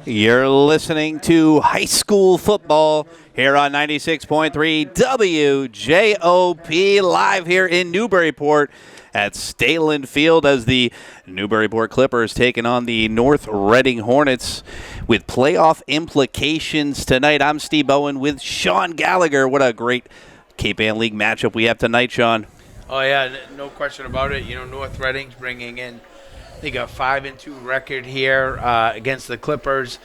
You're listening to high school football here on 96.3 WJOP, live here in Newburyport at Stehlin Field as the Newburyport Clippers taking on the North Reading Hornets with playoff implications tonight. I'm Steve Bowen with Sean Gallagher. What a great Cape Ann League matchup we have tonight, Sean. Oh, yeah, no question about it. You know, North Reading's bringing in, they got 5-2 record here against the Clippers.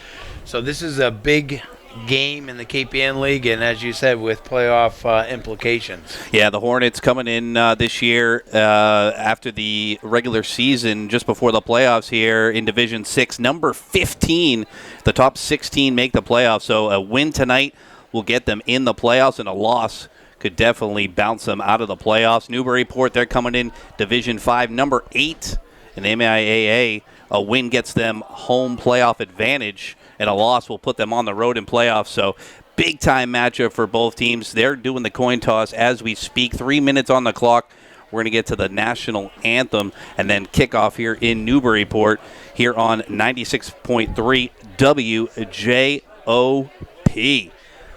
So this is a big game in the Cape Ann League, and as you said, with playoff implications. Yeah, the Hornets coming in this year after the regular season, just before the playoffs here in Division 6, number 15. The top 16 make the playoffs, so a win tonight will get them in the playoffs, and a loss could definitely bounce them out of the playoffs. Newburyport, they're coming in Division 5, number 8 in the MIAA. A win gets them home playoff advantage, and a loss will put them on the road in playoffs. So big-time matchup for both teams. They're doing the coin toss as we speak. 3 minutes on the clock. We're going to get to the national anthem and then kickoff here in Newburyport here on 96.3 WJOP.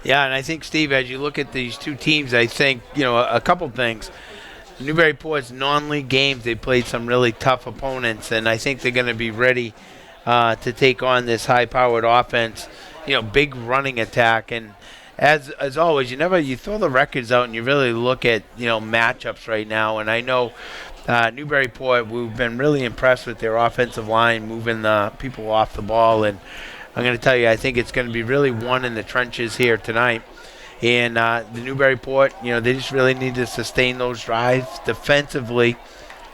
Yeah, and I think, Steve, as you look at these two teams, I think, you know, a couple things. Newburyport's non-league games, they played some really tough opponents, and I think they're going to be ready to take on this high-powered offense, you know, big running attack. And as always, you throw the records out and you really look at, you know, matchups right now. And I know Newburyport, we've been really impressed with their offensive line, moving the people off the ball. And I'm going to tell you, I think it's going to be really won in the trenches here tonight. And the Newburyport, you know, they just really need to sustain those drives defensively.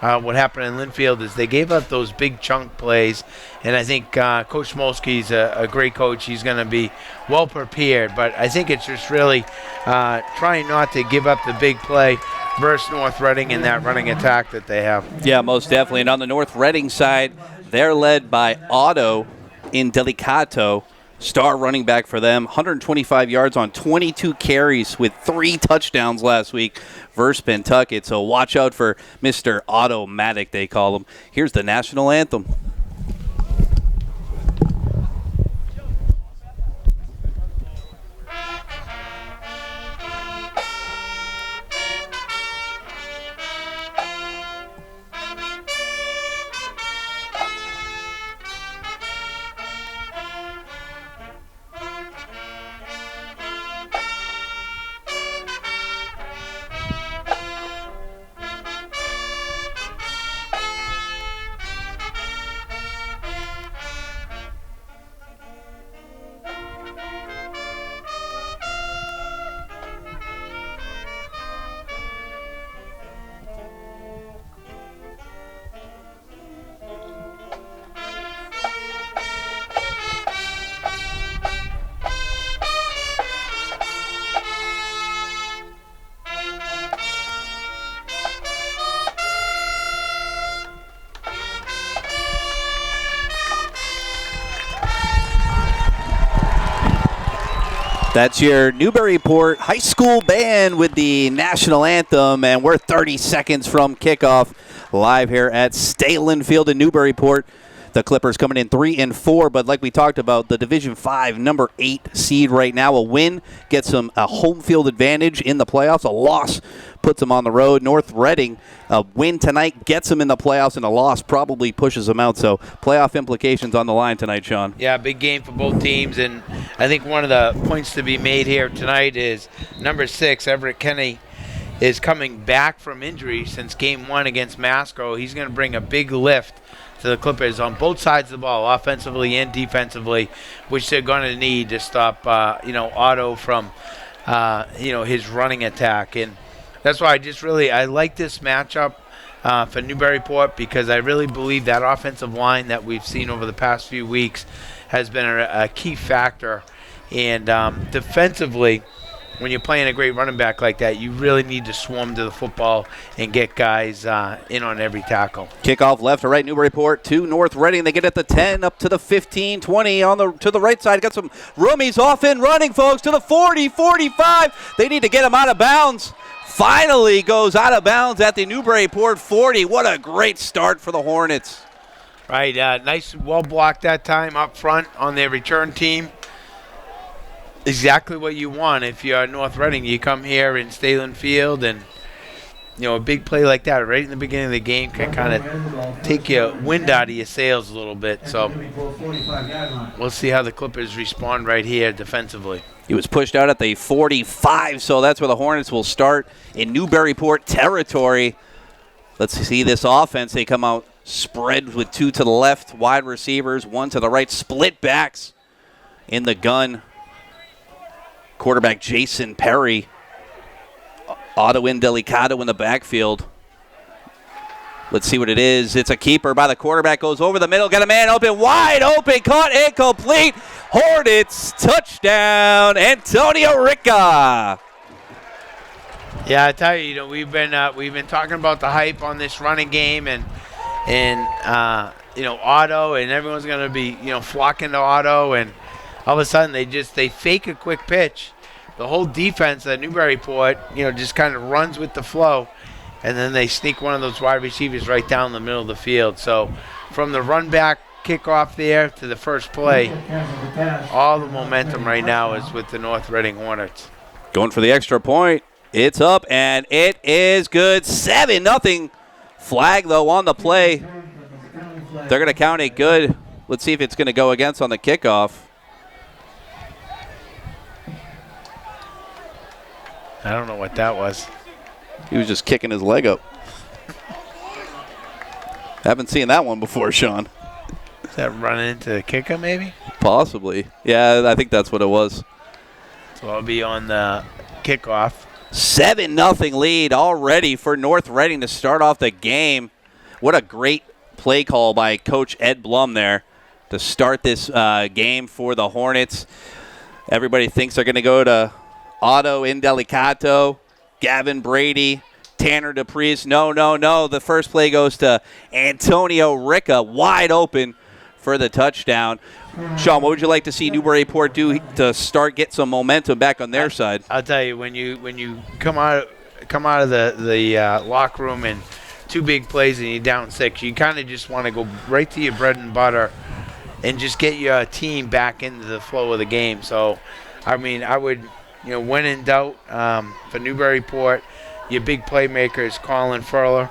What happened in Linfield is they gave up those big chunk plays, and I think Coach Smolsky's a great coach. He's going to be well prepared, but I think it's just really trying not to give up the big play versus North Reading and that running attack that they have. Yeah, most definitely. And on the North Reading side, they're led by Otto in Delicato, star running back for them, 125 yards on 22 carries with 3 touchdowns last week versus Pentucket. So watch out for Mr. Automatic, they call him. Here's the national anthem. That's your Newburyport High School band with the national anthem, and we're 30 seconds from kickoff live here at Stehlin Field in Newburyport. The Clippers coming in 3-4, but like we talked about, the Division 5, number 8 seed right now. A win gets them a home field advantage in the playoffs. A loss puts them on the road. North Reading, a win tonight gets them in the playoffs, and a loss probably pushes them out. So playoff implications on the line tonight, Sean. Yeah, big game for both teams, and I think one of the points to be made here tonight is number 6, Everett Kenny, is coming back from injury since Game 1 against Masco. He's going to bring a big lift to the Clippers on both sides of the ball, offensively and defensively, which they're going to need to stop, Otto from, his running attack. And that's why I like this matchup for Newburyport, because I really believe that offensive line that we've seen over the past few weeks has been a key factor. And defensively, when you're playing a great running back like that, you really need to swarm to the football and get guys in on every tackle. Kickoff left to right, Newburyport to North Reading. They get at the 10, up to the 15, 20 to the right side. Got some roomies off and running, folks, to the 40, 45. They need to get them out of bounds. Finally goes out of bounds at the Newburyport 40. What a great start for the Hornets. Right, nice, well blocked that time up front on their return team. Exactly what you want if you're North Reading. You come here in Stehlin Field, and a big play like that right in the beginning of the game can kind of take your wind out of your sails a little bit. So we'll see how the Clippers respond right here defensively. He was pushed out at the 45, so that's where the Hornets will start in Newburyport territory. Let's see this offense. They come out spread with 2 to the left, wide receivers, 1 to the right, split backs in the gun. Quarterback Jason Perry. Otto Indelicato in the backfield. Let's see what it is. It's a keeper by the quarterback. Goes over the middle. Got a man open. Wide open. Caught incomplete. Hornets touchdown. Antonio Ricca. Yeah, I tell you, we've been talking about the hype on this running game, and Otto, and everyone's going to be flocking to Otto, and all of a sudden they fake a quick pitch. The whole defense at Newburyport, just kind of runs with the flow, and then they sneak one of those wide receivers right down the middle of the field. So from the run back kickoff there to the first play, all the momentum right now is with the North Reading Hornets. Going for the extra point. It's up, and it is good. 7-0. Flag, though, on the play. They're going to count it good. Let's see if it's going to go against on the kickoff. I don't know what that was. He was just kicking his leg up. Haven't seen that one before, Sean. Is that running into the kicker, maybe? Possibly. Yeah, I think that's what it was. So I'll be on the kickoff. 7-0 lead already for North Reading to start off the game. What a great play call by Coach Ed Blum there to start this game for the Hornets. Everybody thinks they're going to go to Otto Indelicato, Gavin Brady, Tanner DePriest. No. The first play goes to Antonio Ricca, wide open for the touchdown. Sean, what would you like to see Newburyport do to get some momentum back on their side? I'll tell you, when you come out of the locker room and 2 big plays and you're down 6, you kind of just want to go right to your bread and butter and just get your team back into the flow of the game. So, I would, when in doubt, for Newburyport, your big playmakers, Colin Fuller,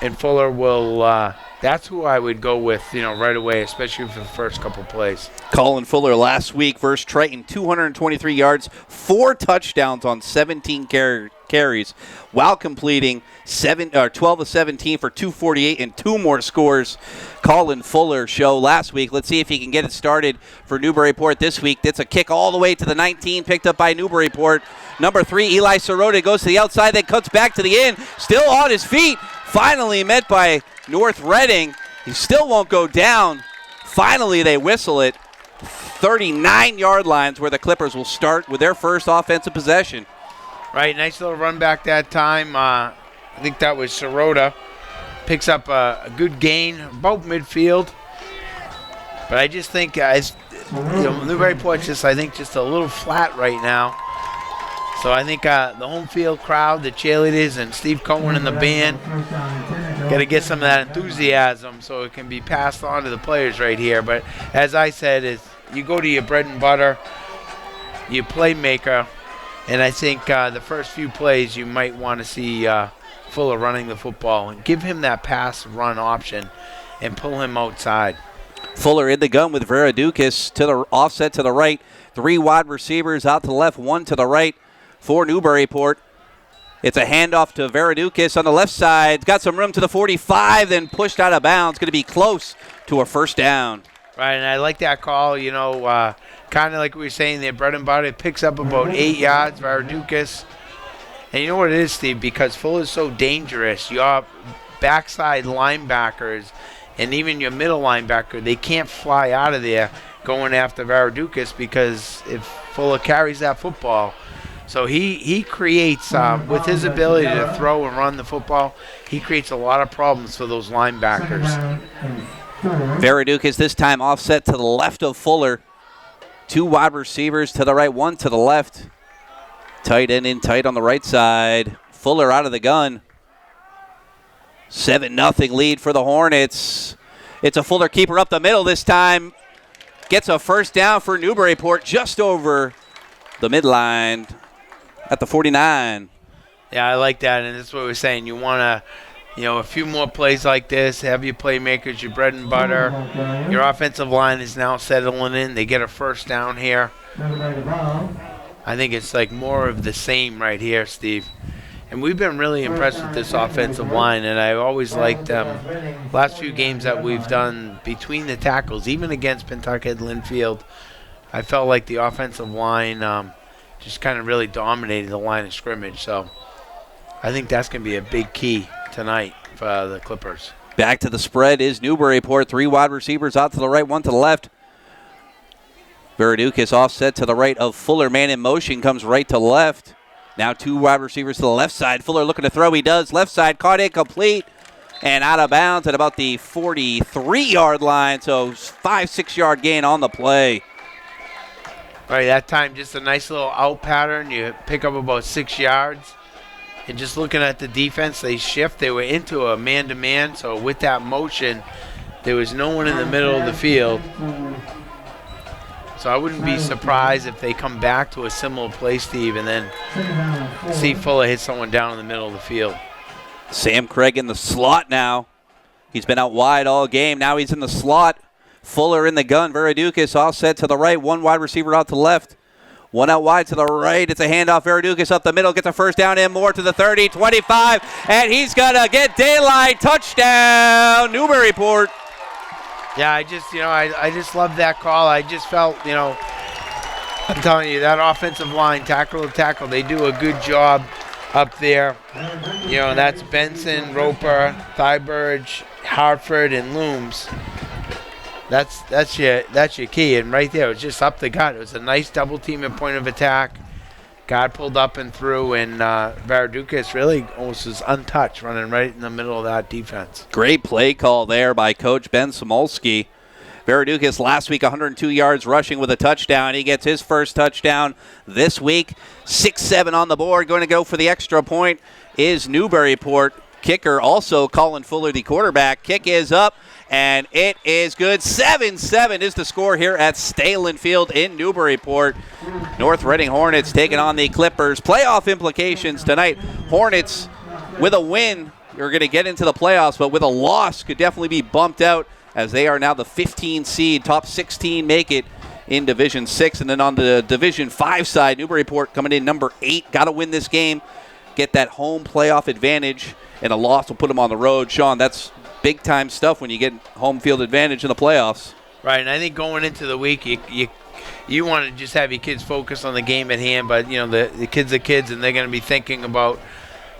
and Fuller will. That's who I would go with, right away, especially for the first couple plays. Colin Fuller last week versus Triton, 223 yards, 4 touchdowns on 17 carries, while completing 12 of 17 for 248 and 2 more scores. Colin Fuller show last week. Let's see if he can get it started for Newburyport this week. That's a kick all the way to the 19, picked up by Newburyport. Number 3, Eli Sirota goes to the outside, then cuts back to the end, still on his feet. Finally met by North Reading. He still won't go down. Finally, they whistle it. 39-yard lines where the Clippers will start with their first offensive possession. Right, nice little run back that time. I think that was Sirota. Picks up a good gain, about midfield. But I just think Newburyport's just a little flat right now. So I think the home field crowd, the cheerleaders, and Steve Cohen and the band got to get some of that enthusiasm so it can be passed on to the players right here. But as I said, you go to your bread and butter, your playmaker, and I think the first few plays you might want to see Fuller running the football and give him that pass-run option and pull him outside. Fuller in the gun with Veradukas to the offset to the right. 3 wide receivers out to the left, 1 to the right for Newburyport. It's a handoff to Veradukas on the left side. Got some room to the 45, then pushed out of bounds. Going to be close to a first down. Right, and I like that call. Kind of like we were saying there, bread and butter. It picks up about 8 yards, Veradukas. And you know what it is, Steve? Because Fuller's so dangerous, your backside linebackers and even your middle linebacker, they can't fly out of there going after Veradukas because if Fuller carries that football. So he creates, with his ability to throw and run the football, he creates a lot of problems for those linebackers. Veradukas this time offset to the left of Fuller. 2 wide receivers to the right, 1 to the left. Tight end in tight on the right side. Fuller out of the gun. 7-0 lead for the Hornets. It's a Fuller keeper up the middle this time. Gets a first down for Newburyport just over the midline at the 49. Yeah, I like that, and that's what we're saying. You want to, a few more plays like this, have your playmakers, your bread and butter. Your offensive line is now settling in. They get a first down here. I think it's like more of the same right here, Steve. And we've been really impressed with this offensive line, and I've always liked last few games that we've done between the tackles, even against Pentucket, Linfield. I felt like the offensive line just kind of really dominated the line of scrimmage. So I think that's going to be a big key tonight for the Clippers. Back to the spread is Newburyport. 3 wide receivers out to the right, 1 to the left. Veradukis offset to the right of Fuller. Man in motion, comes right to left. Now 2 wide receivers to the left side. Fuller looking to throw. He does. Left side caught incomplete and out of bounds at about the 43-yard line. So 5-6 yard gain on the play. All right, that time just a nice little out pattern. You pick up about 6 yards. And just looking at the defense, they shift. They were into a man-to-man. So with that motion, there was no one in the middle of the field. So I wouldn't be surprised if they come back to a similar play, Steve, and then see Fuller hit someone down in the middle of the field. Sam Craig in the slot now. He's been out wide all game. Now he's in the slot. Fuller in the gun. Veradukis offset to the right. 1 wide receiver out to the left. 1 out wide to the right. It's a handoff. Veradukis up the middle. Gets a first down and more to the 30, 25. And he's going to get daylight. Touchdown, Newburyport. Yeah, I just love that call. I just felt, I'm telling you, that offensive line, tackle to tackle, they do a good job up there. That's Benson, Roper, Thyberge, Hartford, and Looms. That's your key. And right there, it was just up the gut. It was a nice double team at point of attack. God pulled up and through, and Veradukis really almost was untouched, running right in the middle of that defense. Great play call there by Coach Ben Smolsky. Veradukis last week 102 yards rushing with a touchdown. He gets his first touchdown this week. 6-7 on the board. Going to go for the extra point is Newburyport. Kicker also Colin Fuller, the quarterback. Kick is up, and it is good. 7-7 is the score here at Stehlin Field in Newburyport. North Reading Hornets taking on the Clippers. Playoff implications tonight. Hornets with a win are going to get into the playoffs, but with a loss could definitely be bumped out as they are now the 15 seed. Top 16 make it in Division 6. And then on the Division 5 side, Newburyport coming in number 8. Got to win this game, get that home playoff advantage, and a loss will put them on the road. Sean, that's big-time stuff when you get home field advantage in the playoffs. Right, and I think going into the week, you want to just have your kids focus on the game at hand, but, the kids are kids, and they're going to be thinking about,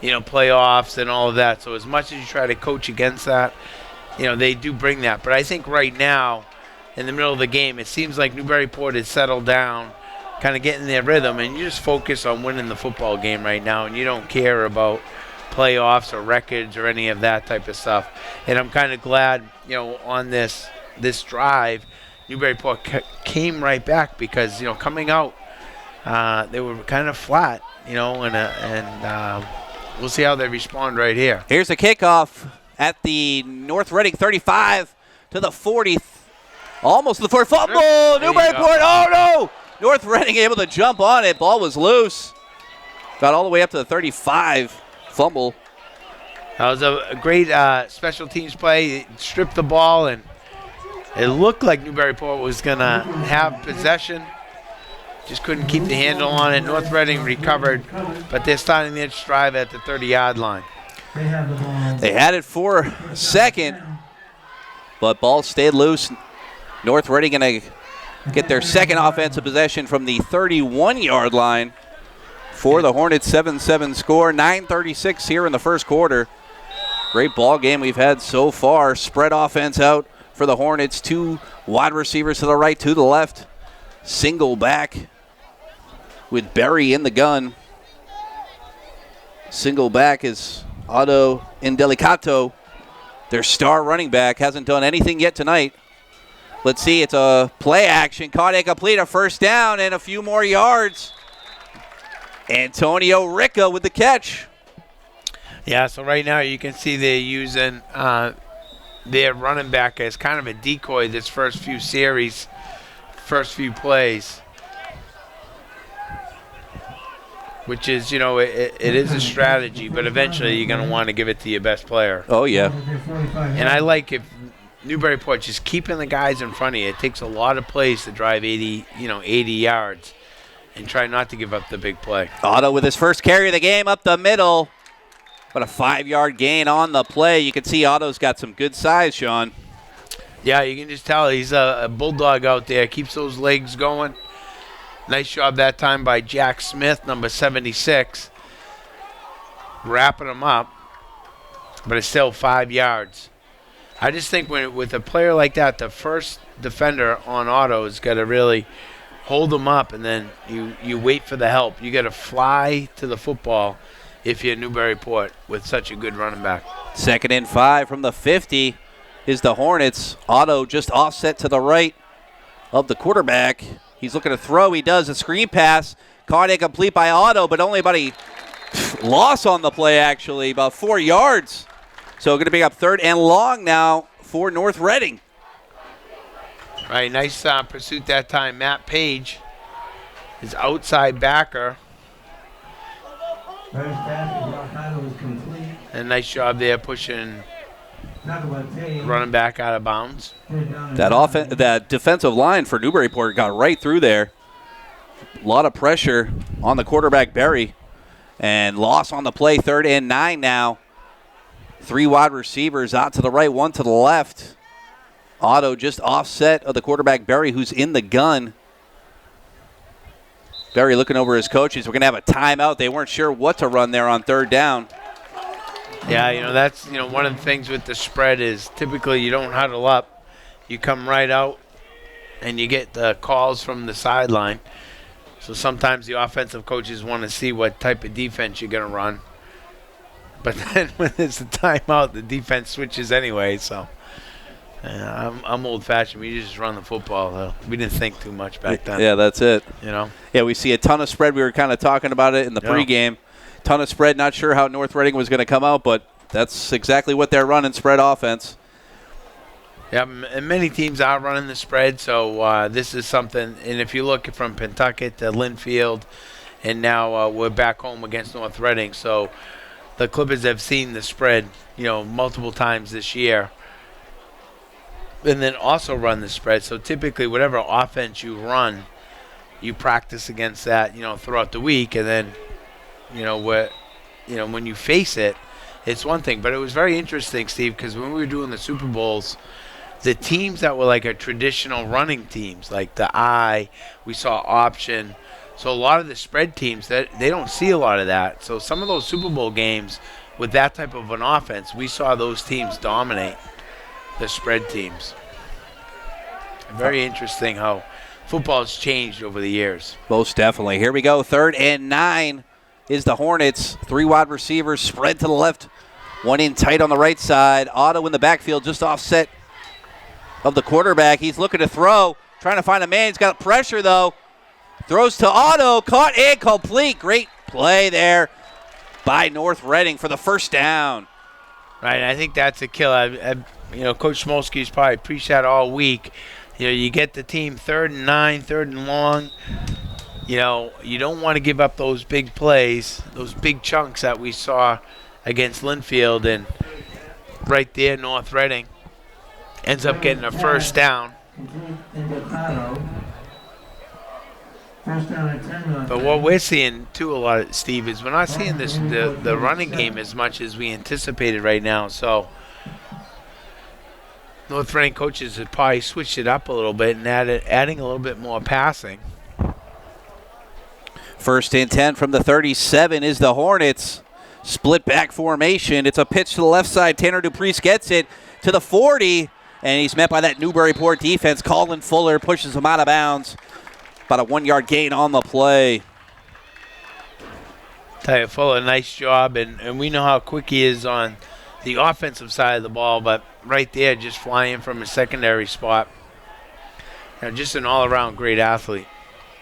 playoffs and all of that. So as much as you try to coach against that, they do bring that. But I think right now, in the middle of the game, it seems like Newburyport has settled down, kind of getting their rhythm, and you just focus on winning the football game right now, and you don't care about playoffs or records or any of that type of stuff. And I'm kind of glad, on this drive, Newburyport came right back because, coming out, they were kind of flat, and we'll see how they respond right here. Here's a kickoff at the North Reading 35 to the 40, almost to the 40. Fumble! Newburyport, oh no! North Reading able to jump on it. Ball was loose. Got all the way up to the 35. Fumble. That was a great special teams play. It stripped the ball, and it looked like Newburyport was going to have possession. Just couldn't keep the handle on it. North Reading recovered, but they're starting their drive at the 30-yard line. They had it for a second, but ball stayed loose. North Reading going to get their second offensive possession from the 31-yard line. For the Hornets, 7-7 score, 9:36 here in the first quarter. Great ball game we've had so far. Spread offense out for the Hornets. 2 wide receivers to the right, 2 to the left. Single back with Berry in the gun. Single back is Otto Indelicato. Their star running back hasn't done anything yet tonight. Let's see, it's a play action. Caught incomplete, a first down, and a few more yards. Antonio Ricca with the catch. Yeah, so right now you can see they're using their running back as kind of a decoy this first few series, first few plays. Which is, you know, it is a strategy, but eventually you're going to want to give it to your best player. Oh, yeah. And I like if Newburyport just keeping the guys in front of you. It takes a lot of plays to drive 80 yards and try not to give up the big play. Otto with his first carry of the game up the middle. But a 5-yard gain on the play. You can see Otto's got some good size, Sean. Yeah, you can just tell he's a bulldog out there. Keeps those legs going. Nice job that time by Jack Smith, number 76. Wrapping him up. But it's still 5 yards. I just think with a player like that, the first defender on Otto has got to really hold him up, and then you wait for the help. You got to fly to the football if you're Newburyport with such a good running back. 2nd and 5 from the 50 is the Hornets. Otto just offset to the right of the quarterback. He's looking to throw. He does a screen pass. Caught incomplete by Otto, but only about a loss on the play, actually, about 4 yards. So going to be up 3rd and long now for North Reading. Right, nice pursuit that time. Matt Page, his outside backer. And nice job there pushing running back out of bounds. That defensive line for Newburyport got right through there. A lot of pressure on the quarterback, Berry. And loss on the play, 3rd and 9 now. 3 wide receivers out to the right, 1 to the left. Otto just offset of the quarterback, Berry, who's in the gun. Berry looking over his coaches. We're going to have a timeout. They weren't sure what to run there on 3rd down. Yeah, that's one of the things with the spread is typically you don't huddle up. You come right out and you get the calls from the sideline. So sometimes the offensive coaches want to see what type of defense you're going to run. But then when it's a timeout, the defense switches anyway. So I'm old-fashioned. We just run the football, though. We didn't think too much back then. Yeah, that's it. Yeah, we see a ton of spread. We were kind of talking about it in the pregame. Ton of spread. Not sure how North Reading was going to come out, but that's exactly what they're running, spread offense. Yeah, and many teams are running the spread, so this is something. And if you look from Pentucket to Linfield, and now we're back home against North Reading, so the Clippers have seen the spread, multiple times this year, and then also run the spread. So typically, whatever offense you run, you practice against that, throughout the week, and then, when you face it, it's one thing. But it was very interesting, Steve, because when we were doing the Super Bowls, the teams that were like a traditional running teams, like the I, we saw option. So a lot of the spread teams, that they don't see a lot of that. So some of those Super Bowl games with that type of an offense, we saw those teams dominate the spread teams. Very interesting how football's changed over the years. Most definitely. Here we go. 3rd and 9 is the Hornets. 3 wide receivers spread to the left. 1 in tight on the right side. Otto in the backfield, just offset of the quarterback. He's looking to throw, trying to find a man. He's got pressure, though. Throws to Otto, caught and complete. Great play there by North Reading for the first down. Right, I think that's a kill. Coach Smolsky's probably preached that all week. You get the team 3rd and 9, 3rd and long. You don't want to give up those big plays, those big chunks that we saw against Linfield, and right there, North Reading ends up getting a first down. But what we're seeing too a lot, Steve, is we're not seeing the running game as much as we anticipated right now. So North Reading coaches have probably switched it up a little bit and adding a little bit more passing. 1st and 10 from the 37 is the Hornets. Split back formation. It's a pitch to the left side. Tanner Duprice gets it to the 40, and he's met by that Newburyport defense. Colin Fuller pushes him out of bounds. About a 1-yard gain on the play. Tell you, Fuller, nice job, and we know how quick he is on the offensive side of the ball, but right there, just flying from a secondary spot. Just an all-around great athlete.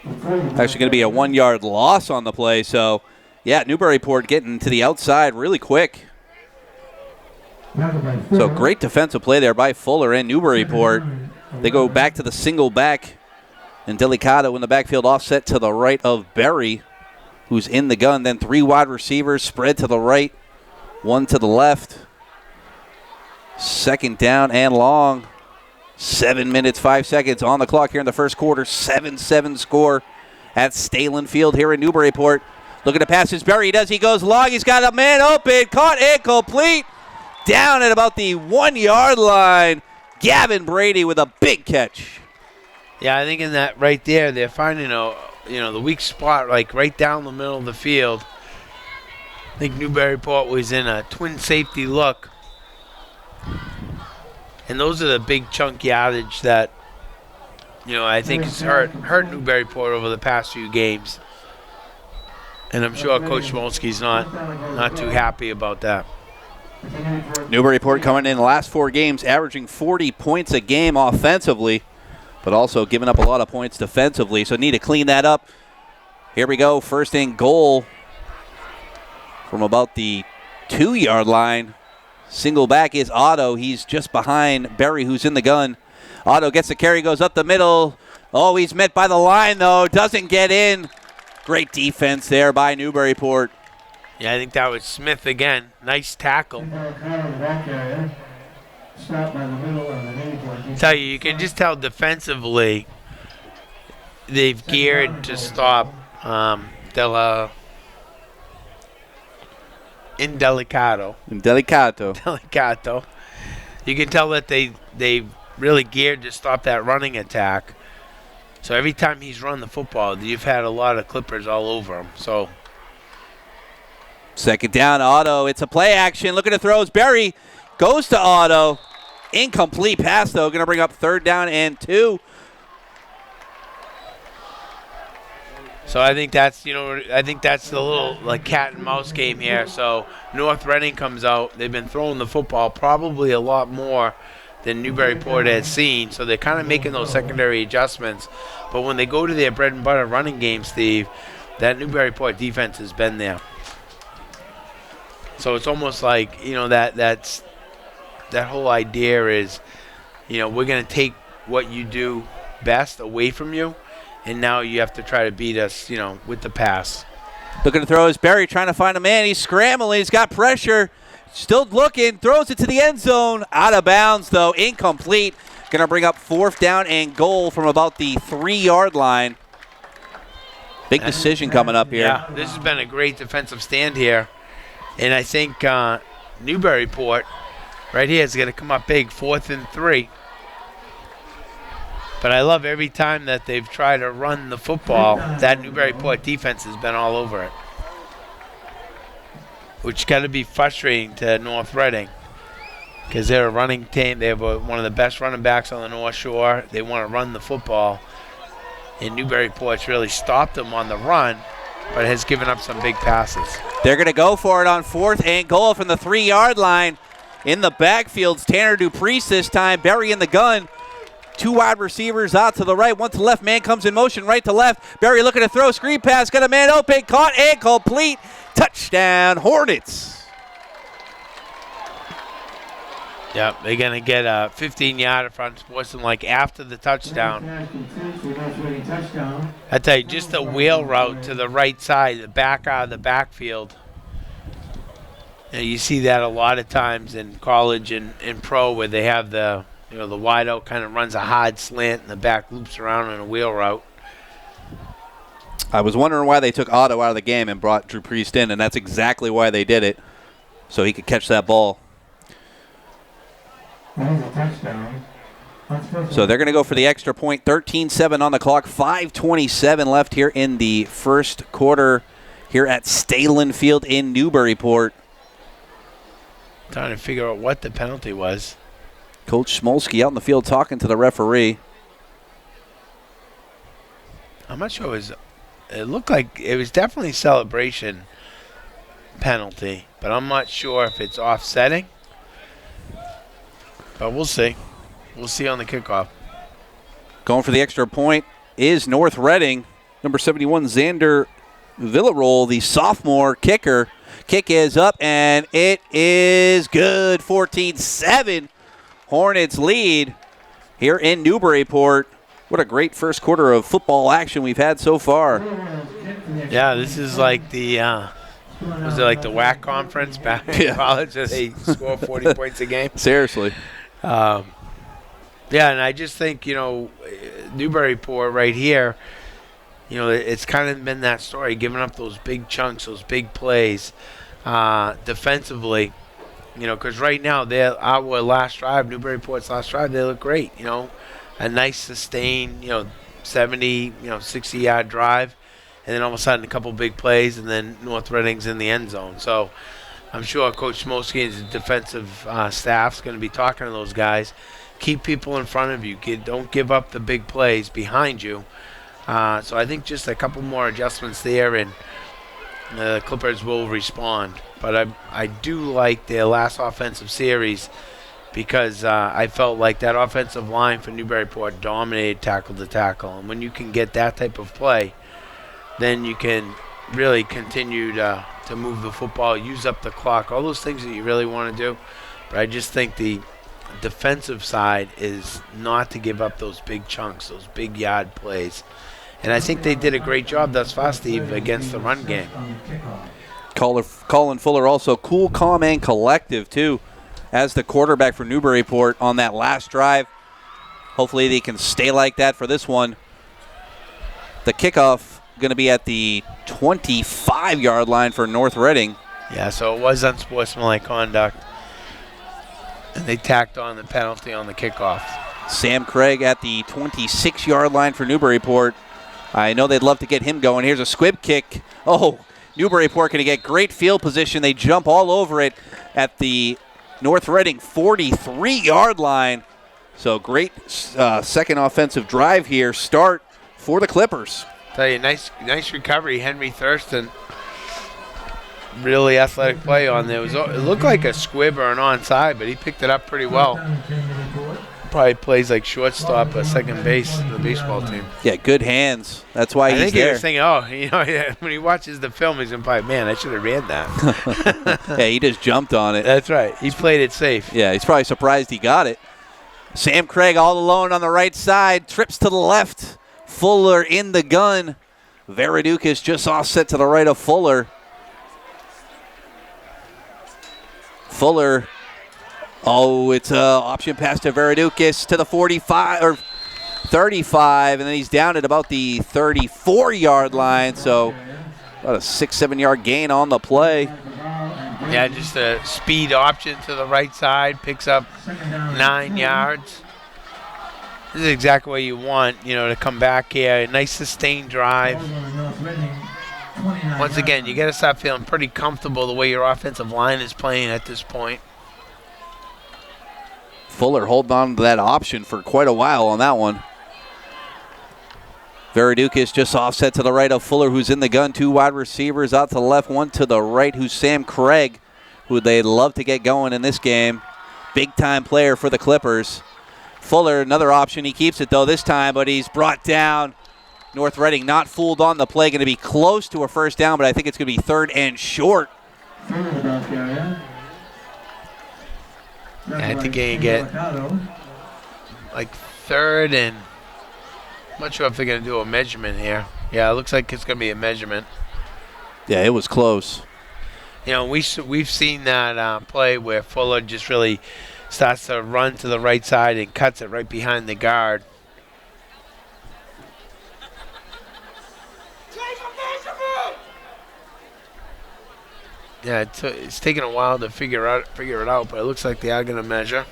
Actually going to be a 1-yard loss on the play, so, yeah, Newburyport getting to the outside really quick. So great defensive play there by Fuller and Newburyport. They go back to the single back, and Delicato in the backfield offset to the right of Berry, who's in the gun. Then 3 wide receivers spread to the right, 1 to the left. Second down and long. 7 minutes, 5 seconds on the clock here in the first quarter. 7-7 score at Stehlin Field here in Newburyport. Looking to pass his Berry. He goes long. He's got a man open. Caught incomplete. Down at about the 1-yard line. Gavin Brady with a big catch. Yeah, I think in that right there, they're finding the weak spot, like right down the middle of the field. I think Newburyport was in a twin safety look. And those are the big chunk yardage that, I think has hurt Newburyport over the past few games. And I'm sure Coach Smolsky's not too happy about that. Newburyport coming in the last 4 games, averaging 40 points a game offensively, but also giving up a lot of points defensively. So need to clean that up. Here we go. First and goal from about the 2-yard line. Single back is Otto. He's just behind Berry, who's in the gun. Otto gets the carry, goes up the middle. Oh, he's met by the line, though. Doesn't get in. Great defense there by Newburyport. Yeah, I think that was Smith again. Nice tackle. Tell you can just tell defensively they've geared to stop Delicato. You can tell that they really geared to stop that running attack. So every time he's run the football, you've had a lot of clippers all over him. So second down, Otto. It's a play action. Looking to throws. Berry goes to Otto. Incomplete pass, though. Going to bring up 3rd down and 2. So I think that's the little like cat and mouse game here. So North Reading comes out. They've been throwing the football probably a lot more than Newburyport has seen. So they're kind of making those secondary adjustments. But when they go to their bread and butter running game, Steve, that Newburyport defense has been there. So it's almost like, that whole idea is, we're going to take what you do best away from you, and now you have to try to beat us, with the pass. Looking to throw is Berry, trying to find a man. He's scrambling. He's got pressure. Still looking. Throws it to the end zone. Out of bounds, though. Incomplete. Going to bring up 4th down and goal from about the 3-yard line. Big decision coming up here. Yeah, this has been a great defensive stand here. And I think Newburyport right here is going to come up big, 4th and 3. But I love every time that they've tried to run the football, that Newburyport defense has been all over it. Which got to be frustrating to North Reading because they're a running team. They have one of the best running backs on the North Shore. They want to run the football. And Newburyport's really stopped them on the run, but has given up some big passes. They're going to go for it on 4th and goal from the 3-yard line. In the backfields, Tanner Dupriest this time. Berry in the gun. 2 wide receivers out to the right. 1 to the left. Man comes in motion right to left. Berry looking to throw. Screen pass. Got a man open. Caught and complete. Touchdown, Hornets. Yep, they're going to get a 15-yarder from Sportsman like after the touchdown. I tell you, just a wheel route to the right side, the back out of the backfield. And you see that a lot of times in college and in pro where they have the wide out kind of runs a hard slant and the back loops around in a wheel route. I was wondering why they took Otto out of the game and brought Dupriest in, and that's exactly why they did it, so he could catch that ball. So they're going to go for the extra point. 13-7 on the clock. 5:27 left here in the first quarter here at Stehlin Field in Newburyport. Trying to figure out what the penalty was. Coach Smolsky out in the field talking to the referee. I'm not sure it looked like it was definitely a celebration penalty, but I'm not sure if it's offsetting. But we'll see. We'll see on the kickoff. Going for the extra point is North Reading. Number 71, Xander Villarol, the sophomore kicker. Kick is up, and it is good. 14-7. Hornets lead here in Newburyport. What a great first quarter of football action we've had so far. Yeah, this is like the was it like the WAC conference back in college that they score 40 points a game? Seriously. Yeah, and I just think, Newburyport right here, it's kind of been that story, giving up those big chunks, those big plays defensively, because right now, our last drive, Newburyport's last drive, they look great, a nice sustained, 70, 60-yard drive, and then all of a sudden a couple big plays, and then North Reading's in the end zone. So I'm sure Coach Smolsky and his defensive staff's going to be talking to those guys. Keep people in front of you. Don't give up the big plays behind you. So I think just a couple more adjustments there, and the Clippers will respond. But I do like their last offensive series because I felt like that offensive line for Newburyport dominated tackle to tackle. And when you can get that type of play, then you can really continue to move the football, use up the clock, all those things that you really want to do. But I just think the defensive side is not to give up those big chunks, those big yard plays. And I think they did a great job thus far, Steve, against the run game. Colin Fuller also cool, calm, and collective, too, as the quarterback for Newburyport on that last drive. Hopefully they can stay like that for this one. The kickoff going to be at the 25-yard line for North Reading. Yeah, so it was unsportsmanlike conduct. And they tacked on the penalty on the kickoff. Sam Craig at the 26-yard line for Newburyport. I know they'd love to get him going. Here's a squib kick. Oh, Newburyport going to get great field position. They jump all over it at the North Reading 43-yard line. So great second offensive drive here. Start for the Clippers. Tell you, nice recovery. Henry Thurston, really athletic play on there. It looked like a squib or an onside, but he picked it up pretty well. Probably plays like shortstop or second base for the baseball team. Yeah, good hands. That's why he's there. I think he was thinking, when he watches the film, he's going to probably, man, I should have ran that. Yeah, he just jumped on it. That's right. He played it safe. Yeah, he's probably surprised he got it. Sam Craig all alone on the right side, trips to the left. Fuller in the gun. Veridukis just offset to the right of Fuller. Fuller. Oh, it's an option pass to Veridukis to the 45 or 35, and then he's down at about the 34-yard line. So about a 6-7 yard gain on the play. Yeah, just a speed option to the right side, picks up 9 yards. This is exactly what you want, to come back here. A nice sustained drive. Once again, you got to start feeling pretty comfortable the way your offensive line is playing at this point. Fuller holding on to that option for quite a while on that one. Veridukis just offset to the right of Fuller, who's in the gun. 2 wide receivers out to the left, 1 to the right, who's Sam Craig, who they love to get going in this game. Big-time player for the Clippers. Fuller, another option. He keeps it, though, this time, but he's brought down. North Reading not fooled on the play. Going to be close to a first down, but I think it's going to be 3rd and short. Yeah, I think you get like 3rd and I'm not sure if they're going to do a measurement here. Yeah, it looks like it's going to be a measurement. Yeah, it was close. We've seen that play where Fuller just really starts to run to the right side and cuts it right behind the guard. Yeah, it's taking a while to figure it out, but it looks like they are going to measure.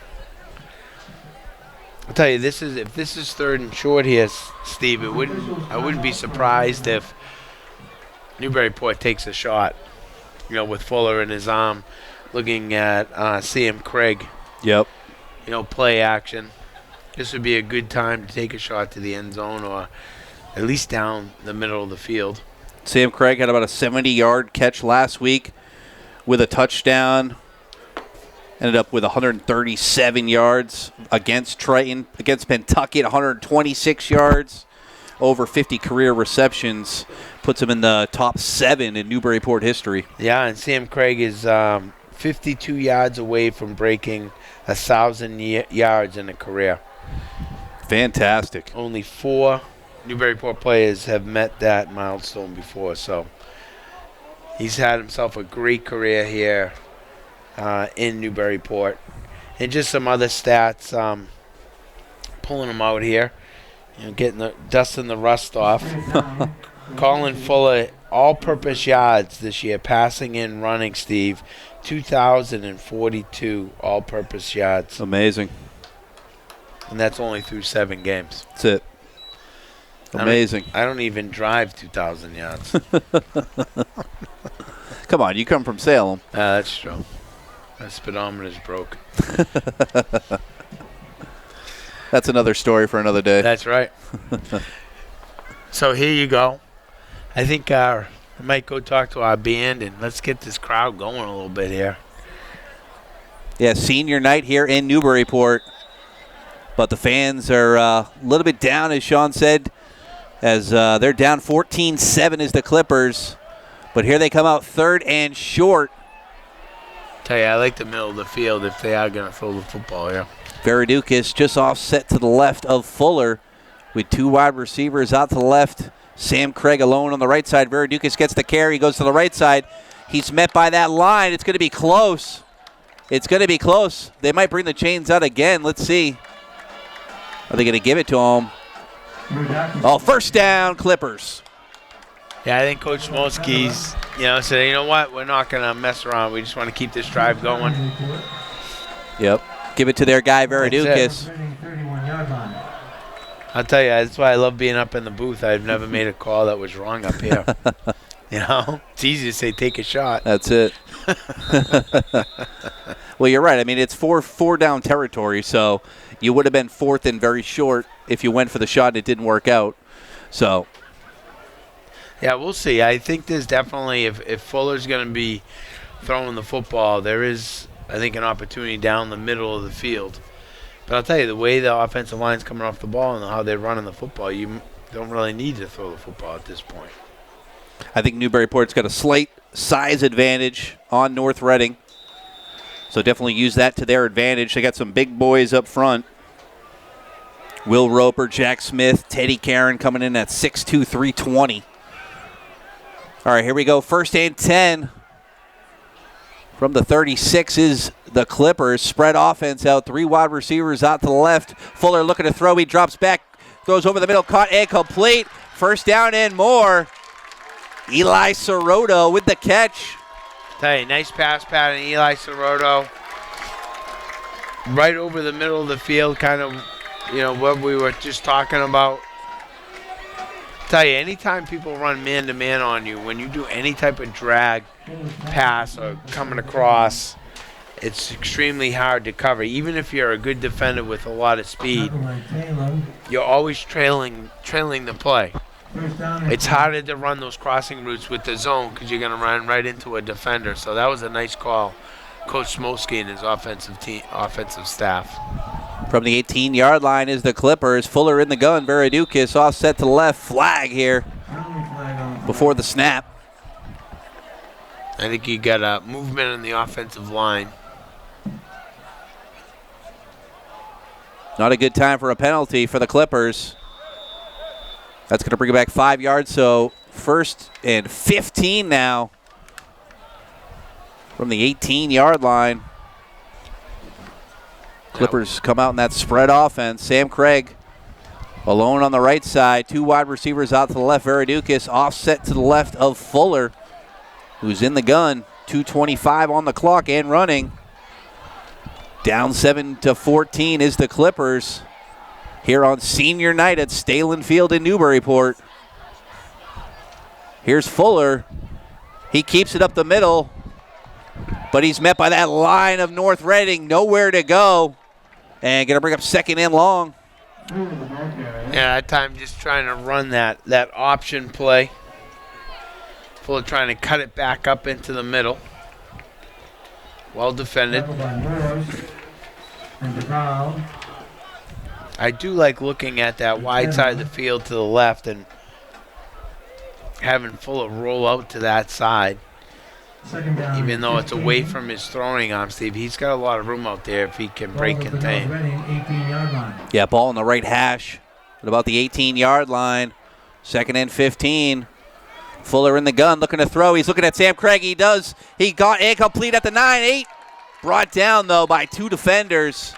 I'll tell you, if this is 3rd and short here, Steve, I wouldn't be surprised if Newburyport takes a shot. With Fuller in his arm, looking at Sam Craig. Yep. Play action. This would be a good time to take a shot to the end zone or at least down the middle of the field. Sam Craig had about a 70-yard catch last week with a touchdown. Ended up with 137 yards against Triton. Against Pentucket, 126 yards. Over 50 career receptions. Puts him in the top 7 in Newburyport history. Yeah, and Sam Craig is 52 yards away from breaking 1,000 yards in a career. Fantastic. Only 4 Newburyport players have met that milestone before, so he's had himself a great career here in Newburyport. And just some other stats, pulling them out here, dusting the rust off. Colin Fuller, all-purpose yards this year, passing and running, Steve, 2,042 all-purpose yards. Amazing. And that's only through 7 games. That's it. Amazing. I don't even drive 2,000 yards. Come on, you come from Salem. That's true. My speedometer's broke. That's another story for another day. That's right. So here you go. I think I might go talk to our band and let's get this crowd going a little bit here. Yeah, senior night here in Newburyport. But the fans are a little bit down, as Sean said, as they're down 14-7 is the Clippers. But here they come out 3rd and short. Tell you, I like the middle of the field if they are going to throw the football here. Veridukis just offset to the left of Fuller with 2 wide receivers out to the left. Sam Craig alone on the right side. Veridukis gets the carry, goes to the right side. He's met by that line. It's going to be close. It's going to be close. They might bring the chains out again. Let's see. Are they going to give it to him? Oh, first down, Clippers. Yeah, I think Coach Smolsky's, said, you know what, we're not going to mess around. We just want to keep this drive going. Yep. Give it to their guy, Veridukis. I'll tell you, that's why I love being up in the booth. I've never made a call that was wrong up here. It's easy to say take a shot. That's it. Well, you're right. I mean, it's four down territory, so you would have been 4th and very short if you went for the shot and it didn't work out. So, yeah, we'll see. I think there's definitely, if Fuller's going to be throwing the football, there is, I think, an opportunity down the middle of the field. But I'll tell you, the way the offensive line's coming off the ball and how they're running the football, you don't really need to throw the football at this point. I think Newburyport's got a slight size advantage on North Reading. So definitely use that to their advantage. They got some big boys up front. Will Roper, Jack Smith, Teddy Karen coming in at 6'2", 320. All right, here we go. 1st and 10. From the 36 is the Clippers. Spread offense out. 3 wide receivers out to the left. Fuller looking to throw. He drops back. Throws over the middle. Caught and complete. First down and more. Eli Soroto with the catch. Tell you, nice pass pattern, Eli Soroto. Right over the middle of the field, kind of, what we were just talking about. Tell you, anytime people run man-to-man on you, when you do any type of drag pass or coming across, it's extremely hard to cover. Even if you're a good defender with a lot of speed, you're always trailing the play. It's harder to run those crossing routes with the zone because you're going to run right into a defender. So that was a nice call, Coach Smolsky and his offensive staff. From the 18-yard line is the Clippers. Fuller in the gun. Veridukis offset to the left. Flag here before the snap. I think you got a movement in the offensive line. Not a good time for a penalty for the Clippers. That's going to bring it back 5 yards, so 1st and 15 now from the 18-yard line. Clippers come out in that spread offense. Sam Craig alone on the right side. 2 wide receivers out to the left. Veridukis offset to the left of Fuller, who's in the gun. 2:25 on the clock and running. Down 7-14 is the Clippers here on senior night at Stehlin Field in Newburyport. Here's Fuller. He keeps it up the middle, but he's met by that line of North Reading. Nowhere to go. And going to bring up 2nd and long. Yeah, that time just trying to run that option play. Fuller trying to cut it back up into the middle. Well defended. I do like looking at that wide side of the field to the left, and having Fuller roll out to that side. Even though it's away from his throwing arm, Steve, he's got a lot of room out there if he can break contain. Yeah, ball on the right hash at about the 18-yard line. 2nd and 15. Fuller in the gun, looking to throw. He's looking at Sam Craig. He does. He got incomplete at the 9-8. Brought down, though, by 2 defenders.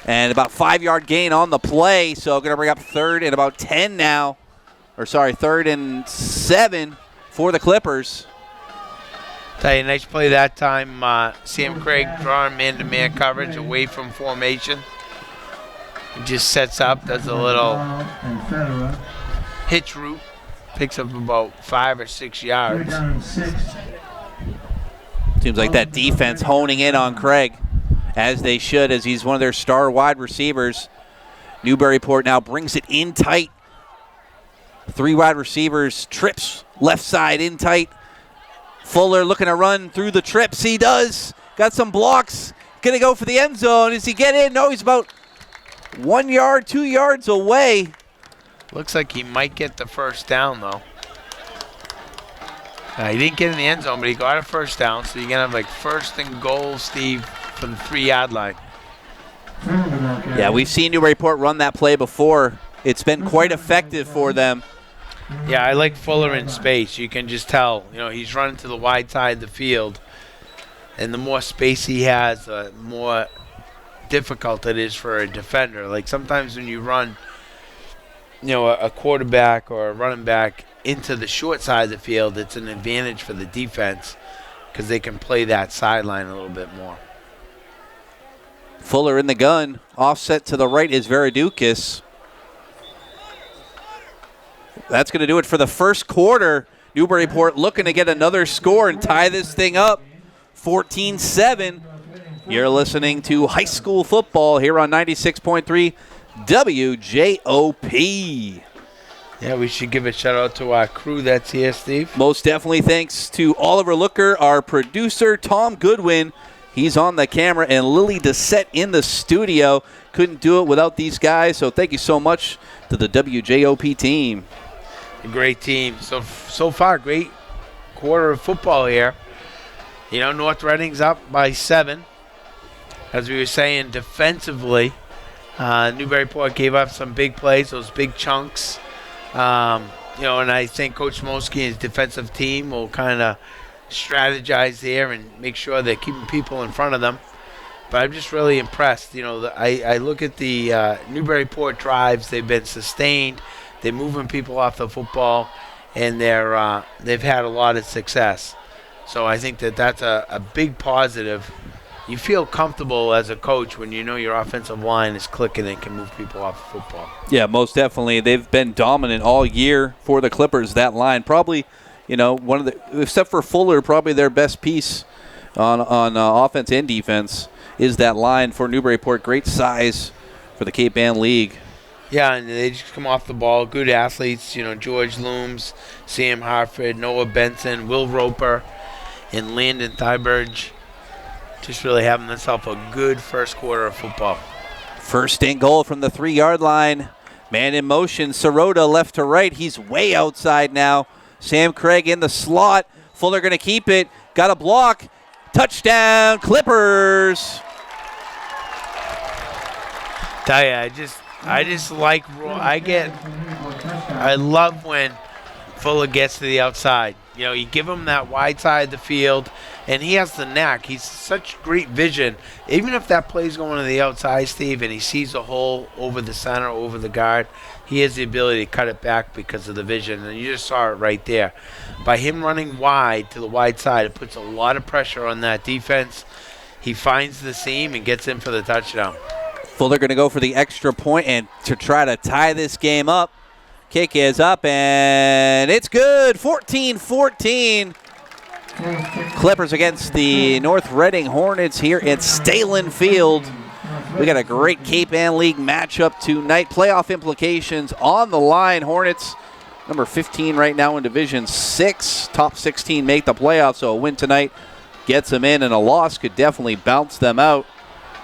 And about 5-yard gain on the play. So going to bring up 3rd and about 10 now. 3rd and 7 for the Clippers. Tell you, nice play that time. Sam Craig drawing man-to-man coverage away from formation. He just sets up, does a little hitch route. Picks up about 5 or 6 yards. Seems like that defense honing in on Craig, as they should, as he's one of their star wide receivers. Newburyport now brings it in tight. 3 wide receivers, trips left side in tight. Fuller looking to run through the trips. He does. Got some blocks. Going to go for the end zone. Does he get in? No, he's about 1 yard, 2 yards away. Looks like he might get the first down, though. He didn't get in the end zone, but he got a first down. So you're going to have like 1st and goal, Steve, from the 3-yard line. Yeah, we've seen Newburyport run that play before. It's been quite effective for them. Yeah, I like Fuller in space. You can just tell, he's running to the wide side of the field. And the more space he has, the more difficult it is for a defender. Like sometimes when you run, a quarterback or a running back into the short side of the field, it's an advantage for the defense because they can play that sideline a little bit more. Fuller in the gun. Offset to the right is Veridukis. That's going to do it for the first quarter. Newburyport looking to get another score and tie this thing up. 14-7. You're listening to high school football here on 96.3 WJOP. Yeah, we should give a shout out to our crew that's here, Steve. Most definitely thanks to Oliver Looker, our producer, Tom Goodwin. He's on the camera, and Lilly Dissette in the studio. Couldn't do it without these guys, so thank you so much to the WJOP team. A great team. So far, great quarter of football here. North Reading's up by 7. As we were saying, defensively, Newburyport gave up some big plays, those big chunks. And I think Coach Mosky and his defensive team will kind of strategize there and make sure they're keeping people in front of them. But I'm just really impressed. I look at the Newburyport drives. They've been sustained. They're moving people off the football, and they've had a lot of success. So I think that's a big positive. You feel comfortable as a coach when you know your offensive line is clicking and can move people off the football. Yeah, most definitely. They've been dominant all year for the Clippers, that line. Probably, one of the, except for Fuller, probably their best piece on offense and defense is that line for Newburyport. Great size for the Cape Ann League. Yeah, and they just come off the ball. Good athletes, George Looms, Sam Hartford, Noah Benson, Will Roper, and Landon Thyberge. Just really having themselves a good first quarter of football. 1st and goal from the 3-yard line. Man in motion. Sirota left to right. He's way outside now. Sam Craig in the slot. Fuller going to keep it. Got a block. Touchdown, Clippers. Tell you, I just like. I love when Fuller gets to the outside. You give him that wide side of the field, and he has the knack. He's such great vision. Even if that play's going to the outside, Steve, and he sees a hole over the center, over the guard, he has the ability to cut it back because of the vision, and you just saw it right there. By him running wide to the wide side, it puts a lot of pressure on that defense. He finds the seam and gets in for the touchdown. Fuller going to go for the extra point and to try to tie this game up. Kick is up, and it's good. 14-14. Clippers against the North Reading Hornets here at Stehlin Field. We got a great Cape Ann League matchup tonight. Playoff implications on the line. Hornets, number 15 right now in Division 6. Top 16 make the playoffs, so a win tonight gets them in, and a loss could definitely bounce them out.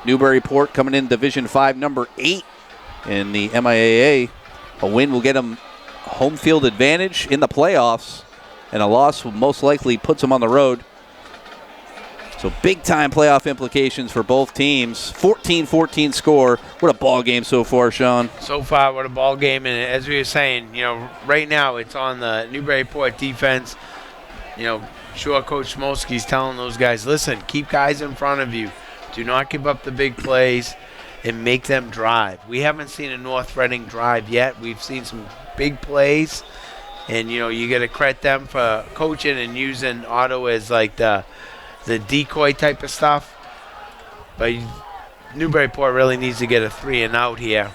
Newburyport coming in Division 5, number 8 in the MIAA. A win will get them home field advantage in the playoffs, and a loss will most likely puts them on the road. So big-time playoff implications for both teams. 14-14 score. What a ball game so far, Sean. So far, what a ball game. And as we were saying, right now it's on the Newburyport defense. Sure, Coach Smolsky's telling those guys, listen, keep guys in front of you. Do not give up the big plays and make them drive. We haven't seen a North Reading drive yet. We've seen some big plays. And, you got to credit them for coaching and using Otto as like the decoy type of stuff. But Newburyport really needs to get a 3-and-out here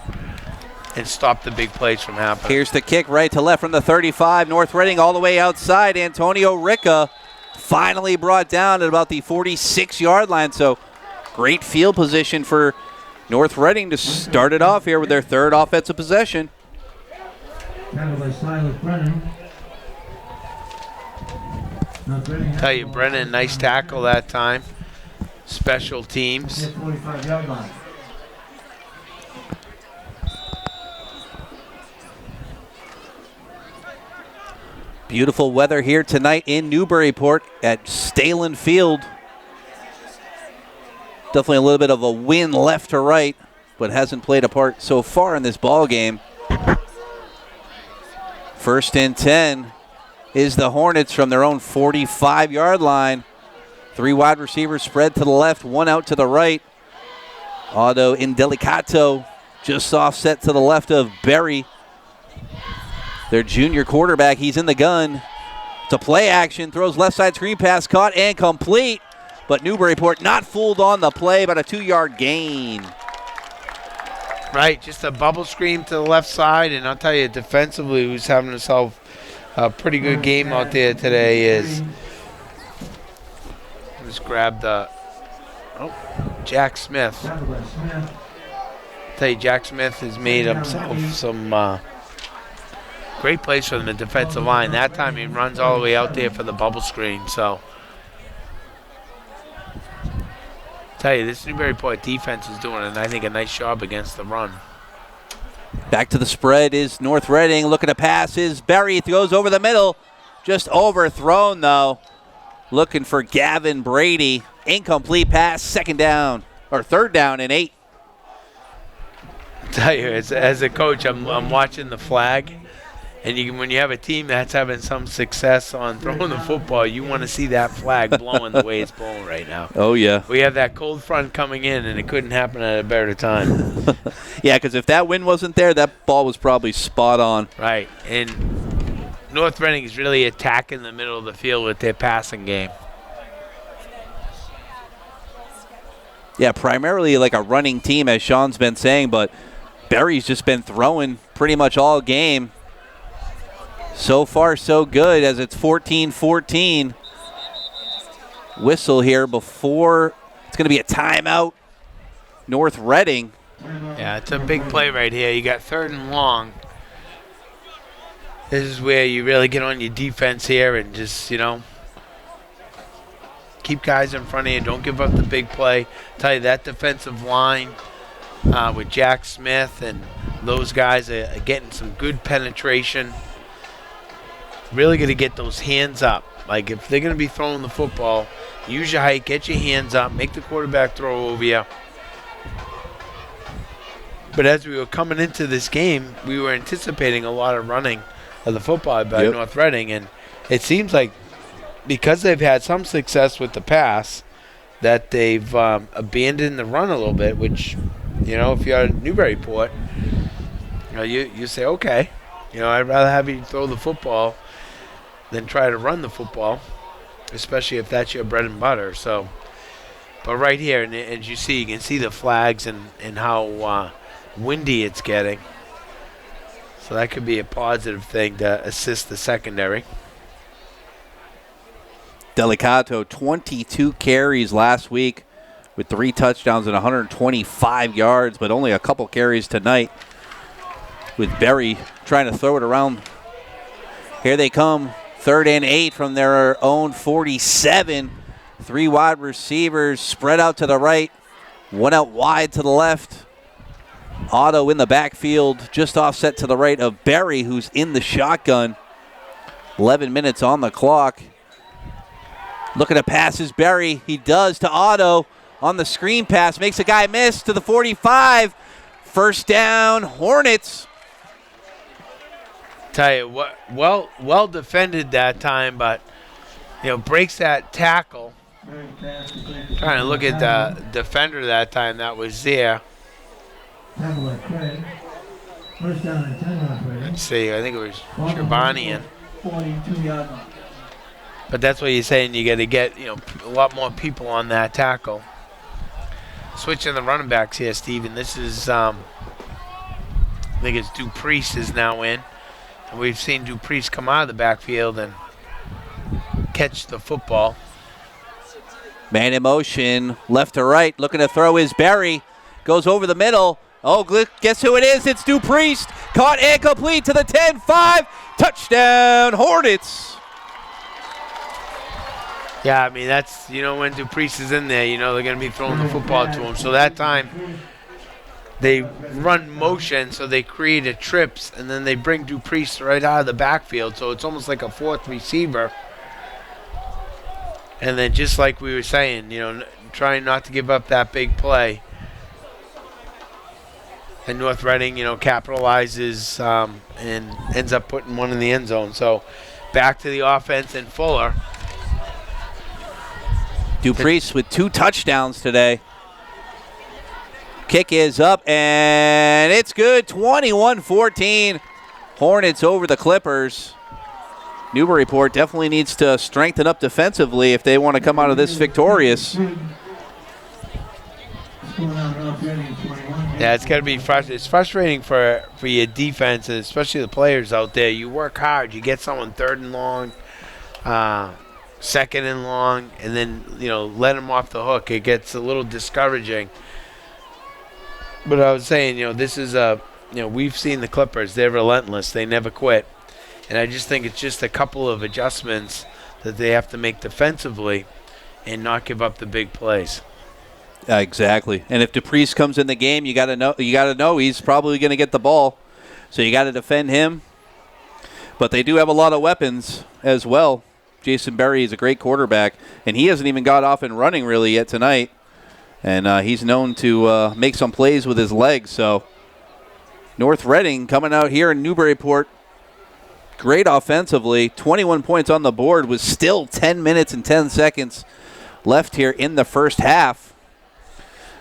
and stop the big plays from happening. Here's the kick right to left from the 35. North Reading all the way outside. Antonio Ricca finally brought down at about the 46-yard line. So great field position for North Reading to start it off here with their third offensive possession. Tell you, Brennan, nice tackle that time. Special teams. 45-yard line. Beautiful weather here tonight in Newburyport at Stehlin Field. Definitely a little bit of a wind left to right, but hasn't played a part so far in this ball game. 1st and 10 is the Hornets from their own 45-yard line. 3 wide receivers spread to the left, 1 out to the right. Otto Indelicato just offset to the left of Berry. Their junior quarterback, he's in the gun. It's a play action, throws left side screen pass, caught and complete. But Newburyport not fooled on the play, but a 2-yard gain. Right, just a bubble screen to the left side, and I'll tell you, defensively, who's having himself a pretty good game out there today is, just grab the, Jack Smith. I'll tell you, Jack Smith has made himself some great plays for them in the defensive line. That time he runs all the way out there for the bubble screen, so. Tell you, this Newburyport defense is doing, I think, a nice job against the run. Back to the spread is North Reading. Looking to pass is Berry. Throws over the middle. Just overthrown, though. Looking for Gavin Brady. Incomplete pass. 3rd down and 8. I tell you, as a coach, I'm watching the flag. And when you have a team that's having some success on throwing the football, you want to see that flag blowing the way it's blowing right now. Oh, yeah. We have that cold front coming in, and it couldn't happen at a better time. Yeah, because if that wind wasn't there, that ball was probably spot on. Right. And North Reading is really attacking the middle of the field with their passing game. Yeah, primarily like a running team, as Sean's been saying, but Berry's just been throwing pretty much all game. So far, so good, as it's 14-14. Whistle here before it's going to be a timeout. North Reading. Yeah, it's a big play right here. You got 3rd and long. This is where you really get on your defense here and just, keep guys in front of you. Don't give up the big play. Tell you, that defensive line with Jack Smith and those guys are getting some good penetration. Really going to get those hands up. Like, if they're going to be throwing the football, use your height, get your hands up, make the quarterback throw over you. But as we were coming into this game, we were anticipating a lot of running of the football by North Reading, and it seems like because they've had some success with the pass, that they've abandoned the run a little bit, which, if you're at Newburyport, you say, okay, I'd rather have you throw the football than try to run the football, especially if that's your bread and butter. So, but right here, and as you can see the flags and how windy it's getting. So that could be a positive thing to assist the secondary. Delicato, 22 carries last week with 3 touchdowns and 125 yards, but only a couple carries tonight with Berry trying to throw it around. Here they come. 3rd and 8 from their own 47. 3 wide receivers spread out to the right. 1 out wide to the left. Otto in the backfield, just offset to the right of Berry, who's in the shotgun. 11 minutes on the clock. Looking to pass is Berry. He does to Otto on the screen pass. Makes a guy miss to the 45. First down, Hornets. Tell you what, well defended that time, but breaks that tackle. Trying to look at the defender that time that was there. Let's see, I think it was Shabanian. But that's what you're saying. You got to get a lot more people on that tackle. Switching the running backs here, Steven. This is I think it's Dupriest is now in. And we've seen Dupriest come out of the backfield and catch the football. Man in motion, left to right, looking to throw is Berry. Goes over the middle. Oh, guess who it is? It's Dupriest. Caught and complete to the 10-5. Touchdown, Hornets. Yeah, I mean, that's, when Dupriest is in there, they're going to be throwing the football to him. So that time, they run motion, so they create a trips, and then they bring Dupriest right out of the backfield. So it's almost like a fourth receiver. And then just like we were saying, trying not to give up that big play. And North Reading, capitalizes and ends up putting one in the end zone. So back to the offense and Fuller. Dupriest with 2 touchdowns today. Kick is up, and it's good. 21-14. Hornets over the Clippers. Newburyport definitely needs to strengthen up defensively if they want to come out of this victorious. Yeah, it's got to be frustrating. It's frustrating for your defense, and especially the players out there. You work hard. You get someone 3rd and long, 2nd and long, and then, let them off the hook. It gets a little discouraging. But I was saying, this is we've seen the Clippers. They're relentless. They never quit. And I just think it's just a couple of adjustments that they have to make defensively and not give up the big plays. Exactly. And if Dupriest comes in the game, you got to know he's probably going to get the ball. So you got to defend him. But they do have a lot of weapons as well. Jason Berry is a great quarterback, and he hasn't even got off and running really yet tonight. And he's known to make some plays with his legs. So North Reading coming out here in Newburyport, great offensively. 21 points on the board with still 10 minutes and 10 seconds left here in the first half.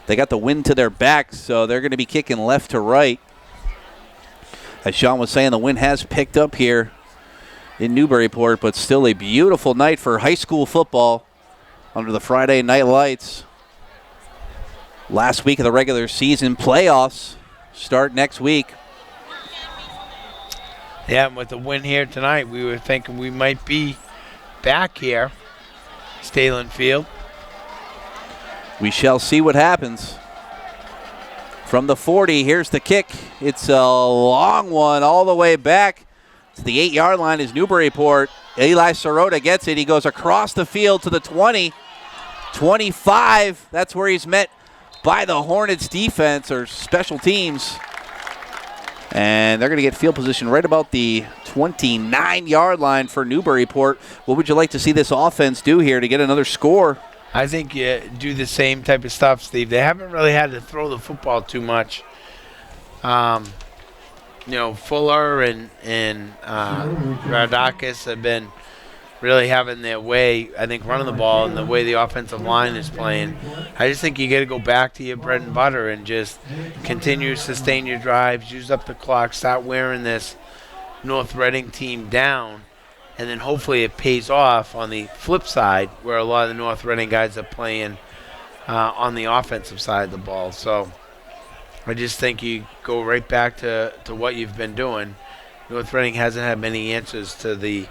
They got the wind to their backs, so they're going to be kicking left to right. As Sean was saying, the wind has picked up here in Newburyport, but still a beautiful night for high school football under the Friday night lights. Last week of the regular season. Playoffs start next week. Yeah, and with the win here tonight, we were thinking we might be back here, Stehlin Field. We shall see what happens. From the 40, here's the kick. It's a long one all the way back to the 8-yard line is Newburyport. Eli Sirota gets it. He goes across the field to the 20, 25. That's where he's met by the Hornets defense or special teams. And they're going to get field position right about the 29-yard line for Newburyport. What would you like to see this offense do here to get another score? I think you do the same type of stuff, Steve. They haven't really had to throw the football too much. Fuller and Radakis have been really having their way, I think, running the ball and the way the offensive line is playing. I just think you got to go back to your bread and butter and just continue to sustain your drives, use up the clock, start wearing this North Reading team down, and then hopefully it pays off on the flip side where a lot of the North Reading guys are playing on the offensive side of the ball. So I just think you go right back to what you've been doing. North Reading hasn't had many answers to the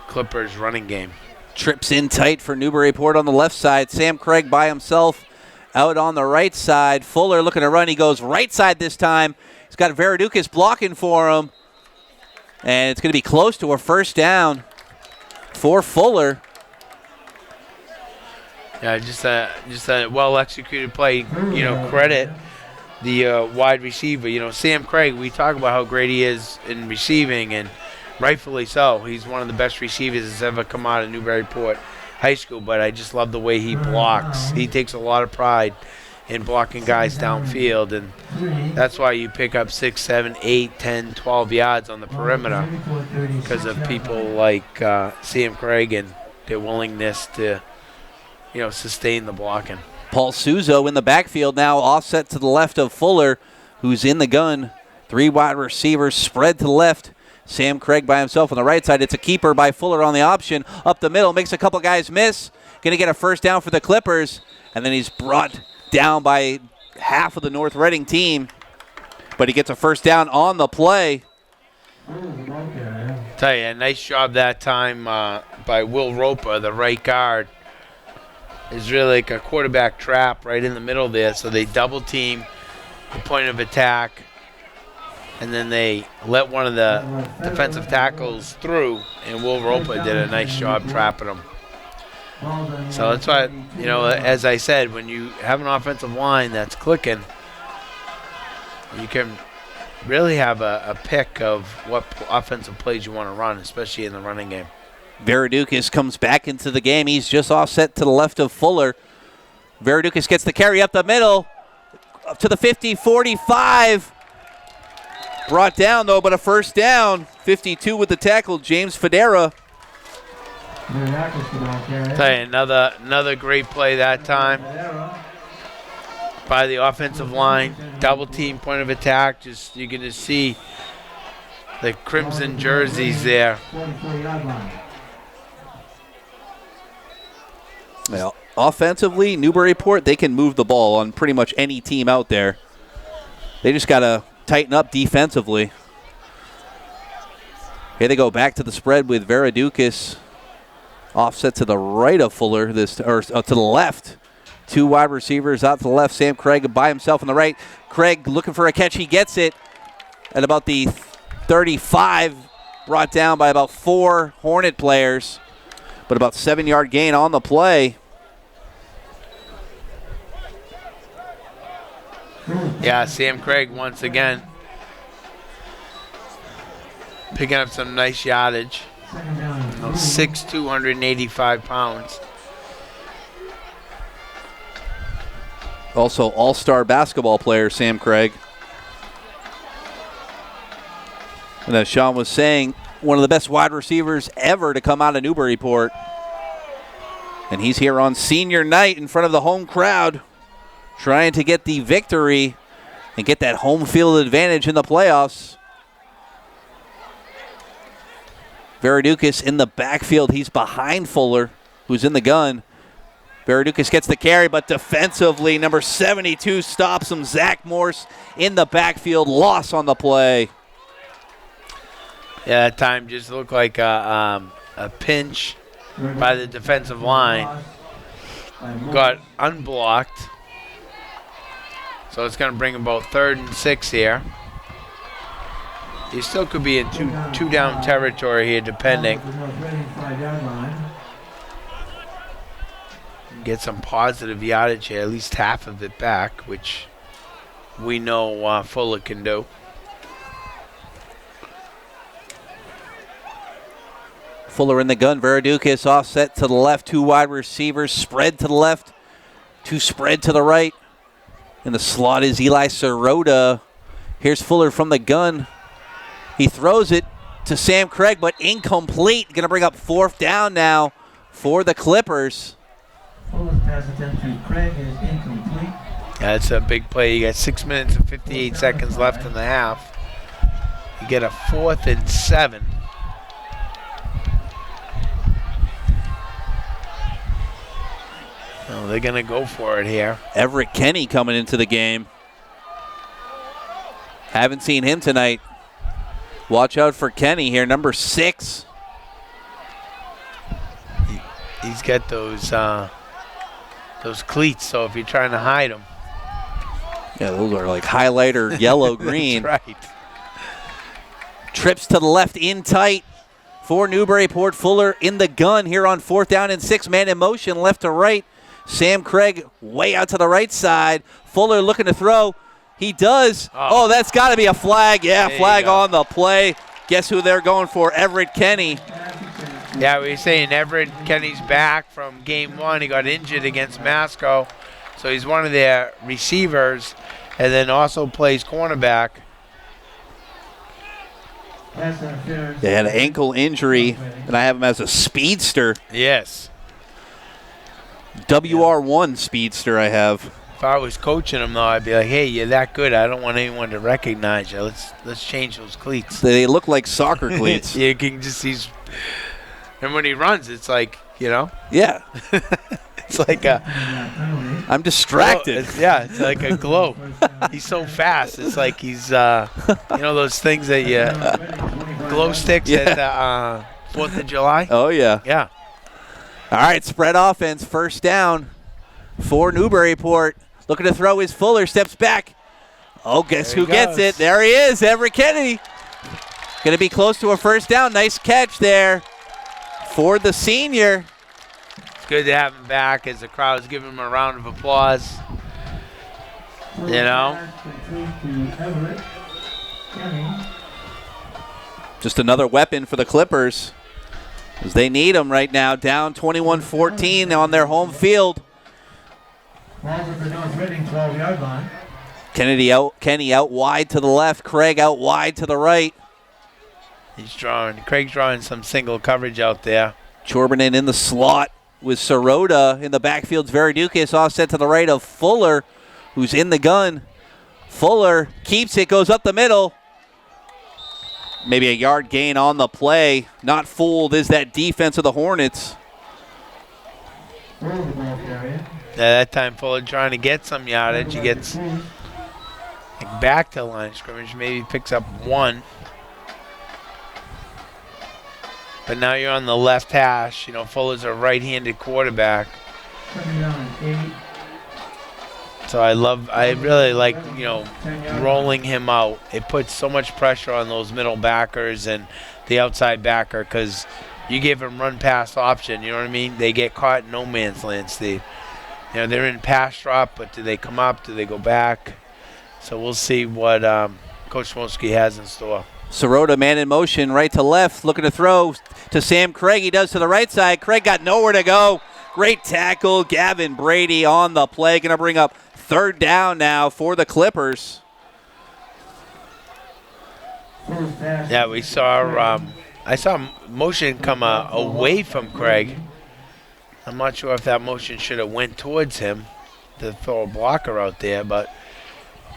Clippers running game. Trips in tight for Newburyport on the left side. Sam Craig by himself out on the right side. Fuller looking to run. He goes right side this time. He's got Veradukis blocking for him. And it's going to be close to a first down for Fuller. Yeah, just a well-executed play. Credit the wide receiver. You know, Sam Craig, we talk about how great he is in receiving, and rightfully so. He's one of the best receivers that's ever come out of Newburyport High School, but I just love the way he blocks. He takes a lot of pride in blocking guys downfield, and that's why you pick up 6, 7, 8, 10, 12 yards on the perimeter, because of people like Sam Craig and their willingness to, you know, sustain the blocking. Paul Suzo in the backfield now, offset to the left of Fuller, who's in the gun. 3 wide receivers spread to the left. Sam Craig by himself on the right side. It's a keeper by Fuller on the option. Up the middle, makes a couple guys miss. Going to get a first down for the Clippers. And then he's brought down by half of the North Reading team. But he gets a first down on the play. Tell you, a nice job that time by Will Roper, the right guard. Is really like a quarterback trap right in the middle there. So they double team the point of attack, and then they let one of the defensive tackles through, and Will Roper did a nice job trapping him. So that's why, you know, as I said, when you have an offensive line that's clicking, you can really have a pick of what offensive plays you want to run, especially in the running game. Varadukis comes back into the game. He's just offset to the left of Fuller. Varadukis gets the carry up the middle, up to the 50, 45. Brought down, though, but a first down. 52 with the tackle, James Federa. Tell you, another great play that time by the offensive line. Double team point of attack. Just you're going to see the crimson jerseys there. Well, offensively, Newburyport, they can move the ball on pretty much any team out there. They just got to tighten up defensively. Here they go back to the spread with Varadukis. Offset to the right of Fuller, to the left. 2 wide receivers out to the left. Sam Craig by himself on the right. Craig looking for a catch. He gets it at about the 35. Brought down by about 4 Hornet players. But about 7-yard gain on the play. Yeah, Sam Craig once again picking up some nice yardage. 6'2", 285 pounds. Also all-star basketball player, Sam Craig. And as Sean was saying, one of the best wide receivers ever to come out of Newburyport. And he's here on senior night in front of the home crowd, trying to get the victory and get that home field advantage in the playoffs. Varadukis in the backfield. He's behind Fuller, who's in the gun. Varadukis gets the carry, but defensively, number 72 stops him. Zach Morse in the backfield, loss on the play. Yeah, that time just looked like a pinch by the defensive line. Got unblocked. So it's going to bring about 3rd and 6 here. He still could be in two down territory here, depending. Get some positive yardage here, at least half of it back, which we know Fuller can do. Fuller in the gun. Varadukis offset to the left. 2 wide receivers spread to the left. 2 spread to the right. In the slot is Eli Sirota. Here's Fuller from the gun. He throws it to Sam Craig, but incomplete. Going to bring up 4th down now for the Clippers. Fuller's pass attempt to Craig is incomplete. That's a big play. You got 6 minutes and 58 seconds left in the half. You get a 4th and 7. Oh, they're going to go for it here. Everett Kenny coming into the game. Haven't seen him tonight. Watch out for Kenny here, number 6. He's got those cleats, so if you're trying to hide them. Yeah, those are like highlighter yellow-green. That's right. Trips to the left in tight for Newburyport. Fuller in the gun here on 4th down and 6. Man in motion left to right. Sam Craig way out to the right side. Fuller looking to throw. He does. Oh, that's got to be a flag. Yeah, There flag you go. on the play. Guess who they're going for? Everett Kenny. Yeah, we were saying Everett Kenny's back from game 1. He got injured against Masco, so he's one of their receivers, and then also plays cornerback. They had an ankle injury, and I have him as a speedster. Yes. WR1 speedster I have. If I was coaching him, though, I'd be like, hey, you're that good. I don't want anyone to recognize you. Let's change those cleats. They look like soccer cleats. You can just see. And when he runs, it's like, Yeah. it's like a. I'm distracted. It's like a glow. He's so fast. It's like he's, those things that you glow sticks at the 4th of July. Oh, yeah. Yeah. All right, spread offense, first down for Newburyport. Looking to throw his Fuller, steps back. Oh, guess There who he gets goes. it? There he is, Everett Kennedy. Going to be close to a first down. Nice catch there for the senior. It's good to have him back as the crowd's giving him a round of applause. Just another weapon for the Clippers, as they need him right now. Down 21-14 on their home field. Kenny out wide to the left. Craig out wide to the right. Craig's drawing some single coverage out there. Chorbanen in the slot with Sirota in the backfield's Veridukis, offset to the right of Fuller, who's in the gun. Fuller keeps it, goes up the middle. Maybe a yard gain on the play. Not fooled is that defense of the Hornets. That time Fuller trying to get some yardage. He gets back to the line of scrimmage. Maybe picks up 1. But now you're on the left hash. Fuller's a right-handed quarterback. So I really like, rolling him out. It puts so much pressure on those middle backers and the outside backer because you give them run-pass option, you know what I mean? They get caught in no man's land, Steve. They're in pass drop, but do they come up? Do they go back? So we'll see what Coach Smolsky has in store. Sirota, man in motion, right to left, looking to throw to Sam Craig. He does to the right side. Craig got nowhere to go. Great tackle. Gavin Brady on the play. Going to bring up third down now for the Clippers. Yeah, we saw. I saw motion come away from Craig. I'm not sure if that motion should have went towards him to throw a blocker out there, but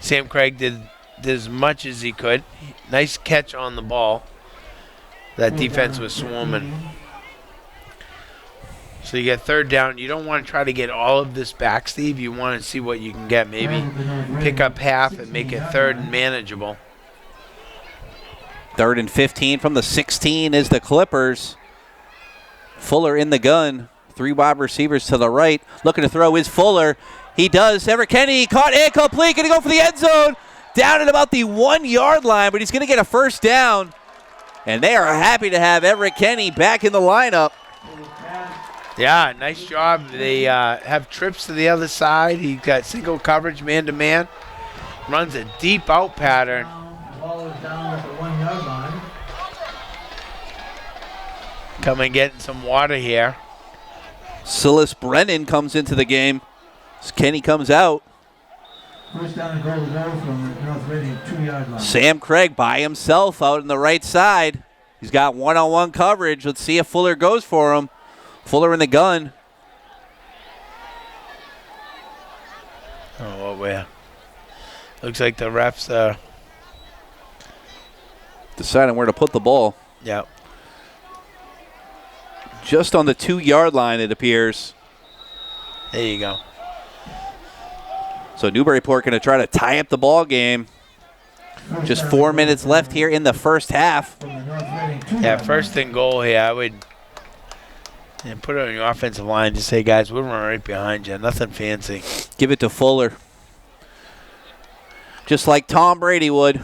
Sam Craig did as much as he could. Nice catch on the ball. That defense was swarming. So you get third down. You don't want to try to get all of this back, Steve. You want to see what you can get. Maybe pick up half and make it third and manageable. 3rd and 15 from the 16 is the Clippers. Fuller in the gun. 3 wide receivers to the right. Looking to throw is Fuller. He does. Everett Kenny caught incomplete. Going to go for the end zone. Down at about the 1 yard line, but he's going to get a first down. And they are happy to have Everett Kenny back in the lineup. Yeah, nice job. They have trips to the other side. He got single coverage, man-to-man. Runs a deep out pattern. Ball is down at the 1 yard line. Coming getting some water here. Silas Brennan comes into the game. As Kenny comes out. First down and goal to go from the North Reading 2 yard line. Sam Craig by himself out on the right side. He's got one-on-one coverage. Let's see if Fuller goes for him. Fuller in the gun. Oh, where? Looks like the refs are. Deciding where to put the ball. Yeah. Just on the 2 yard line, it appears. There you go. So Newburyport going to try to tie up the ball game. Just 4 minutes left here in the first half. Yeah, first and goal here. I would put it on your offensive line. Just say, guys, we're running right behind you. Nothing fancy. Give it to Fuller. Just like Tom Brady would.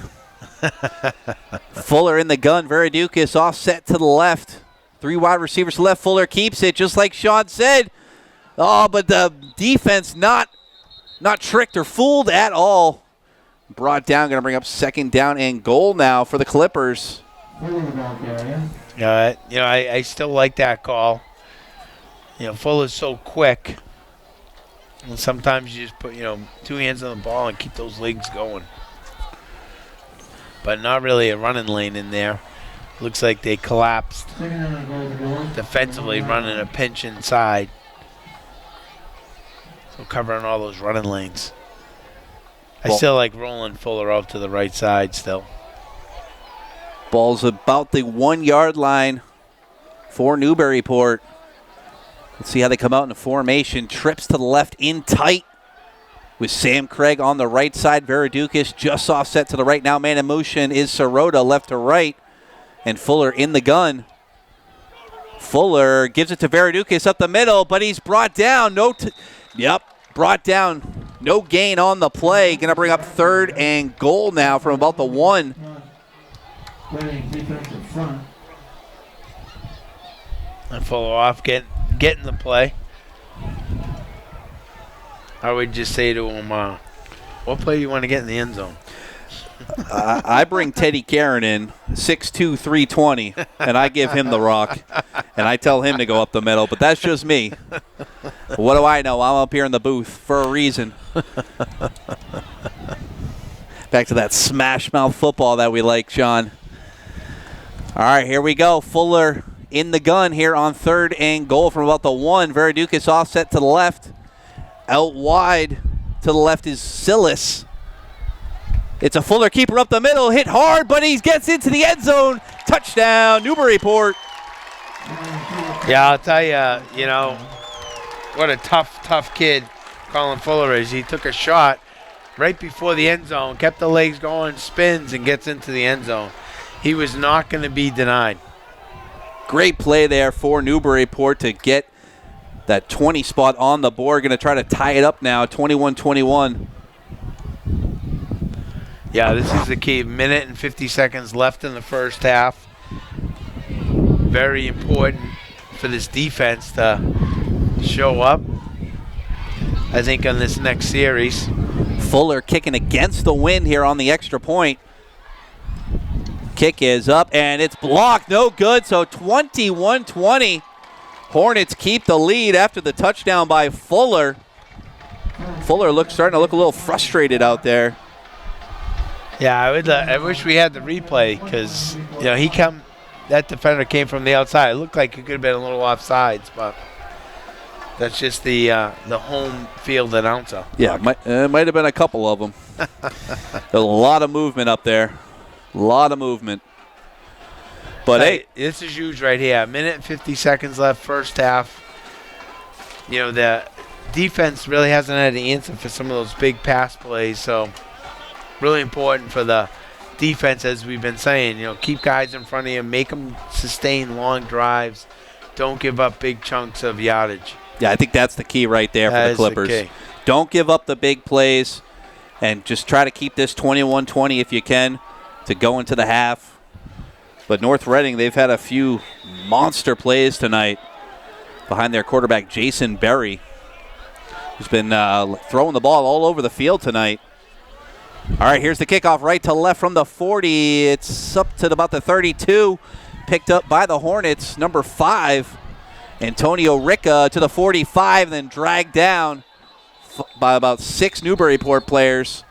Fuller in the gun. Veridukis offset to the left. 3 wide receivers to left. Fuller keeps it just like Sean said. Oh, but the defense not tricked or fooled at all. brought down. Going to bring up 2nd down and goal now for the Clippers. I still like that call. Fuller's so quick. And sometimes you just put, 2 hands on the ball and keep those legs going. But not really a running lane in there. Looks like they collapsed defensively, running a pinch inside. So covering all those running lanes. I still like rolling Fuller out to the right side still. Ball's about the 1-yard line for Newburyport. Let's see how they come out in the formation. Trips to the left in tight with Sam Craig on the right side. Veradukis just offset to the right. Now man in motion is Sirota left to right. And Fuller in the gun. Fuller gives it to Veradukis up the middle, but he's brought down. Brought down. No gain on the play. Going to bring up 3rd and goal now from about the 1. And Fuller off, getting the play. I would just say to him, what play do you want to get in the end zone? I bring Teddy Karen in, 6'2", 320, and I give him the rock, and I tell him to go up the middle, but that's just me. What do I know? I'm up here in the booth for a reason. Back to that smash mouth football that we like, Sean. All right, here we go. Fuller in the gun here on 3rd and goal from about the 1. Veradukis offset to the left. Out wide to the left is Silas. It's a Fuller keeper up the middle, hit hard, but he gets into the end zone. Touchdown, Newburyport. Yeah, I'll tell you, what a tough kid Colin Fuller is. He took a shot right before the end zone, kept the legs going, spins, and gets into the end zone. He was not going to be denied. Great play there for Newburyport to get that 20 spot on the board. Going to try to tie it up now, 21-21. Yeah, this is the key. Minute and 50 seconds left in the first half. Very important for this defense to show up, I think, on this next series. Fuller kicking against the wind here on the extra point. Kick is up, and it's blocked. No good, so 21-20. Hornets keep the lead after the touchdown by Fuller. Fuller starting to look a little frustrated out there. Yeah, I wish we had the replay because that defender came from the outside. It looked like it could have been a little offsides, but that's just the home field announcer. Yeah, it might have been a couple of them. There's a lot of movement up there. A lot of movement. But hey, this is huge right here. A minute and 50 seconds left, first half. The defense really hasn't had the answer for some of those big pass plays, so really important for the defense, as we've been saying. Keep guys in front of you, make them sustain long drives. Don't give up big chunks of yardage. Yeah, I think that's the key right there for the Clippers. The key. Don't give up the big plays, and just try to keep this 21-20 if you can to go into the half. But North Reading, they've had a few monster plays tonight behind their quarterback, Jason Berry, who's been throwing the ball all over the field tonight. All right, here's the kickoff right to left from the 40. It's up to about the 32. Picked up by the Hornets, number 5, Antonio Ricca, to the 45, then dragged down by about 6 Newburyport players.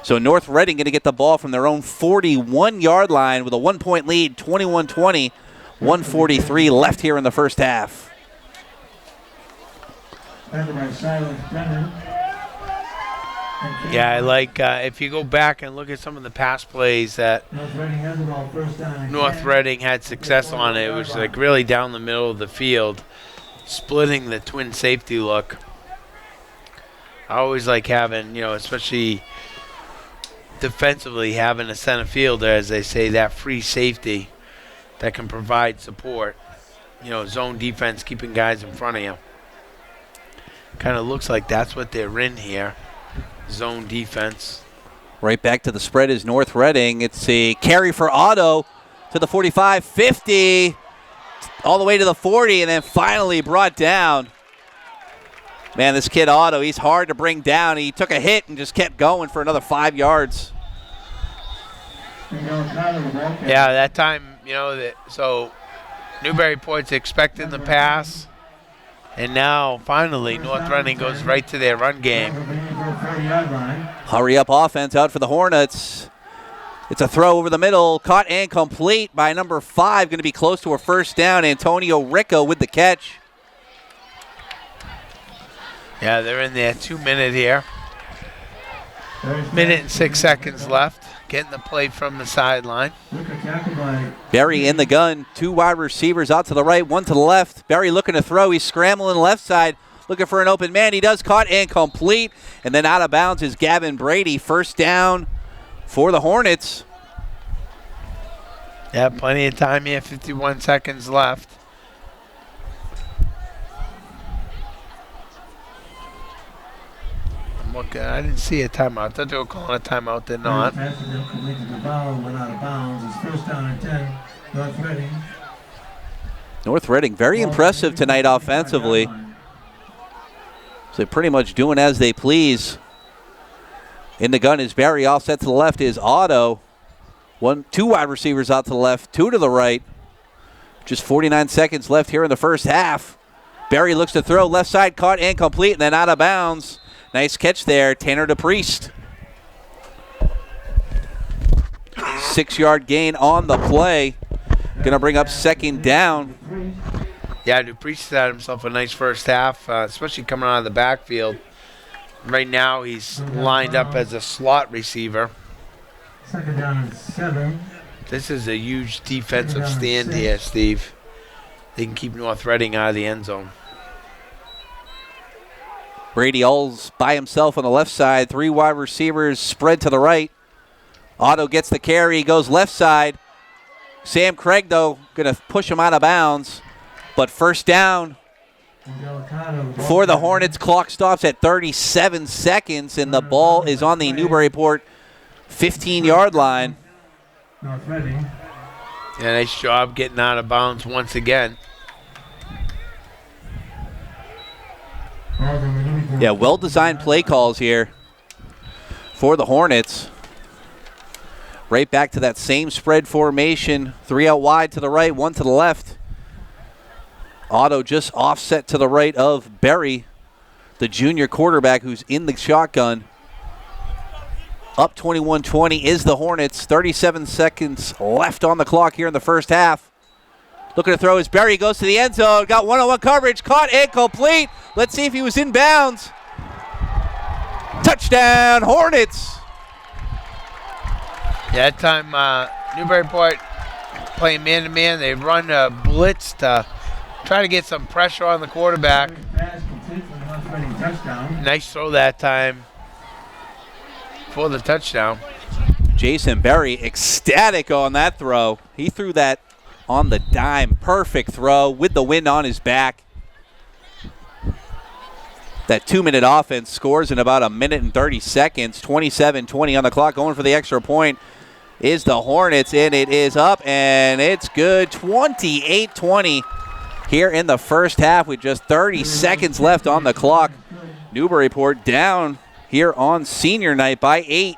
So North Reading going to get the ball from their own 41-yard line with a 1-point lead, 21-20, 1:43 left here in the first half. Yeah, I like if you go back and look at some of the pass plays that North Reading had success on, it was like really down the middle of the field, splitting the twin safety look. I always like having, especially defensively, having a center fielder, as they say, that free safety that can provide support. Zone defense, keeping guys in front of you. Kind of looks like that's what they're in here. Zone defense. Right back to the spread is North Reading. It's a carry for Otto to the 45, 50, all the way to the 40, and then finally brought down. Man, this kid Otto, he's hard to bring down. He took a hit and just kept going for another 5 yards. Yeah, that time, so Newburyport's expecting the pass. And now, finally, North Reading goes right to their run game. Hurry up offense out for the Hornets. It's a throw over the middle, caught and complete by number 5. Going to be close to a first down. Antonio Ricco with the catch. Yeah, they're in their 2-minute here. Minute and 6 seconds left. Getting the play from the sideline. Berry in the gun. 2 wide receivers out to the right, 1 to the left. Berry looking to throw. He's scrambling left side, looking for an open man. He does, caught and complete. And then out of bounds is Gavin Brady. First down for the Hornets. Yeah, plenty of time here. 51 seconds left. Look, I didn't see a timeout. I thought they were calling a timeout. They're not. Pass is incomplete to Bowen, went out of bounds. It's first down and 10. North Reading. North Reading very impressive tonight offensively. So they're pretty much doing as they please. In the gun is Barry. All set to the left is Otto. 2 wide receivers out to the left, 2 to the right. Just 49 seconds left here in the first half. Barry looks to throw left side, caught and complete, and then out of bounds. Nice catch there, Tanner DePriest. 6-yard gain on the play. Gonna bring up second down. Yeah, DePriest had himself a nice first half, especially coming out of the backfield. Right now he's lined up as a slot receiver. Second down and 7. This is a huge defensive stand here, Steve. They can keep North Reading out of the end zone. Brady all's by himself on the left side. 3 wide receivers spread to the right. Otto gets the carry, goes left side. Sam Craig, though, going to push him out of bounds. But first down for the Hornets. Clock stops at 37 seconds, and the ball is on the Newburyport 15-yard line. North Reading. Yeah, nice job getting out of bounds once again. Yeah, well-designed play calls here for the Hornets. Right back to that same spread formation. 3 out wide to the right, 1 to the left. Otto just offset to the right of Berry, the junior quarterback who's in the shotgun. Up 21-20 is the Hornets. 37 seconds left on the clock here in the first half. Looking to throw as Berry goes to the end zone. Got one-on-one coverage. Caught and complete. Let's see if he was in bounds. Touchdown, Hornets. Yeah, that time Newburyport playing man-to-man. They run a blitz to try to get some pressure on the quarterback. Pass complete for the North Reading touchdown. Nice throw that time for the touchdown. Jason Berry ecstatic on that throw. He threw that on the dime. Perfect throw with the wind on his back. That 2-minute offense scores in about a minute and 30 seconds. 27-20 on the clock. Going for the extra point is the Hornets, and it is up, and it's good. 28-20 here in the first half with just 30 seconds left on the clock. Newburyport down here on senior night by 8.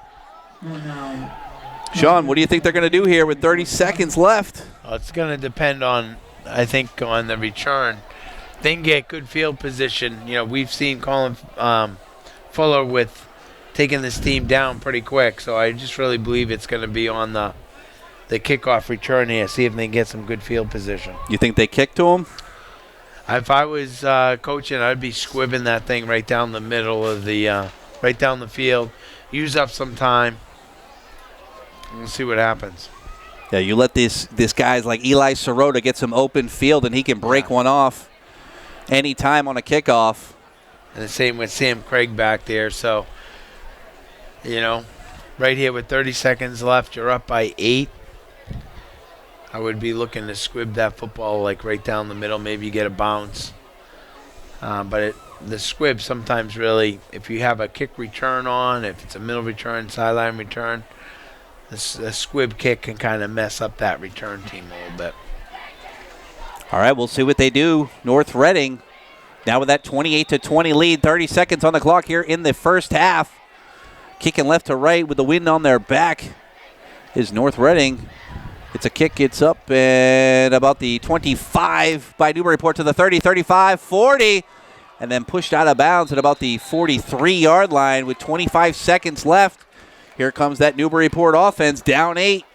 Sean, what do you think they're going to do here with 30 seconds left? Well, it's going to depend on, I think, on the return. They can get good field position. You know, we've seen Colin Fuller with taking this team down pretty quick, so I just really believe it's going to be on the kickoff return here, see if they can get some good field position. You think they kick to him? If I was coaching, I'd be squibbing that thing right down the middle of the right down the field. Use up some time. We'll see what happens. Yeah, you let this guys like Eli Sirota get some open field, and he can break one off any time on a kickoff. And the same with Sam Craig back there. So, you know, right here with 30 seconds left, you're up by 8. I would be looking to squib that football like right down the middle. Maybe you get a bounce. But the squib sometimes really, if you have a kick return on, if it's a middle return, sideline return, the squib kick can kind of mess up that return team a little bit. All right, we'll see what they do. North Reading now with that 28-20 lead. 30 seconds on the clock here in the first half. Kicking left to right with the wind on their back is North Reading. It's a kick. It's up and about the 25 by Newburyport to the 30, 35, 40. And then pushed out of bounds at about the 43-yard line with 25 seconds left. Here comes that Newburyport offense, down 8.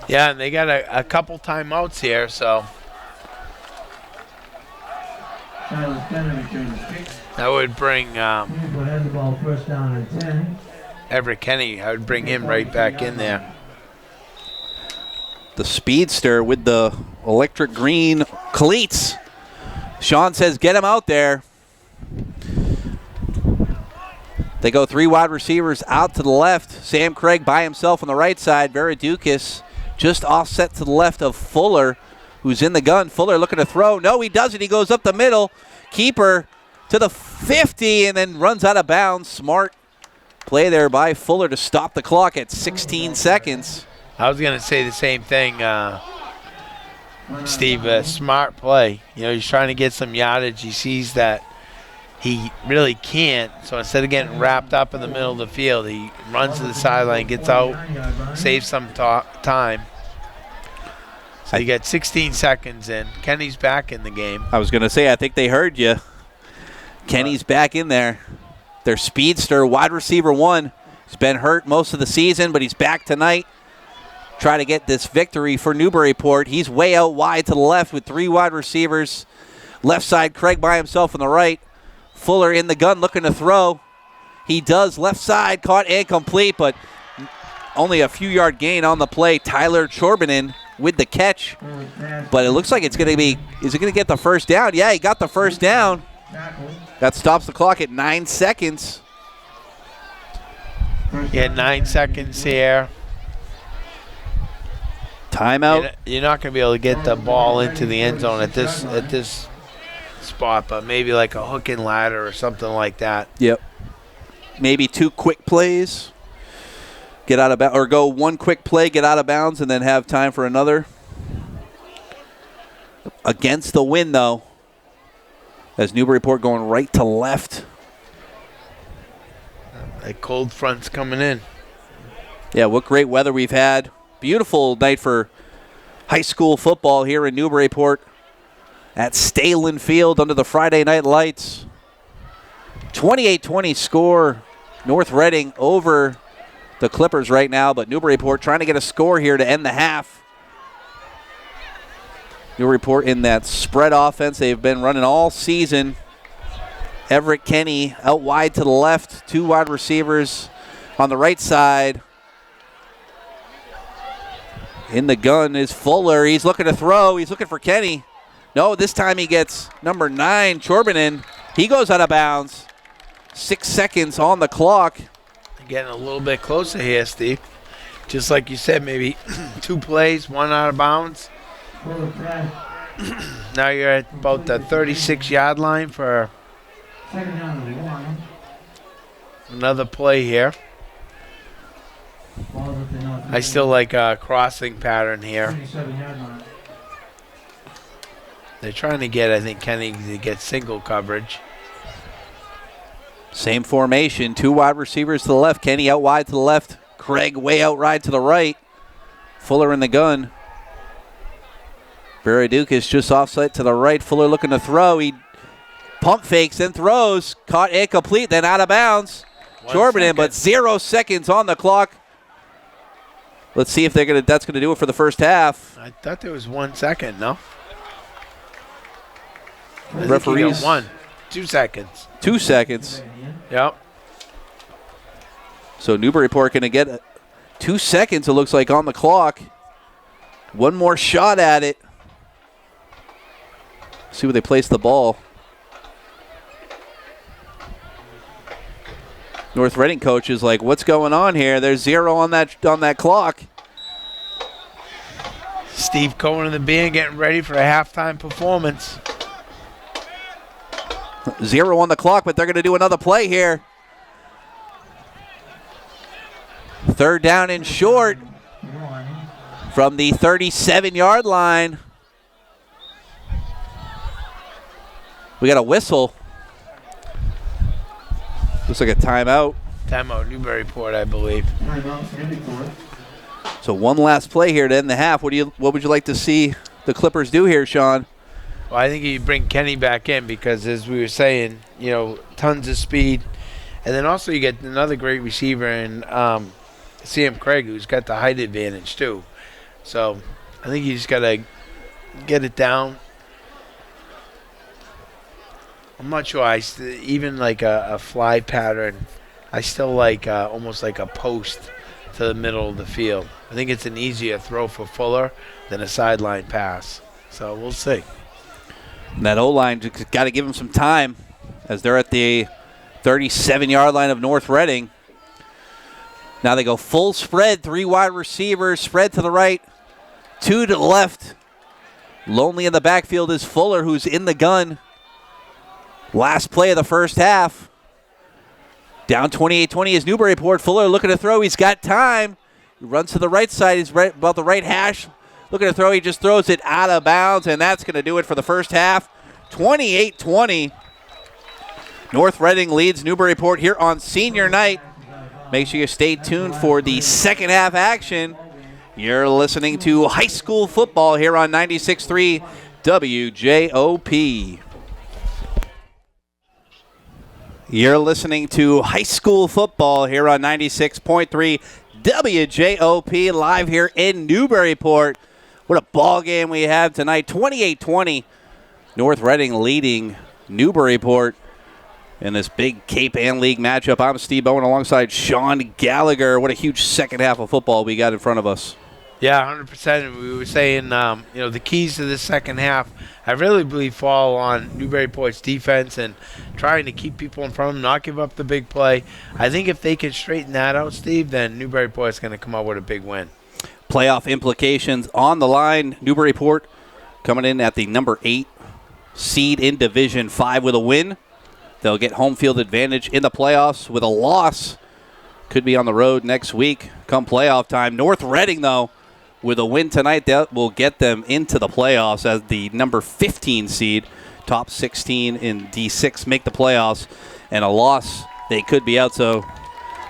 Yeah, and they got a couple timeouts here, so that would bring Everett Kenny. I would bring him right back in there. The speedster with the electric green cleats. Sean says, get him out there. They go 3 wide receivers out to the left. Sam Craig by himself on the right side. Veradukis just offset to the left of Fuller, who's in the gun. Fuller looking to throw. No, he doesn't. He goes up the middle. Keeper to the 50 and then runs out of bounds. Smart play there by Fuller to stop the clock at 16 seconds. I was going to say the same thing, Steve. Smart play. You know, he's trying to get some yardage. He sees that he really can't, so instead of getting wrapped up in the middle of the field, he runs to the sideline, gets out, saves some time. So you got 16 seconds in. Kenny's back in the game. I was going to say, I think they heard you. Kenny's back in there. Their speedster, wide receiver 1. He's been hurt most of the season, but he's back tonight. Try to get this victory for Newburyport. He's way out wide to the left with 3 wide receivers. Left side, Craig by himself on the right. Fuller in the gun looking to throw. He does. Left side, caught and complete, but only a few yard gain on the play. Tyler Chorbinin with the catch. But it looks like it's going to be, is it going to get the first down? Yeah, he got the first down. That stops the clock at 9 seconds. Yeah, 9 seconds here. Timeout. You're not going to be able to get the ball into the end zone at this spot, but maybe like a hook and ladder or something like that. Yep. Maybe 2 quick plays. Get out of bounds, or go 1 quick play, get out of bounds, and then have time for another. Against the wind, though, as Newburyport going right to left. That cold front's coming in. Yeah, what great weather we've had. Beautiful night for high school football here in Newburyport at Stehlin Field under the Friday night lights. 28-20 score. North Reading over the Clippers right now, but Newburyport trying to get a score here to end the half. Newburyport in that spread offense they've been running all season. Everett Kenny out wide to the left. 2 wide receivers on the right side. In the gun is Fuller. He's looking to throw. He's looking for Kenny. No, this time he gets number 9, Chorbinin. He goes out of bounds. 6 seconds on the clock. Getting a little bit closer here, Steve. Just like you said, maybe 2 plays, 1 out of bounds. Now you're at about the 36-yard line for another play here. I still like a crossing pattern here. They're trying to get, I think, Kenny to get single coverage. Same formation, 2 wide receivers to the left. Kenny out wide to the left. Craig way out wide to the right. Fuller in the gun. Veradukis just offside to the right. Fuller looking to throw. He pump fakes and throws. Caught incomplete, then out of bounds. Chorbinin, but 0 seconds on the clock. Let's see if that's gonna do it for the first half. I thought there was 1 second, no? Referees. 2 seconds. 2 seconds. Yep. So Newburyport going to get 2 seconds, it looks like, on the clock. 1 more shot at it. See where they place the ball. North Reading coach is like, what's going on here? There's 0 on that clock. Steve Cohen and the band getting ready for a halftime performance. 0 on the clock, but they're going to do another play here. 3rd down and short from the 37-yard line. We got a whistle. Looks like a timeout. Timeout, Newburyport, I believe. Timeout, Newburyport. So one last play here to end the half. What would you like to see the Clippers do here, Sean? Well, I think you bring Kenny back in because, as we were saying, tons of speed. And then also you get another great receiver in CM Craig, who's got the height advantage too. So I think you just got to get it down. I'm not sure. Even like a fly pattern, I still like almost like a post to the middle of the field. I think it's an easier throw for Fuller than a sideline pass. So we'll see. And that O-line just got to give them some time as they're at the 37-yard line of North Reading. Now they go full spread, 3 wide receivers, spread to the right, 2 to the left. Lonely in the backfield is Fuller, who's in the gun. Last play of the first half. Down 28-20 is Newburyport. Fuller looking to throw. He's got time. He runs to the right side. He's right about the right hash. Looking to throw. He just throws it out of bounds, and that's going to do it for the first half. 28-20. North Reading leads Newburyport here on senior night. Make sure you stay tuned for the second half action. You're listening to high school football here on 96.3 WJOP. You're listening to high school football here on 96.3 WJOP, live here in Newburyport. What a ball game we have tonight. 28-20. North Reading leading Newburyport in this big Cape Ann League matchup. I'm Steve Bowen alongside Sean Gallagher. What a huge second half of football we got in front of us. Yeah, 100%. We were saying, the keys to the second half, I really believe, fall on Newburyport's defense and trying to keep people in front of them, not give up the big play. I think if they can straighten that out, Steve, then Newburyport's going to come out with a big win. Playoff implications on the line. Newburyport coming in at the number 8 seed in Division 5 with a win. They'll get home field advantage in the playoffs. With a loss, could be on the road next week come playoff time. North Reading, though, with a win tonight, that will get them into the playoffs as the number 15 seed. Top 16 in D6 make the playoffs. And a loss, they could be out. So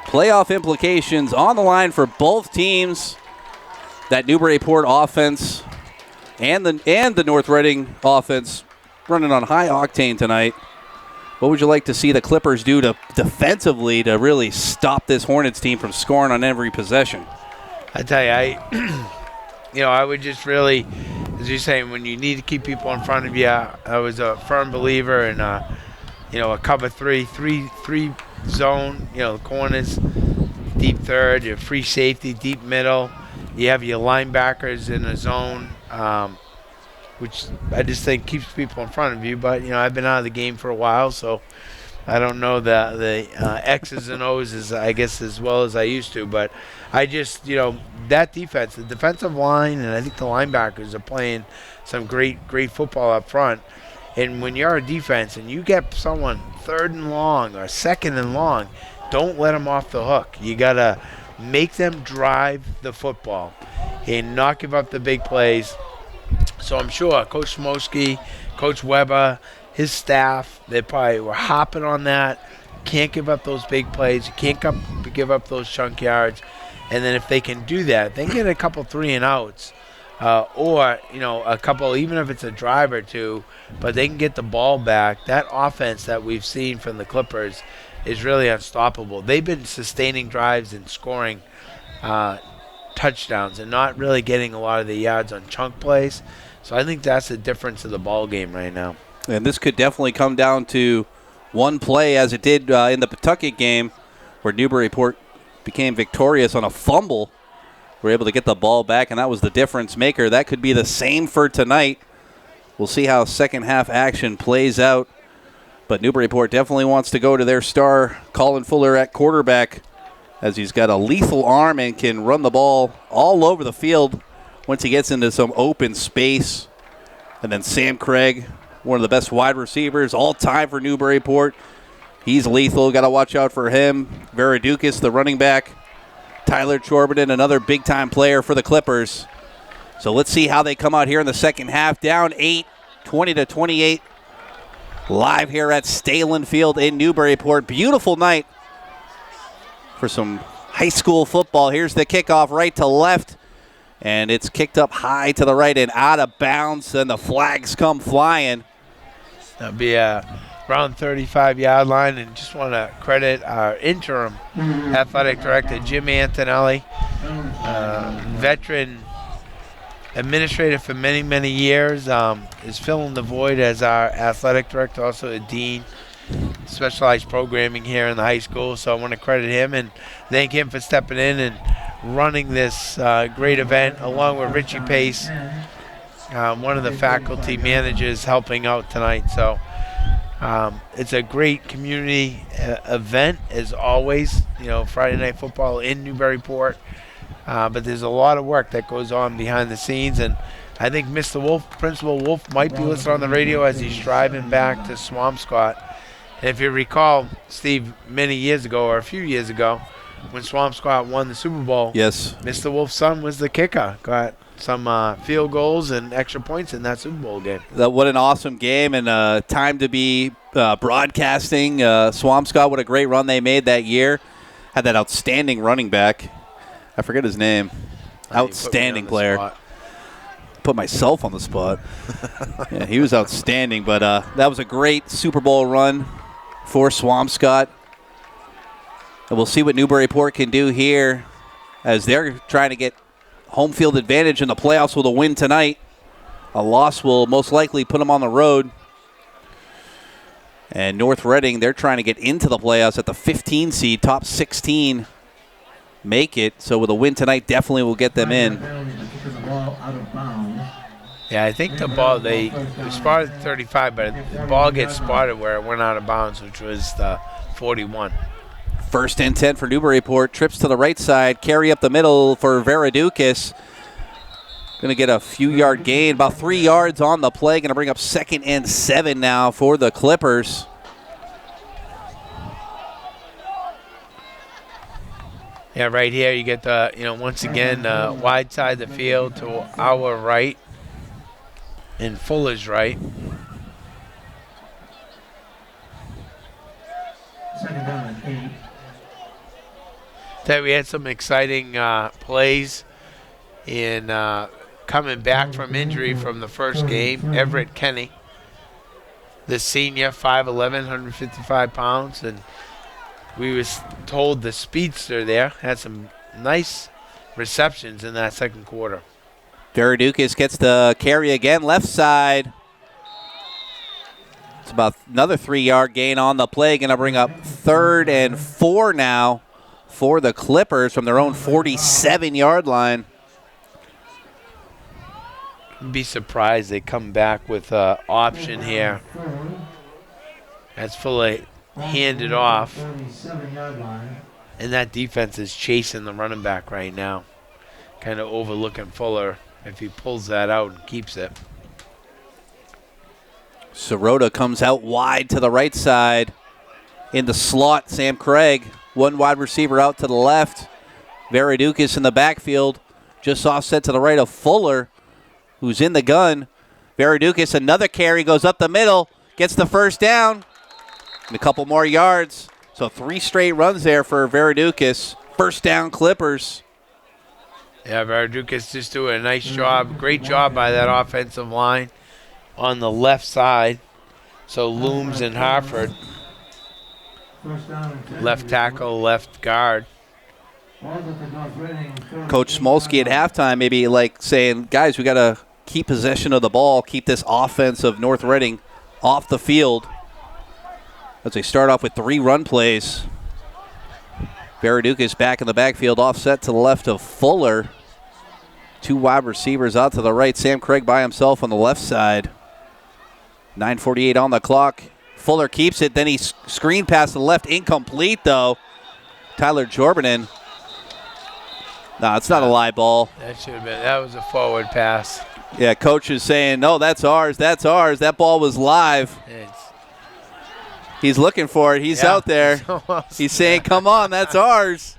playoff implications on the line for both teams. That Newburyport offense and the North Reading offense running on high octane tonight. What would you like to see the Clippers do defensively to really stop this Hornets team from scoring on every possession? I tell you, I would just really, as you're saying, when you need to keep people in front of you, I was a firm believer in, a cover three zone, the corners, deep third, your free safety, deep middle. You have your linebackers in a zone, which I just think keeps people in front of you. But, I've been out of the game for a while, so I don't know the X's and O's, as well as I used to. But I just, that defense, the defensive line, and I think the linebackers are playing some great football up front. And when you're a defense and you get someone 3rd and long or 2nd and long, don't let them off the hook. You got to make them drive the football and not give up the big plays. So I'm sure Coach Smolsky, Coach Weber, his staff, they probably were hopping on that. Can't give up those big plays. You can't give up those chunk yards. And then if they can do that, they can get a couple 3-and-outs. Or, a couple, even if it's a drive or two, but they can get the ball back. That offense that we've seen from the Clippers is really unstoppable. They've been sustaining drives and scoring touchdowns and not really getting a lot of the yards on chunk plays. So I think that's the difference of the ball game right now. And this could definitely come down to one play, as it did in the Pawtucket game, where Newburyport became victorious on a fumble. We're able to get the ball back, and that was the difference maker. That could be the same for tonight. We'll see how second half action plays out. But Newburyport definitely wants to go to their star, Colin Fuller, at quarterback, as he's got a lethal arm and can run the ball all over the field once he gets into some open space. And then Sam Craig, one of the best wide receivers all time for Newburyport. He's lethal. Got to watch out for him. Veradukis, the running back. Tyler Chorberton, another big-time player for the Clippers. So let's see how they come out here in the second half. Down 8, 20-28. Live here at Stehlin Field in Newburyport. Beautiful night for some high school football. Here's the kickoff right to left. And it's kicked up high to the right and out of bounds, and the flags come flying. That'll be around 35-yard line, and just want to credit our interim athletic director, Jim Antonelli, veteran administrator for many, many years, is filling the void as our athletic director, also a dean, specialized programming here in the high school. So I want to credit him and thank him for stepping in and running this great event, along with Richie Pace, one of the faculty managers, helping out tonight. So it's a great community event, as always. You know, Friday Night Football in Newburyport. But there's a lot of work that goes on behind the scenes, and I think Mr. Wolf, Principal Wolf, might be listening on the radio as he's driving back to Swampscott. And if you recall, Steve, many years ago, or a few years ago, when Swampscott won the Super Bowl, yes, Mr. Wolf's son was the kicker, got some field goals and extra points in that Super Bowl game. What an awesome game, and time to be broadcasting. Swampscott, what a great run they made that year. Had that outstanding running back. I forget his name. Outstanding player. Put myself on the spot. Yeah, he was outstanding, but that was a great Super Bowl run for Swampscott. And we'll see what Newburyport can do here as they're trying to get home field advantage in the playoffs with a win tonight. A loss will most likely put them on the road. And North Reading, they're trying to get into the playoffs at the 15 seed, top 16. Make it. So with a win tonight, definitely will get them in. Yeah, I think the ball, they spotted 35, but the ball gets spotted where it went out of bounds, which was the 41. First and 10 for Newburyport. Trips to the right side. Carry up the middle for Veradukis. Going to get a few-yard gain, about 3 yards on the play. Going to bring up 2nd and 7 now for the Clippers. Yeah, right here you get the, once again, wide side of the field to our right and Fuller's right. Second down and 8. That we had some exciting plays in coming back from injury from the first game. Everett Kenny, the senior, 5'11", 155 pounds, and we was told the speedster there had some nice receptions in that second quarter. Veradukis gets the carry again, left side. It's about another 3-yard gain on the play. Going to bring up 3rd and 4 now for the Clippers from their own 47-yard line. Be surprised they come back with an option here. That's fully handed off. And that defense is chasing the running back right now. Kind of overlooking Fuller if he pulls that out and keeps it. Sirota comes out wide to the right side. In the slot, Sam Craig. One wide receiver out to the left. Veradukis in the backfield. Just offset to the right of Fuller, who's in the gun. Veradukis, another carry, goes up the middle. Gets the first down. And a couple more yards. So 3 straight runs there for Veradukis. First down, Clippers. Yeah, Veradukis just doing a nice job. Great job by that offensive line on the left side. So Looms and Hartford. Left tackle, left guard. Coach Smolsky at halftime maybe like saying, guys, we got to keep possession of the ball, keep this offense of North Reading off the field. As they start off with 3 run plays. Veradukis back in the backfield, offset to the left of Fuller. 2 wide receivers out to the right. Sam Craig by himself on the left side. 9:48 on the clock. Fuller keeps it, then he screen pass to the left. Incomplete, though. Tyler Jorbanen. No, it's not a live ball. That should have been. That was a forward pass. Yeah, coach is saying, no, that's ours, that's ours. That ball was live. He's looking for it. He's out there. He's saying, come on, that's ours.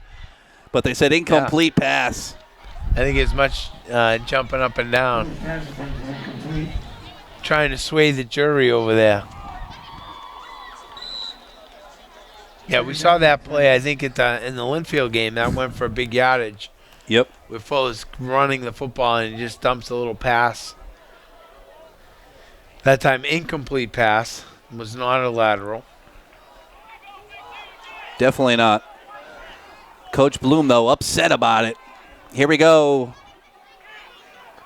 But they said incomplete pass. I think it's much jumping up and down. Trying to sway the jury over there. Yeah, we saw that play, I think, in the Linfield game. That went for a big yardage. Yep. where Fuller's running the football and he just dumps a little pass. That time, incomplete pass. Was not a lateral. Definitely not. Coach Bloom, though, upset about it. Here we go.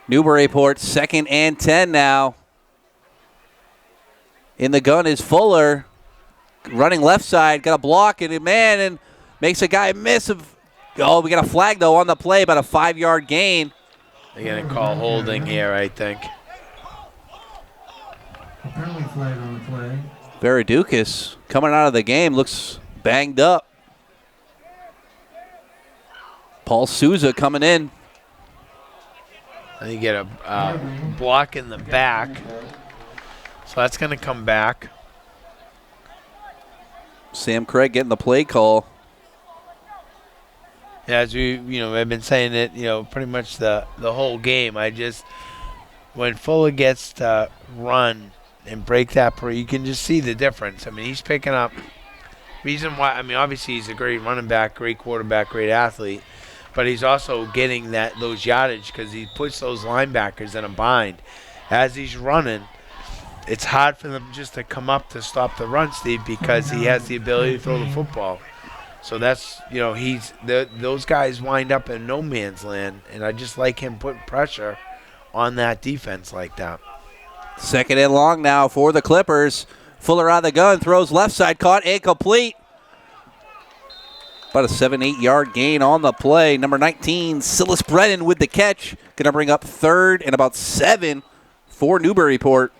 Newburyport, 2nd and 10 now. In the gun is Fuller. Running left side, got a block and and makes a guy miss. Oh, we got a flag, though, on the play, about a 5-yard gain. They're going to call holding here, I think. Penalty flag on the play. Varadukis coming out of the game looks banged up. Paul Souza coming in. And you get a block in the back. So that's going to come back. Sam Craig getting the play call. Yeah, as I've been saying it, pretty much the whole game. When Fuller gets to run and break that, you can just see the difference. I mean, he's picking up. Reason why, obviously he's a great running back, great quarterback, great athlete, but he's also getting those yardage because he puts those linebackers in a bind. As he's running, it's hard for them just to come up to stop the run, Steve, because he has the ability to throw the football. So that's, those guys wind up in no man's land, and I just like him putting pressure on that defense like that. 2nd and long now for the Clippers. Fuller out of the gun, throws left side, caught, incomplete. About a 7-8 gain on the play. Number 19, Silas Brennan with the catch. Going to bring up 3rd and about 7 for Newburyport.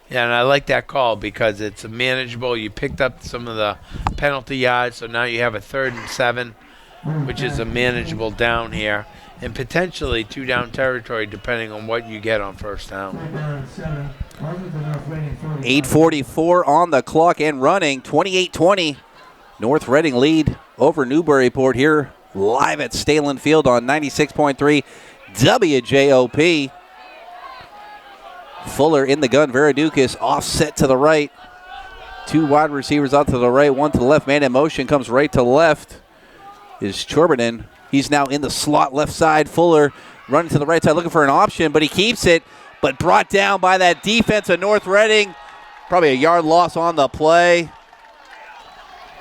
Yeah, and I like that call because it's manageable. You picked up some of the penalty yards, so now you have a 3rd and 7, which is a manageable down here. And potentially 2-down territory depending on what you get on first down. 8:44 on the clock and running. 28-20. North Reading lead over Newburyport here live at Stehlin Field on 96.3 WJOP. Fuller in the gun. Varadukis offset to the right. 2 wide receivers out to the right, 1 to the left. Man in motion comes right to left is Chorbanen. He's now in the slot left side. Fuller running to the right side looking for an option, but he keeps it, but brought down by that defense of North Reading. Probably a yard loss on the play.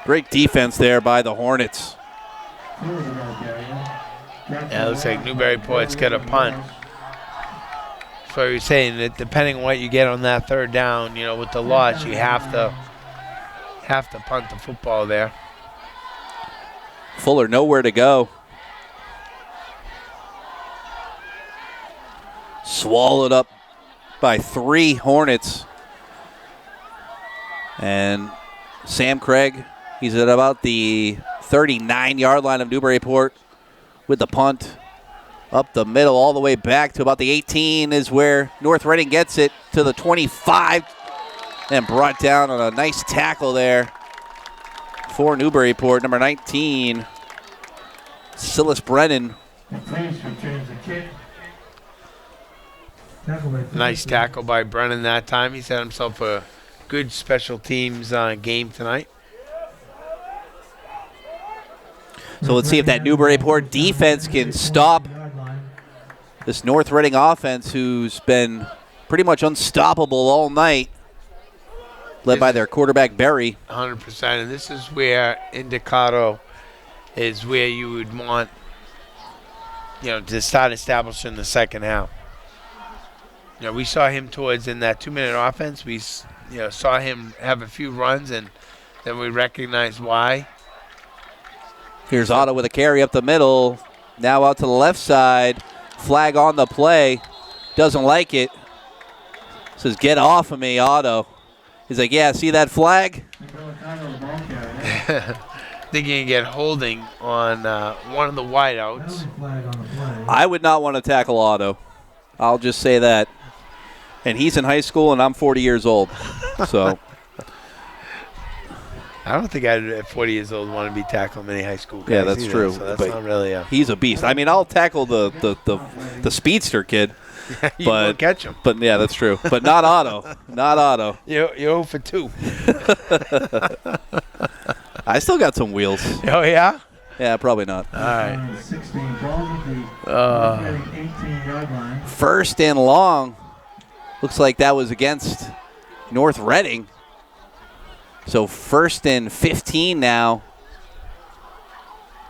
Great defense there by the Hornets. Yeah, it looks like Newburyport's got a punt. So you're saying that depending on what you get on that 3rd down, with the loss, you have to punt the football there. Fuller nowhere to go. Swallowed up by 3 Hornets. And Sam Craig, he's at about the 39-yard line of Newburyport with the punt. Up the middle all the way back to about the 18 is where North Reading gets it to the 25 and brought down on a nice tackle there for Newburyport. Number 19, Silas Brennan. Nice tackle by Brennan that time. He set himself a good special teams game tonight. So let's see if that Newburyport defense can stop this North Reading offense, who's been pretty much unstoppable all night, led by their quarterback, Berry. 100%. And this is where Indicato is where you would want, to start establishing the second half. We saw him towards in that 2-minute offense. We, saw him have a few runs, and then we recognized why. Here's Otto with a carry up the middle. Now out to the left side. Flag on the play. Doesn't like it. Says, get off of me, Otto. He's like, yeah, see that flag? Think you can get holding on one of the wideouts. I would not want to tackle Otto. I'll just say that. And he's in high school, and I'm 40 years old. So I don't think I'd, at 40 years old, want to be tackling many high school guys. Yeah, that's either, true. So that's but not really a... He's a beast. I mean, I'll tackle the speedster kid. You won't catch him. But, yeah, that's true. But not Otto. Not Otto. You're 0 for 2. I still got some wheels. Oh, yeah? Yeah, probably not. All right. 16 balls at the 18-yard line. First and long. Looks like that was against North Reading. So first and 15 now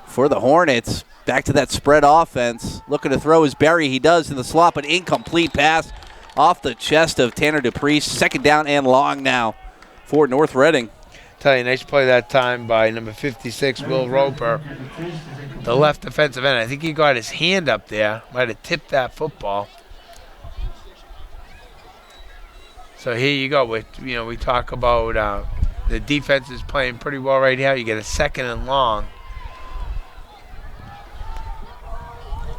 for the Hornets. Back to that spread offense. Looking to throw is Berry. He does in the slot, but incomplete pass off the chest of Tanner Dupree. Second down and long now for North Reading. Tell you, nice play that time by number 56, Will Roper, the left defensive end. I think he got his hand up there. Might have tipped that football. So here you go. We talk about the defense is playing pretty well right now. You get a second and long.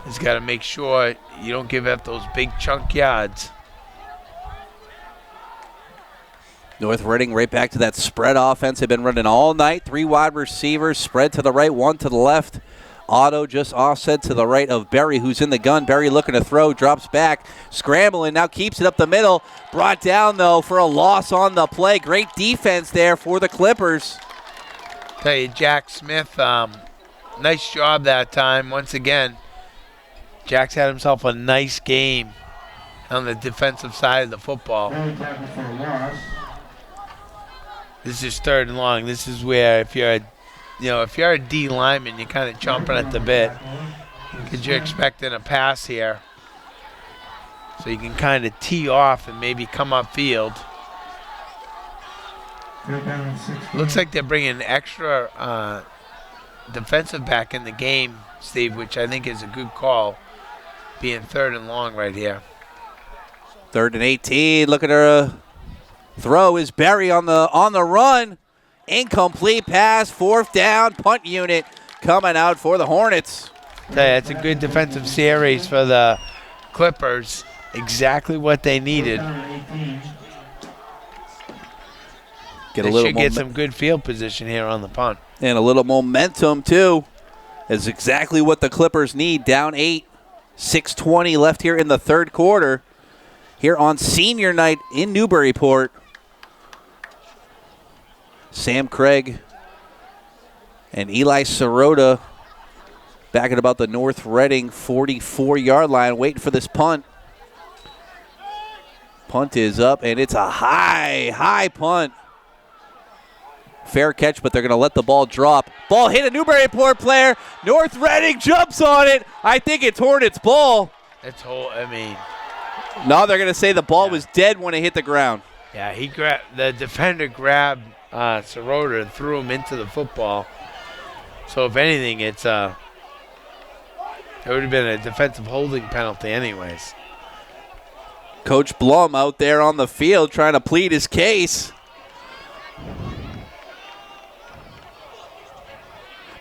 Just got to make sure you don't give up those big chunk yards. North Reading right back to that spread offense. They've been running all night. 3 wide receivers, spread to the right, 1 to the left. Otto just offset to the right of Berry, who's in the gun. Berry looking to throw, drops back, scrambling, now keeps it up the middle. Brought down, though, for a loss on the play. Great defense there for the Clippers. Tell you, Jack Smith, nice job that time. Once again, Jack's had himself a nice game on the defensive side of the football. This is third and long. This is where if you're a D lineman, you're kind of chomping at the bit because you're expecting a pass here. So you can kind of tee off and maybe come upfield. Looks like they're bringing an extra defensive back in the game, Steve, which I think is a good call, being third and long right here. 3rd and 18. Look at her throw is Berry on the run. Incomplete pass, 4th down, punt unit coming out for the Hornets. That's a good defensive series for the Clippers. Exactly what they needed. They should get some good field position here on the punt. And a little momentum, too. Is exactly what the Clippers need. Down 8, 6:20 left here in the third quarter. Here on senior night in Newburyport. Sam Craig and Eli Sirota back at about the North Reading 44-yard line, waiting for this punt. Punt is up, and it's a high punt. Fair catch, but they're going to let the ball drop. Ball hit a Newburyport player. North Reading jumps on it. I think it's Hornets' ball. No, they're going to say the ball was dead when it hit the ground. Yeah, the defender grabbed Sirota and threw him into the football. So if anything, it would have been a defensive holding penalty anyways. Coach Blum out there on the field trying to plead his case.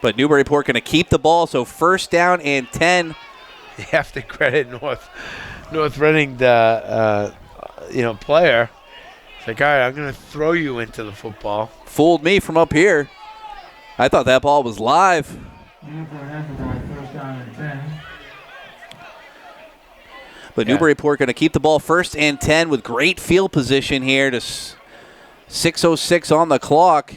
But Newburyport going to keep the ball, so 1st down and 10. You have to credit North Reading, the player. It's like, all right, I'm going to throw you into the football. Fooled me from up here. I thought that ball was live. But Newburyport going to keep the ball 1st and 10 with great field position here to 6:06 on the clock.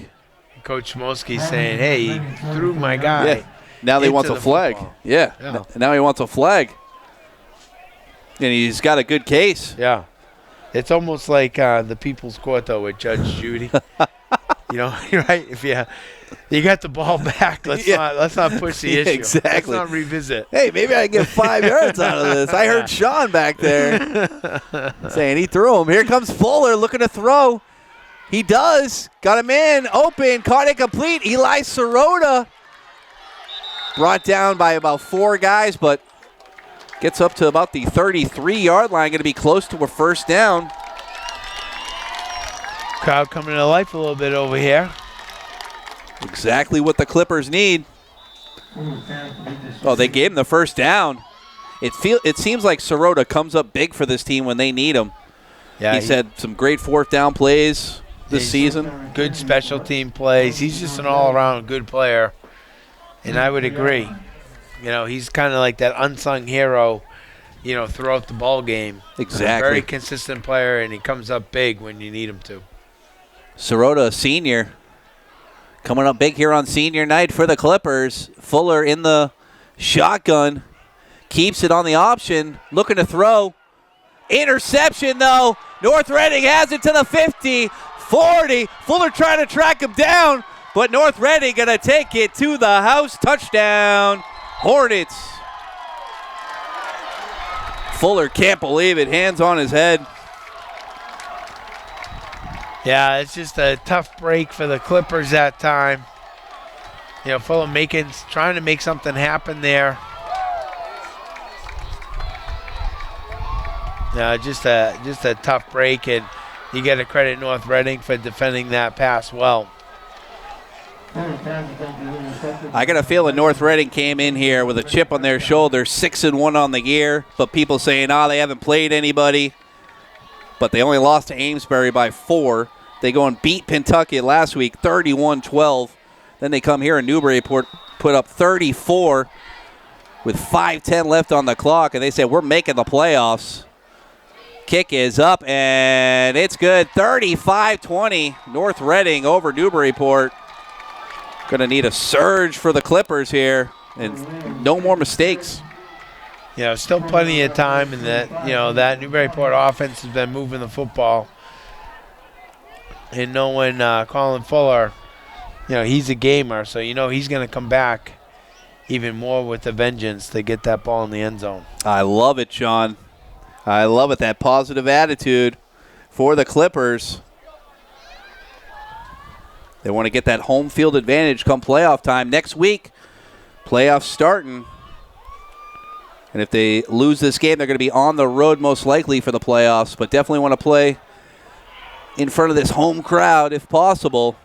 Coach Schmolsky saying, hey, he threw my guy. Yeah. Now they want a flag. Yeah. Now he wants a flag. And he's got a good case. Yeah. It's almost like the People's Court, though, with Judge Judy. You're right. If you got the ball back, let's not push the issue. Exactly. Let's not revisit. Hey, maybe I can get 5 yards out of this. I heard Sean back there saying he threw him. Here comes Fuller looking to throw. He does. Got him in. Open. Caught it complete. Eli Sirota brought down by about 4 guys, but gets up to about the 33-yard line. Going to be close to a 1st down. Crowd coming to life a little bit over here. Exactly what the Clippers need. Oh, they gave him the 1st down. It seems like Sirota comes up big for this team when they need him. Yeah, he's had some great 4th down plays this season. Good special team plays. He's just an all-around good player, and I would agree. He's kind of like that unsung hero, throughout the ball game. Exactly. Very consistent player, and he comes up big when you need him to. Sirota, a senior, Coming up big here on senior night for the Clippers. Fuller in the shotgun. Keeps it on the option. Looking to throw. Interception, though. North Reading has it to the 50, 40. Fuller trying to track him down, but North Reading going to take it to the house. Touchdown, Hornets. Fuller can't believe it. Hands on his head. Yeah, it's just a tough break for the Clippers that time. You know, Fuller trying to make something happen there. Just a tough break, and you got to credit North Reading for defending that pass well. I got a feeling North Reading came in here with a chip on their shoulder, 6-1 on the year, but people saying, they haven't played anybody. But they only lost to Amesbury by 4. They go and beat Pentucket last week, 31-12. Then they come here in Newburyport, put up 34 with 5:10 left on the clock, and they said, we're making the playoffs. Kick is up, and it's good. 35-20, North Reading over Newburyport. Going to need a surge for the Clippers here, and no more mistakes. Yeah, still plenty of time, and that Newburyport offense has been moving the football. And knowing Colin Fuller, he's a gamer, so he's going to come back even more with a vengeance to get that ball in the end zone. I love it, Sean. I love it, that positive attitude for the Clippers. They want to get that home field advantage come playoff time. Next week, playoffs starting. And if they lose this game, they're going to be on the road most likely for the playoffs, but definitely want to play in front of this home crowd if possible.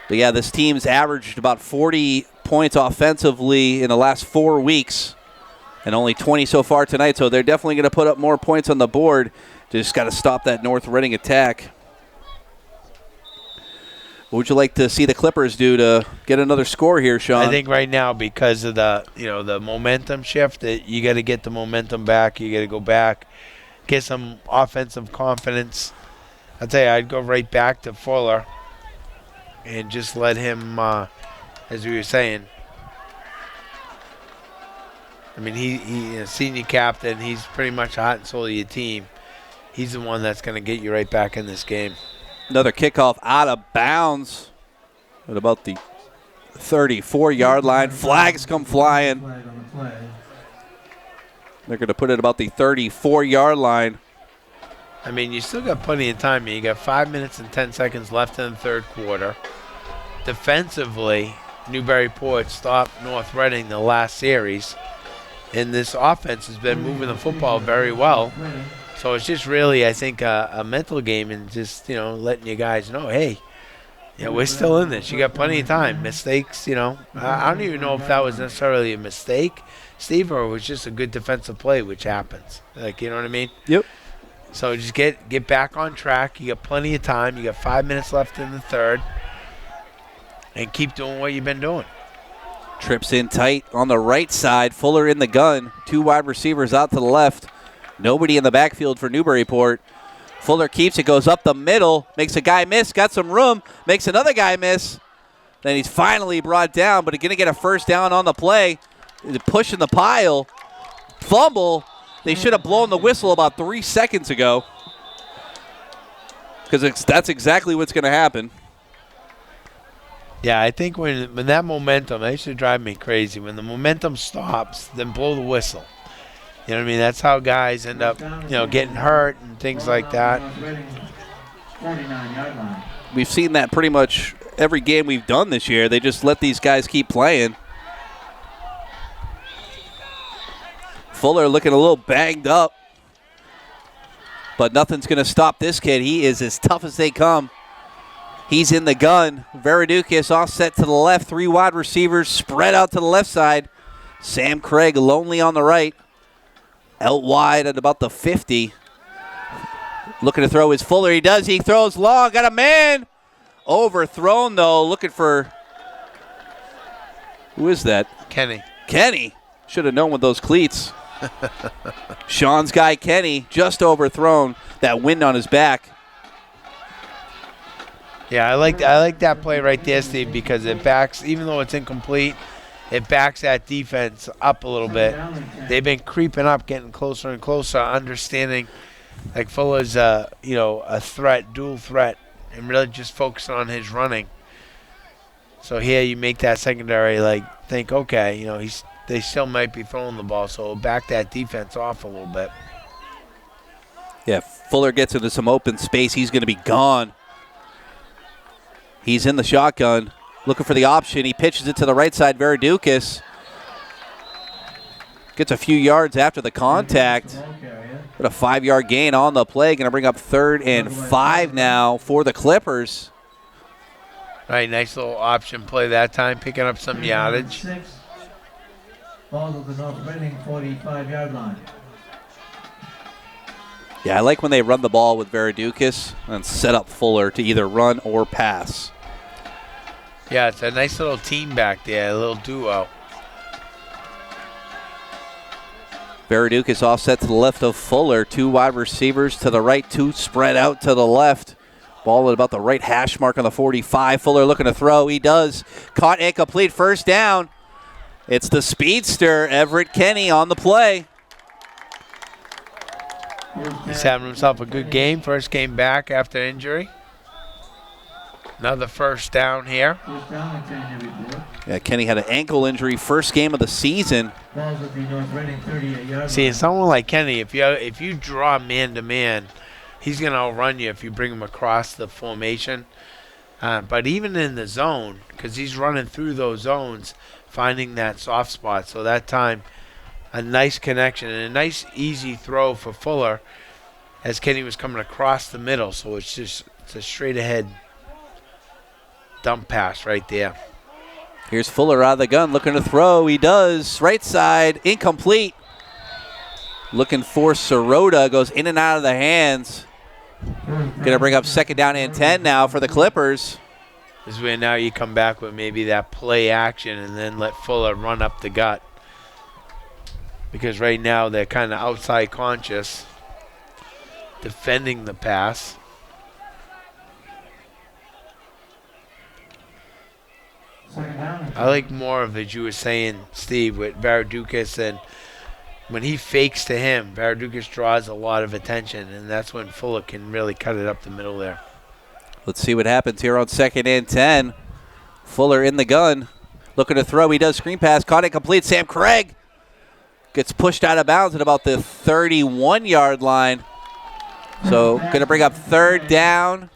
But yeah, this team's averaged about 40 points offensively in the last 4 weeks. And only 20 so far tonight, so they're definitely going to put up more points on the board. Just got to stop that North Reading attack. What would you like to see the Clippers do to get another score here, Sean? I think right now, because of the momentum shift, that you got to get the momentum back. You got to go back, get some offensive confidence. I'd say I'd go right back to Fuller and just let him, as we were saying. I mean, he's a senior captain. He's pretty much heart and soul of your team. He's the one that's going to get you right back in this game. Another kickoff out of bounds at about the 34-yard line. Flags come flying. They're going to put it about the 34-yard line. I mean, you still got plenty of time. You got 5 minutes and 10 seconds left in the third quarter. Defensively, Newburyport stopped North Reading the last series. And this offense has been moving the football very well. So it's just really, I think, a mental game and just, letting you guys know, hey, we're still in this. You got plenty of time. Mistakes, I don't even know if that was necessarily a mistake, Steve, or it was just a good defensive play, which happens. Like, you know what I mean? Yep. So just get back on track. You got plenty of time. You got 5 minutes left in the third. And keep doing what you've been doing. Trips in tight on the right side. Fuller in the gun. 2 wide receivers out to the left. Nobody in the backfield for Newburyport. Fuller keeps it, goes up the middle, makes a guy miss, got some room, makes another guy miss. Then he's finally brought down, but he's going to get a first down on the play. Pushing the pile. Fumble. They should have blown the whistle about 3 seconds ago. Because that's exactly what's going to happen. Yeah, I think when that momentum, that used to drive me crazy. When the momentum stops, then blow the whistle. You know what I mean? That's how guys end up, getting hurt and things like that. We've seen that pretty much every game we've done this year. They just let these guys keep playing. Fuller looking a little banged up. But nothing's going to stop this kid. He is as tough as they come. He's in the gun. Veridukis offset to the left. 3 wide receivers spread out to the left side. Sam Craig lonely on the right. Out wide at about the 50. Looking to throw his Fuller. He does. He throws long. Got a man. Overthrown, though. Looking for... Who is that? Kenny. Kenny. Should have known with those cleats. Sean's guy, Kenny, just overthrown. That wind on his back. Yeah, I like that play right there, Steve, because it backs, even though it's incomplete, it backs that defense up a little bit. They've been creeping up, getting closer and closer, understanding like Fuller's a threat, dual threat, and really just focusing on his running. So here you make that secondary think, okay, they still might be throwing the ball, so it'll back that defense off a little bit. Yeah, Fuller gets into some open space. He's going to be gone. He's in the shotgun, looking for the option. He pitches it to the right side. Varadukis gets a few yards after the contact. But a 5-yard gain on the play. Going to bring up 3rd and 5 now for the Clippers. All right, nice little option play that time, picking up some yardage. Ball to the North Reading 45-yard line. Yeah, I like when they run the ball with Varadukis and set up Fuller to either run or pass. Yeah, it's a nice little team back there, a little duo. Varadukis offset to the left of Fuller. 2 wide receivers to the right, 2 spread out to the left. Ball at about the right hash mark on the 45. Fuller looking to throw. He does. Caught incomplete. First down. It's the speedster, Everett Kenny, on the play. He's having himself a good game. First game back after injury. Another first down here. Yeah, Kenny had an ankle injury, first game of the season. See, someone like Kenny, if you draw man-to-man, he's going to outrun you if you bring him across the formation. But even in the zone, because he's running through those zones, finding that soft spot. So that time, a nice connection and a nice easy throw for Fuller as Kenny was coming across the middle. So it's a straight ahead dump pass right there. Here's Fuller out of the gun, looking to throw. He does. Right side, incomplete. Looking for Sirota, goes in and out of the hands. Going to bring up 2nd down and 10 now for the Clippers. This is where now you come back with maybe that play action and then let Fuller run up the gut. Because right now they're kind of outside conscious, defending the pass. I like more of it, you were saying, Steve, with Varadukis, and when he fakes to him, Varadukis draws a lot of attention, and that's when Fuller can really cut it up the middle there. Let's see what happens here on 2nd and 10. Fuller in the gun, looking to throw. He does screen pass, caught it complete. Sam Craig gets pushed out of bounds at about the 31-yard line. So going to bring up 3rd down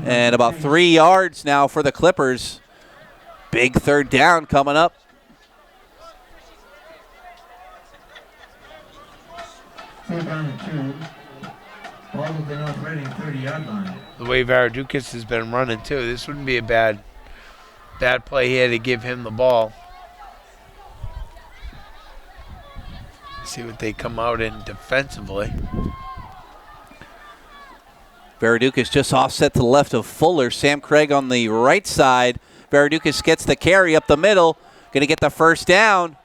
and about 3 yards now for the Clippers. Big 3rd down coming up. Ball to the North Reading 30-yard line. The way Varadukis has been running too, this wouldn't be a bad play here to give him the ball. See what they come out in defensively. Varadukis just offset to the left of Fuller. Sam Craig on the right side. Varadukis gets the carry up the middle. Going to get the first down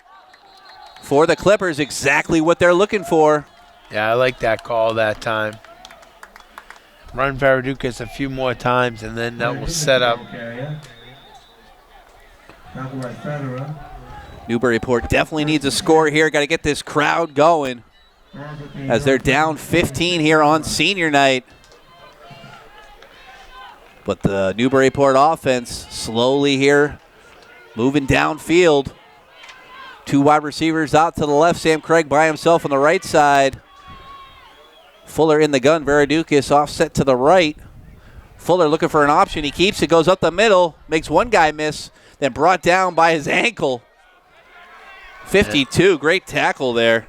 for the Clippers. Exactly what they're looking for. Yeah, I like that call that time. Run Varadukis a few more times, and then that will set up. Newburyport definitely needs a score here. Got to get this crowd going as they're down 15 here on senior night. But the Newburyport offense slowly here moving downfield. 2 wide receivers out to the left. Sam Craig by himself on the right side. Fuller in the gun. Varadukis offset to the right. Fuller looking for an option. He keeps it, goes up the middle, makes one guy miss, then brought down by his ankle. 52, great tackle there.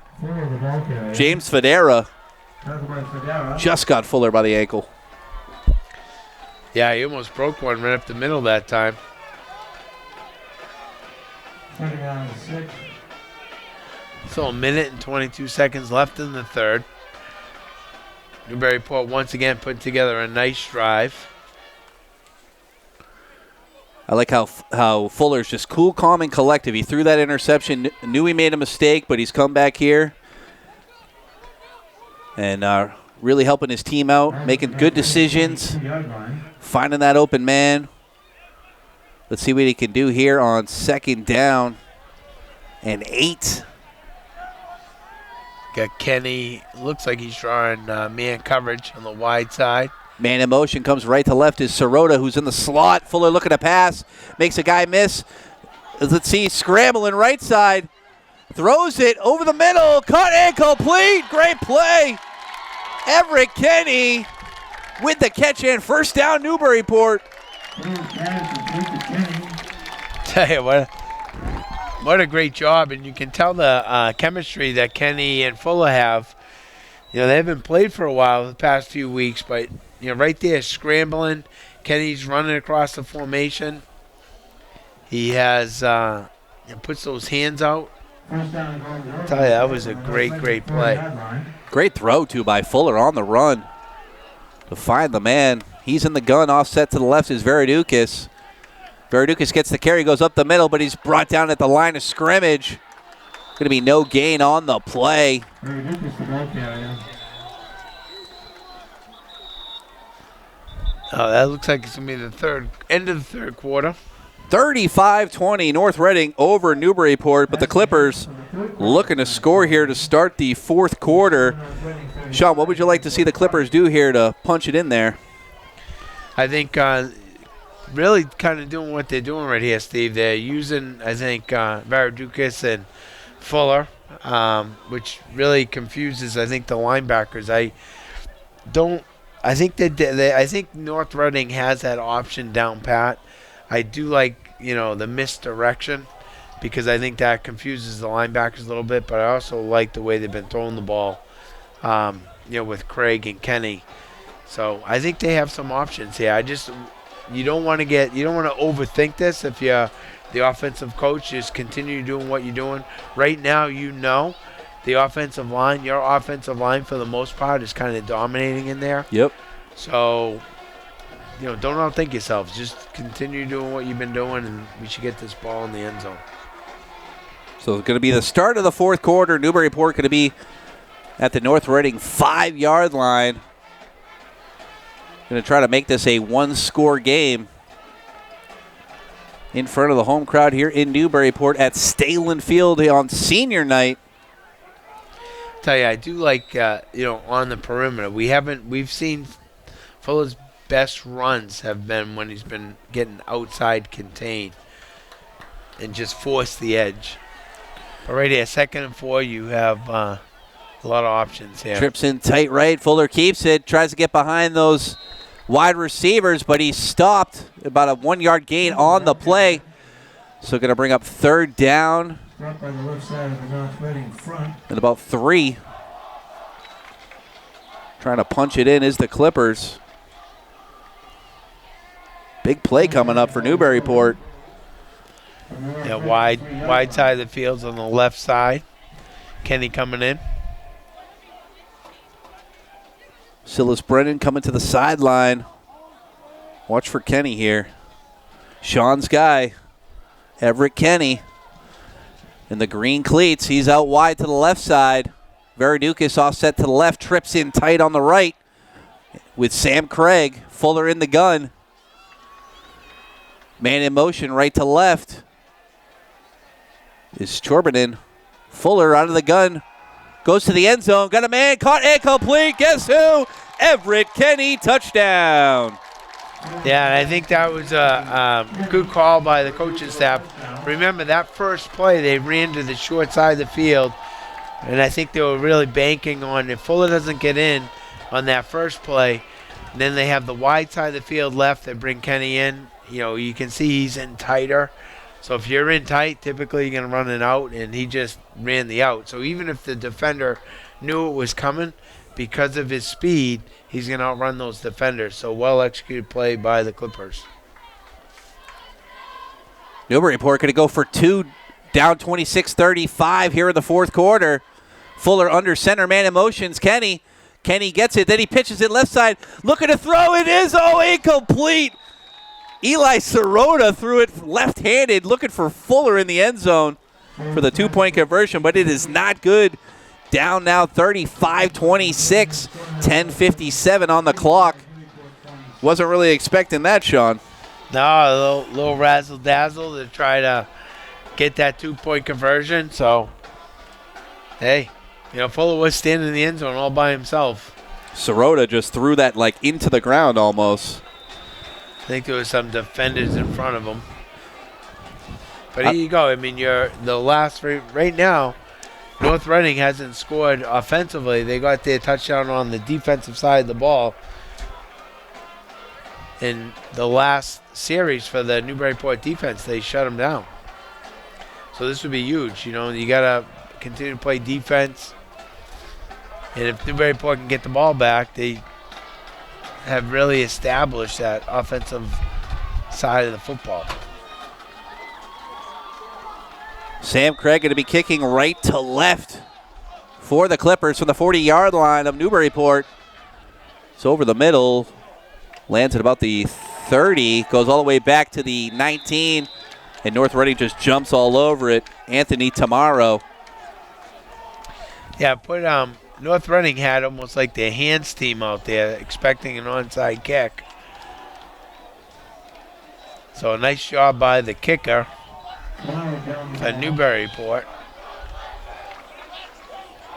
James Federa just got Fuller by the ankle. Yeah, he almost broke one right up the middle that time. So a minute and 22 seconds left in the third. Newburyport once again put together a nice drive. I like how Fuller's just cool, calm, and collective. He threw that interception, knew he made a mistake, but he's come back here and really helping his team out, making good decisions, finding that open man. Let's see what he can do here on 2nd down and 8. Got Kenny. Looks like he's drawing man coverage on the wide side. Man in motion, comes right to left is Sirota, who's in the slot. Fuller looking to pass, makes a guy miss. Let's see, scrambling right side. Throws it over the middle, caught and complete. Great play. Everett Kenny with the catch and first down, Newburyport. Tell you what a great job, and you can tell the chemistry that Kenny and Fuller have. You know, they haven't played for a while the past few weeks, but right there, scrambling. Kenny's running across the formation. He has puts those hands out. I'll tell you, that was a great play. Great throw, too, by Fuller on the run to find the man. He's in the gun. Offset to the left is Veridukis. Veridukis gets the carry, goes up the middle, but he's brought down at the line of scrimmage. Going to be no gain on the play. Oh, that looks like it's going to be the end of the third quarter. 35-20, North Reading over Newburyport, but the Clippers looking to score here to start the fourth quarter. Sean, what would you like to see the Clippers do here to punch it in there? I think really kind of doing what they're doing right here, Steve. They're using, I think, Veridukis and Fuller, which really confuses, I think, the linebackers. I think North Reading has that option down pat. I do like, the misdirection because I think that confuses the linebackers a little bit, but I also like the way they've been throwing the ball, with Craig and Kenny. So I think they have some options here. You don't want to overthink this if you're the offensive coach. Just continue doing what you're doing. Right now, the offensive line, your offensive line for the most part is kind of dominating in there. Yep. So, don't outthink yourselves. Just continue doing what you've been doing, and we should get this ball in the end zone. So it's going to be the start of the fourth quarter. Newburyport going to be at the North Reading 5-yard line. Going to try to make this a one-score game in front of the home crowd here in Newburyport at Stehlin Field on senior night. Tell you, I do like, on the perimeter. We've seen Fuller's best runs have been when he's been getting outside contained and just force the edge. But right here, 2nd and 4, you have a lot of options here. Trips in tight right. Fuller keeps it, tries to get behind those wide receivers, but he's stopped. About a 1-yard gain on the play. So going to bring up 3rd down. By the left side of the North Reading front. And about 3. Trying to punch it in is the Clippers. Big play coming up for Newburyport. Yeah, wide side of the field's on the left side. Kenny coming in. Silas Brennan coming to the sideline. Watch for Kenny here. Sean's guy, Everett Kenny. In the green cleats, he's out wide to the left side. Veridukis offset to the left, trips in tight on the right with Sam Craig. Fuller in the gun. Man in motion, right to left is Chorbanen. Fuller out of the gun. Goes to the end zone. Got a man. Caught and complete. Guess who? Everett Kenny. Touchdown. Yeah, and I think that was a good call by the coaching staff. Remember, that first play, they ran to the short side of the field, and I think they were really banking on if Fuller doesn't get in on that first play, then they have the wide side of the field left. They bring Kenny in. You can see he's in tighter. So if you're in tight, typically you're going to run an out, and he just ran the out. So even if the defender knew it was coming, because of his speed, he's going to outrun those defenders. So well-executed play by the Clippers. Newburyport going to go for 2, down 26-35 here in the fourth quarter. Fuller under center, man in motions. Kenny gets it, then he pitches it left side. Looking to throw, it is, incomplete. Eli Sirota threw it left-handed, looking for Fuller in the end zone for the 2-point conversion, but it is not good. Down now 35-26, 10:57 on the clock. Wasn't really expecting that, Sean. No, a little razzle-dazzle to try to get that 2-point conversion. So, hey, Fuller was standing in the end zone all by himself. Sirota just threw that like into the ground almost. I think there was some defenders in front of him. But here you go. I mean, right now, North Reading hasn't scored offensively. They got their touchdown on the defensive side of the ball. In the last series for the Newburyport defense, they shut them down. So this would be huge. You got to continue to play defense. And if Newburyport can get the ball back, they have really established that offensive side of the football. Sam Craig going to be kicking right to left for the Clippers from the 40-yard line of Newburyport. It's over the middle. Lands at about the 30, goes all the way back to the 19, and North Reading just jumps all over it. Anthony Tamaro. Yeah, North Reading had almost like their hands team out there expecting an onside kick. So a nice job by the kicker for Newburyport.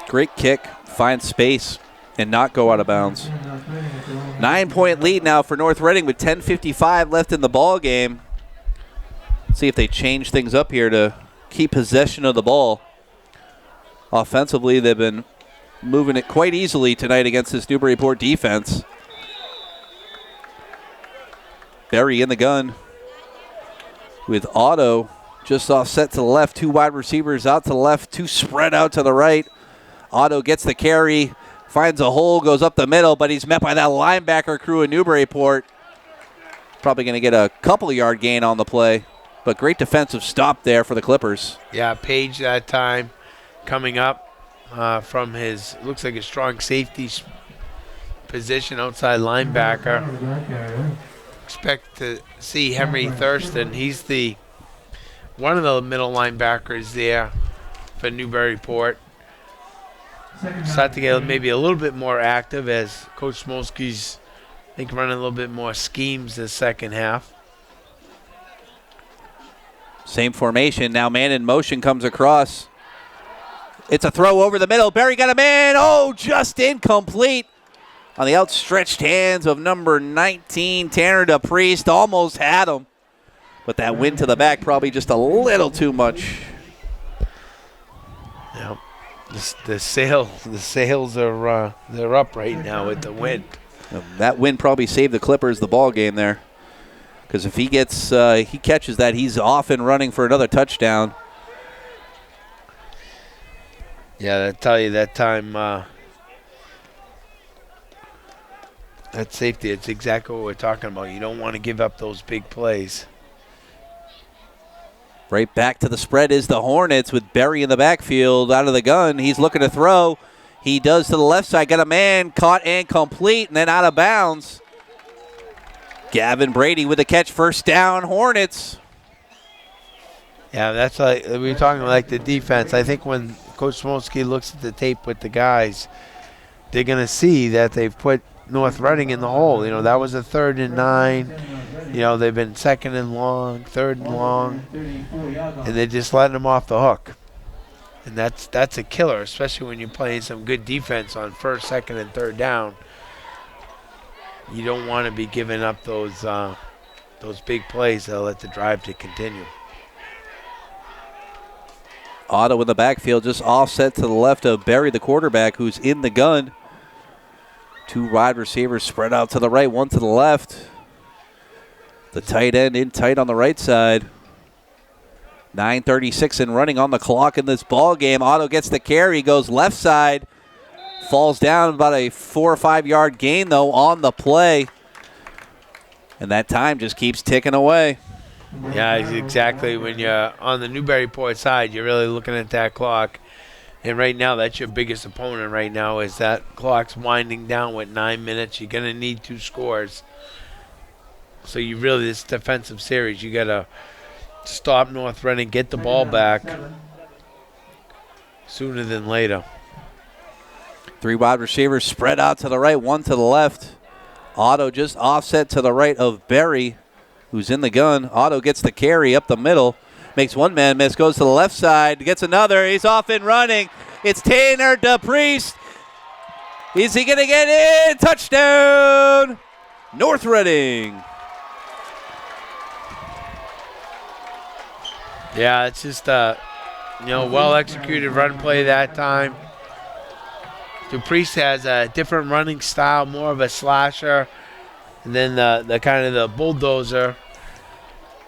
Great kick, find space, and not go out of bounds. 9-point lead now for North Reading with 10:55 left in the ball game. See if they change things up here to keep possession of the ball. Offensively, they've been moving it quite easily tonight against this Newburyport defense. Berry in the gun with Otto just offset to the left. 2 wide receivers out to the left, 2 spread out to the right. Otto gets the carry. Finds a hole, goes up the middle, but he's met by that linebacker crew in Newburyport. Probably going to get a couple-yard gain on the play, but great defensive stop there for the Clippers. Yeah, Page that time coming up from his, looks like a strong safety position, outside linebacker. Expect to see Henry Thurston. He's one of the middle linebackers there for Newburyport. Start to get maybe a little bit more active as Coach Smolsky's, I think, running a little bit more schemes this second half. Same formation. Now man in motion comes across. It's a throw over the middle. Berry got a man. Oh, just incomplete. On the outstretched hands of number 19, Tanner DePriest. Almost had him. But that wind to the back probably just a little too much. Yep. The sails are they're up right now with the wind. That wind probably saved the Clippers the ball game there, because if he catches that, he's off and running for another touchdown. Yeah, I tell you that time that safety. It's exactly what we're talking about. You don't want to give up those big plays. Right back to the spread is the Hornets with Berry in the backfield out of the gun. He's looking to throw. He does to the left side. Got a man caught and complete and then out of bounds. Gavin Brady with the catch. First down, Hornets. Yeah, that's like we were talking like the defense. I think when Coach Smolsky looks at the tape with the guys, they're going to see that they've put North Reading in the hole. That was a 3rd and 9. They've been 2nd and long, 3rd and long, and they're just letting them off the hook. And that's a killer, especially when you're playing some good defense on 1st, 2nd, and 3rd down. You don't want to be giving up those big plays that'll let the drive to continue. Otto in the backfield, just offset to the left of Berry, the quarterback, who's in the gun. 2 wide receivers spread out to the right, 1 to the left. The tight end in tight on the right side. 9:36 and running on the clock in this ball game. Otto gets the carry, goes left side, falls down about a 4 or 5 yard gain though on the play, and that time just keeps ticking away. Yeah, exactly. When you're on the Newburyport side, you're really looking at that clock, and right now that's your biggest opponent. Right now is that clock's winding down with 9 minutes. You're gonna need 2 scores. So this defensive series, you got to stop North Reading, get the ball back sooner than later. Three wide receivers spread out to the right, one to the left. Otto just offset to the right of Berry, who's in the gun. Otto gets the carry up the middle, makes one man miss, goes to the left side, gets another. He's off and running. It's Tanner DePriest. Is he going to get in? Touchdown, North Reading. Yeah, it's just well-executed run play that time. DePriest has a different running style, more of a slasher, and then the kind of the bulldozer,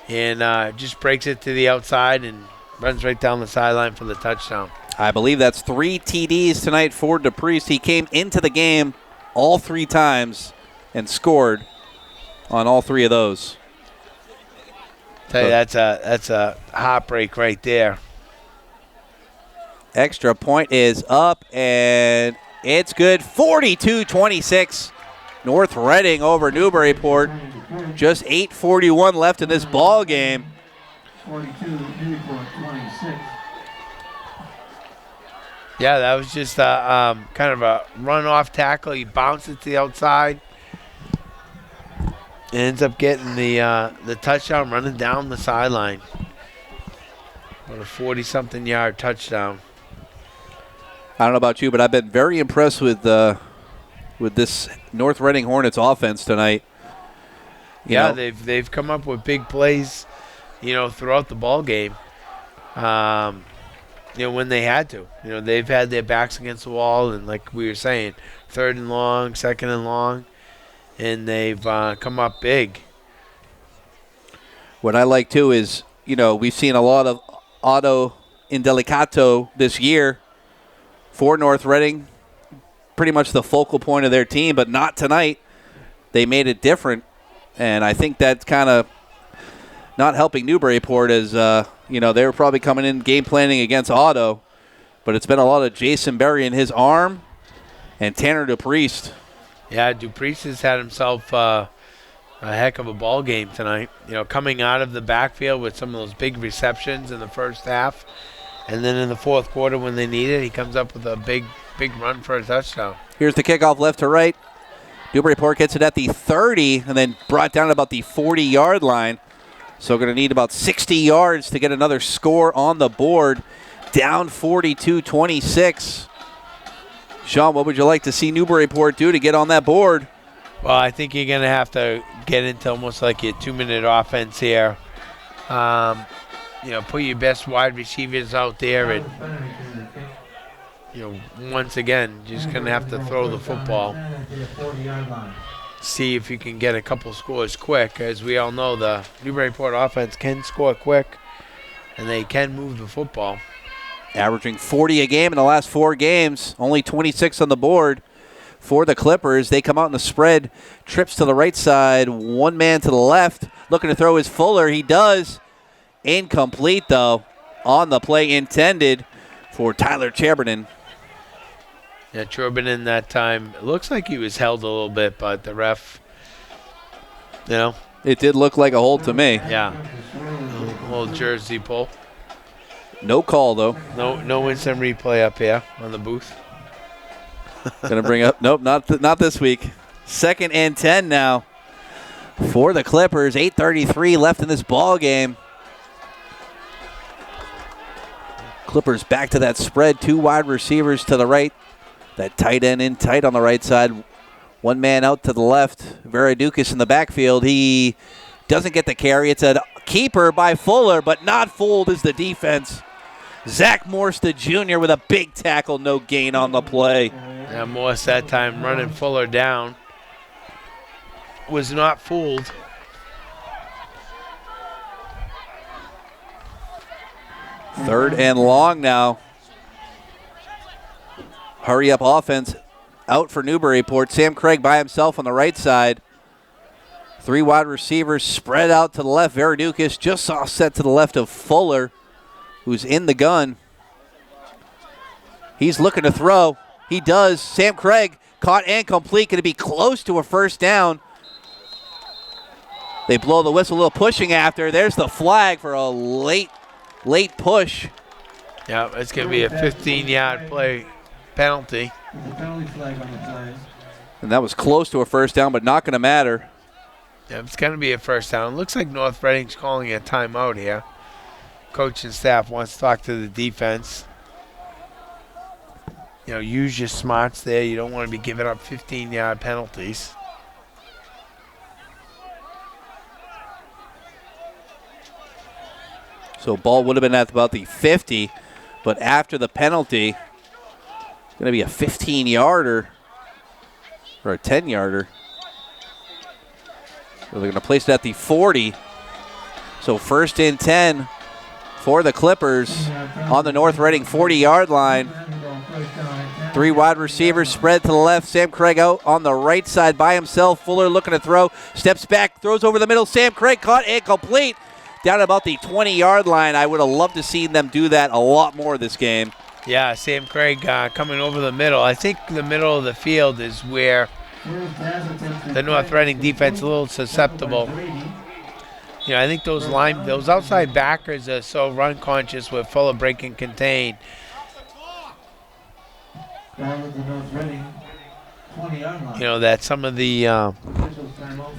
and just breaks it to the outside and runs right down the sideline for the touchdown. I believe that's 3 TDs tonight for DePriest. He came into the game all 3 times and scored on all 3 of those. Tell you, that's a heartbreak right there. Extra point is up, and it's good. 42-26. North Reading over Newburyport. Just 8:41 left in this ball game. 42, Newburyport 26. Yeah, that was just kind of a run-off tackle. He bounced it to the outside. And ends up getting the touchdown running down the sideline. About a 40-something yard touchdown. I don't know about you, but I've been very impressed with this North Reading Hornets offense tonight. You know, they've come up with big plays, throughout the ball game. When they had to. They've had their backs against the wall, and like we were saying, 3rd and long, 2nd and long, and they've come up big. What I like too is, we've seen a lot of Otto Indelicato this year for North Reading, pretty much the focal point of their team, but not tonight. They made it different, and I think that's kind of not helping Newburyport as, they were probably coming in game planning against Otto, but it's been a lot of Jason Berry in his arm and Tanner DePriest. Yeah, DePriest has had himself a heck of a ball game tonight. Coming out of the backfield with some of those big receptions in the first half, and then in the fourth quarter when they need it, he comes up with a big run for a touchdown. Here's the kickoff left to right. Newburyport gets it at the 30 and then brought down about the 40-yard line. So going to need about 60 yards to get another score on the board. Down 42-26. Sean, what would you like to see Newburyport do to get on that board? Well, I think you're going to have to get into almost like your 2-minute offense here. Put your best wide receivers out there, and once again, just going to have to throw the football. See if you can get a couple scores quick. As we all know, the Newburyport offense can score quick, and they can move the football. Averaging 40 a game in the last 4 games, only 26 on the board for the Clippers. They come out in the spread, trips to the right side, one man to the left, looking to throw his Fuller. He does. Incomplete, though, on the play intended for Tyler Chamberlain. Yeah, Turbinen that time, it looks like he was held a little bit, but the ref, It did look like a hold to me. Yeah. A little jersey pull. No call, though. No instant replay up here on the booth. Going to bring up, nope, not this week. 2nd and 10 now for the Clippers. 8:33 left in this ball game. Clippers back to that spread. 2 wide receivers to the right. That tight end in tight on the right side. One man out to the left. Veradukis in the backfield. He doesn't get the carry. It's a keeper by Fuller, but not fooled is the defense. Zach Morstead Jr. with a big tackle. No gain on the play. Yeah, Morse that time running Fuller down. Was not fooled. Third and long now. Hurry up offense out for Newburyport. Sam Craig by himself on the right side. 3 wide receivers spread out to the left. Veradukis just offset to the left of Fuller, who's in the gun. He's looking to throw. He does. Sam Craig caught and complete. Going to be close to a first down. They blow the whistle, a little pushing after. There's the flag for a late push. Yeah, it's going to be a 15-yard play penalty. With a penalty flag on the play. And that was close to a first down, but not going to matter. Yeah, it's going to be a first down. It looks like North Reading's calling a timeout here. Coach and staff wants to talk to the defense. You know, use your smarts there. You don't want to be giving up 15-yard penalties. So ball would have been at about the 50, but after the penalty, it's going to be a 15-yarder or a 10-yarder. So they're going to place it at the 40. So first and 10 for the Clippers on the North Reading 40-yard line. 3 wide receivers spread to the left. Sam Craig out on the right side by himself. Fuller looking to throw. Steps back, throws over the middle. Sam Craig caught, incomplete. Down at about the 20-yard line. I would have loved to see them do that a lot more this game. Yeah, Sam Craig coming over the middle. I think the middle of the field is where the North Reading defense is a little susceptible. You know, I think those outside backers are so run conscious with Fuller break and contain. You know, that some of the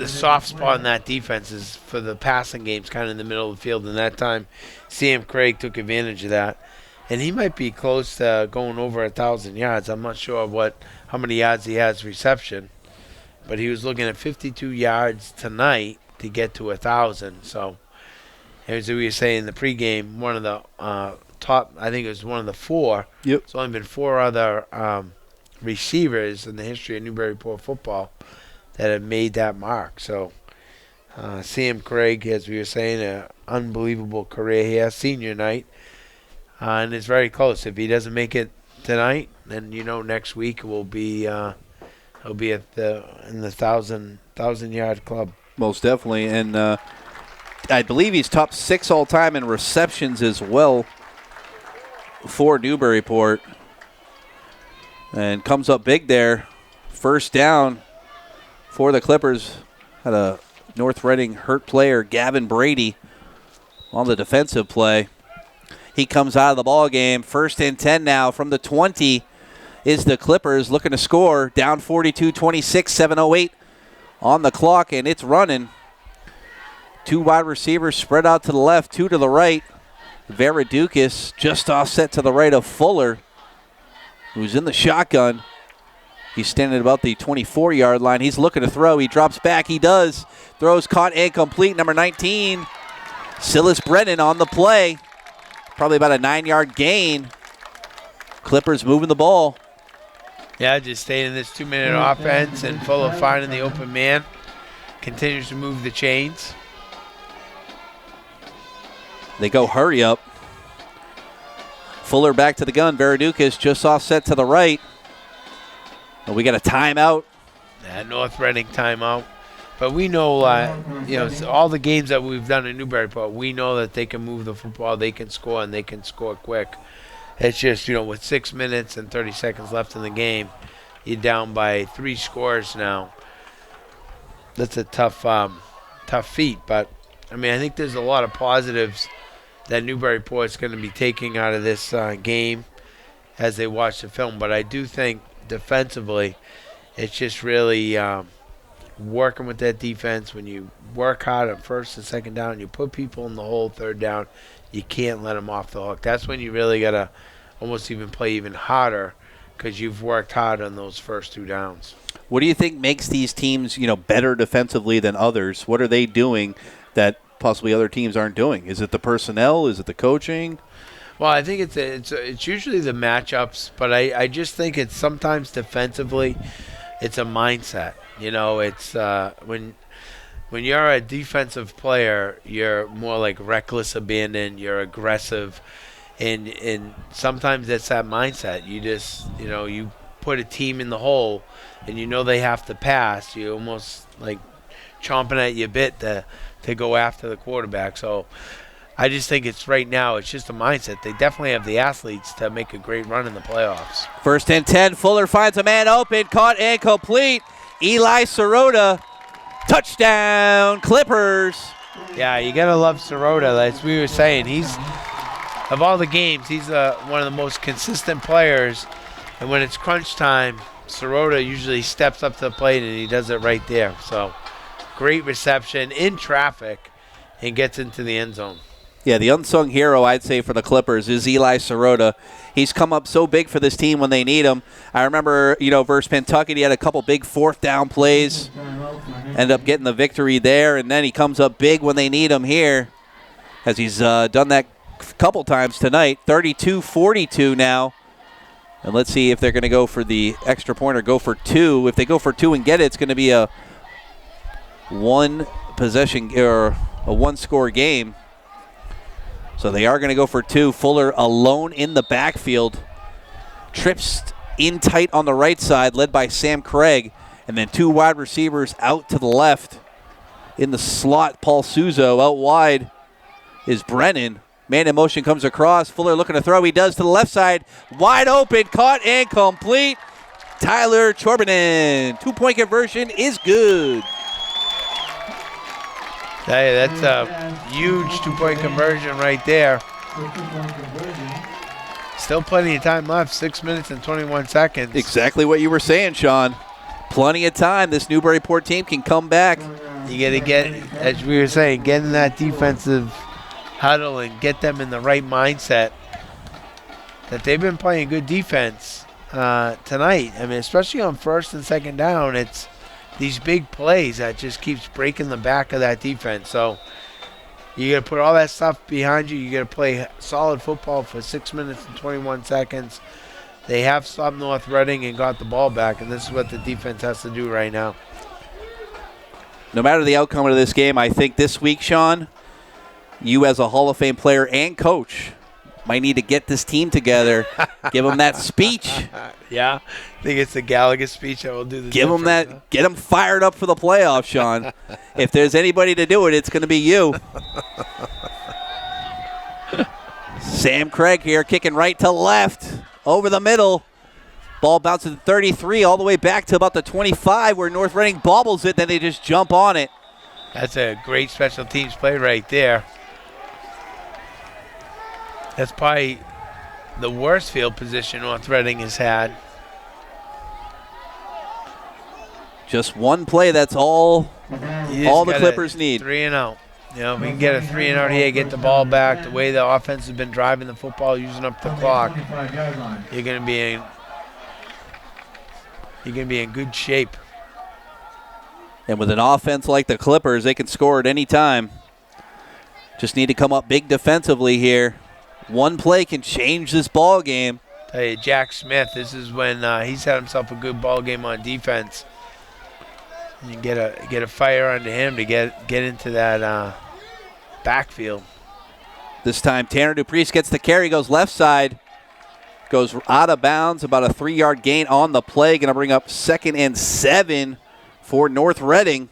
soft spot in that defense is for the passing games kind of in the middle of the field. And that time, Sam Craig took advantage of that. And he might be close to going over 1,000 yards. I'm not sure how many yards he has reception. But he was looking at 52 yards tonight to get to 1,000. So, as we were saying in the pregame, one of the top, I think it was one of the 4. Yep. There's only been 4 other receivers in the history of Newburyport football that have made that mark. So, Sam Craig, as we were saying, an unbelievable career here, senior night. And it's very close. If he doesn't make it tonight, then next week will be he'll be in the 1,000-yard club. Most definitely, and I believe he's top 6 all time in receptions as well for Newburyport. And comes up big there. First down for the Clippers. Had a North Reading hurt player, Gavin Brady, on the defensive play. He comes out of the ball game. First and 10 now from the 20 is the Clippers looking to score. Down 42-26, 7:08 on the clock, and it's running. 2 wide receivers spread out to the left, 2 to the right. Varadukis just offset to the right of Fuller, who's in the shotgun. He's standing at about the 24-yard line. He's looking to throw. He drops back. He does. Throws caught incomplete. Number 19, Silas Brennan on the play. Probably about a 9-yard gain. Clippers moving the ball. Yeah, just staying in this 2-minute offense and Fuller finding the open man. Continues to move the chains. They go hurry up. Fuller back to the gun. Varadukis just offset to the right. And we got a timeout. Yeah, North Reading timeout. But we know, all the games that we've done in Newburyport, we know that they can move the football, they can score, and they can score quick. It's just, with 6 minutes and 30 seconds left in the game, you're down by 3 scores now. That's a tough feat. But, I think there's a lot of positives that Newburyport's going to be taking out of this game as they watch the film. But I do think defensively, it's just really working with that defense. When you work hard on first and second down, you put people in the hole third down, you can't let them off the hook. That's when you really got to almost even play even harder because you've worked hard on those first 2 downs. What do you think makes these teams, better defensively than others? What are they doing that possibly other teams aren't doing? Is it the personnel? Is it the coaching? Well, I think it's usually the matchups, but I just think it's sometimes defensively, it's a mindset. It's when you're a defensive player, you're more like reckless abandon, you're aggressive, and sometimes it's that mindset. You just, you put a team in the hole, and they have to pass. You almost like chomping at your bit to go after the quarterback. So I just think it's just a mindset. They definitely have the athletes to make a great run in the playoffs. First and 10, Fuller finds a man open, caught incomplete. Eli Sirota, touchdown, Clippers. Yeah, you got to love Sirota. As we were saying, of all the games, he's one of the most consistent players And when it's crunch time, Sirota usually steps up to the plate, and he does it right there. So great reception in traffic and gets into the end zone. Yeah, the unsung hero, I'd say, for the Clippers is Eli Sirota. He's come up so big for this team when they need him. I remember, versus Pentucket, he had a couple big fourth down plays, ended up getting the victory there, and then he comes up big when they need him here, as he's done that a couple times tonight. 32-42 now. And let's see if they're going to go for the extra point or go for two. If they go for two and get it, it's going to be a one-possession or a one-score game. So they are going to go for two. Fuller alone in the backfield. Trips in tight on the right side, led by Sam Craig. And then two wide receivers out to the left. In the slot, Paul Suzo. Out wide is Brennan. Man in motion comes across. Fuller looking to throw. He does to the left side. Wide open. Caught and complete. Tyler Chorbanen. 2-point conversion is good. Hey, that's a huge 2-point conversion right there. Still plenty of time left, 6 minutes and 21 seconds. Exactly what you were saying, Sean. Plenty of time. This Newburyport team can come back. You got to get, as we were saying, get in that defensive huddle and get them in the right mindset that they've been playing good defense tonight. I mean, especially on first and second down, it's these big plays that just keeps breaking the back of that defense. So you got to put all that stuff behind you. You got to play solid football for 6 minutes and 21 seconds. They have stopped North Reading and got the ball back, and this is what the defense has to do right now. No matter the outcome of this game, I think this week, Sean, you as a Hall of Fame player and coach might need to get this team together, give them that speech. Yeah, I think it's the Gallagher speech that will do the Give them that, huh? get them fired up for the playoffs, Sean. If there's anybody to do it, it's going to be you. Sam Craig here, kicking right to left, over the middle. Ball bounces to 33, all the way back to about the 25, where North Reading bobbles it, then they just jump on it. That's a great special teams play right there. That's probably the worst field position North Reading has had. Just one play, that's all the Clippers need. 3-0. You know, if we can get a 3-0 here, get the ball back, the way the offense has been driving the football, using up the clock, you're going to be in good shape. And with an offense like the Clippers, they can score at any time. Just need to come up big defensively here. One play can change this ball game. Tell you, Jack Smith, this is when he's had himself a good ball game on defense. And you get a fire under him to get into that backfield. This time, Tanner Dupriest gets the carry, goes left side, goes out of bounds, about a 3-yard gain on the play. Going to bring up 2nd and 7 for North Reading.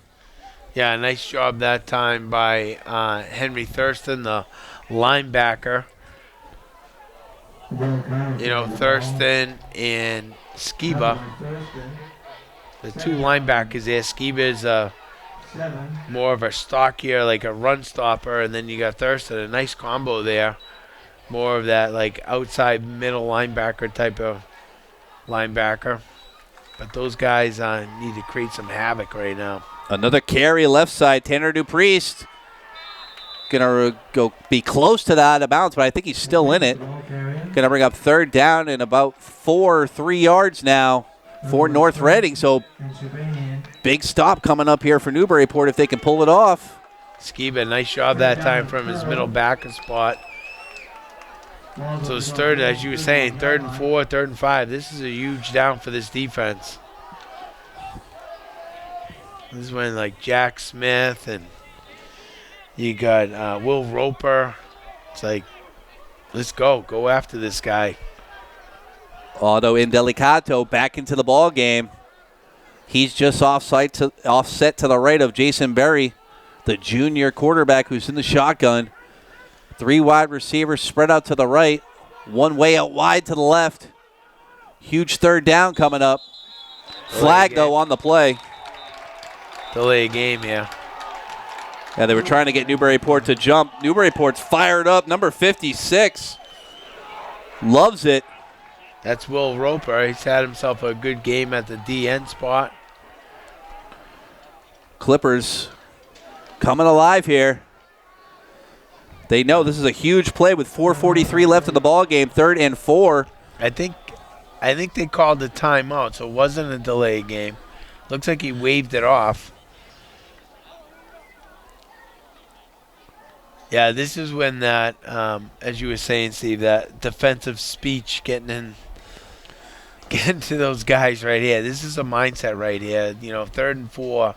Yeah, nice job that time by Henry Thurston, the linebacker. You know, Thurston and Skiba, the two linebackers there. Skiba is more of a stockier, like a run stopper, and then you got Thurston, a nice combo there. More of that like outside middle linebacker type of linebacker. But those guys need to create some havoc right now. Another carry left side, Tanner Dupriest. Going to be close to that out of bounds, but I think he's still in it. Going to bring up 3rd down and about 3 yards now for North Reading. So big stop coming up here for Newburyport if they can pull it off. Skiba, nice job that time from his middle backer spot. So it's third, as you were saying, 3rd and 4, 3rd and 5. This is a huge down for this defense. This is when like Jack Smith and you got Will Roper. It's like, let's go after this guy. Auto Indelicato back into the ball game. He's just offset to the right of Jason Berry, the junior quarterback who's in the shotgun. 3 wide receivers spread out to the right. One way out wide to the left. Huge 3rd down coming up. Flag, though, on the play. Delay a game, yeah. Yeah, they were trying to get Newburyport to jump. Newburyport's fired up. Number 56 loves it. That's Will Roper. He's had himself a good game at the DN spot. Clippers coming alive here. They know this is a huge play with 4:43 left in the ball game, 3rd and 4. I think they called the timeout, so it wasn't a delay game. Looks like he waved it off. Yeah, this is when that, as you were saying, Steve, that defensive speech getting to those guys right here. This is a mindset right here. 3rd and 4.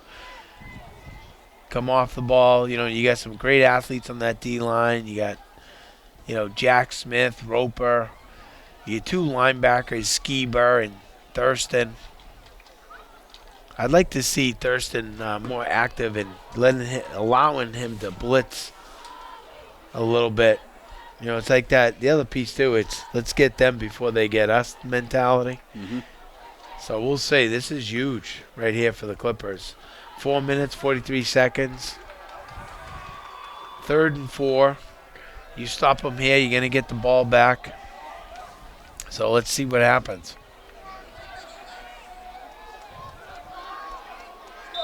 Come off the ball. You got some great athletes on that D line. You got, Jack Smith, Roper. You got 2 linebackers, Skiber and Thurston. I'd like to see Thurston more active and allowing him to blitz a little bit. It's like that. The other piece too. It's let's get them before they get us mentality. Mm-hmm. So we'll say this is huge right here for the Clippers. 4 minutes, 43 seconds. 3rd and 4. You stop them here, you're going to get the ball back. So let's see what happens.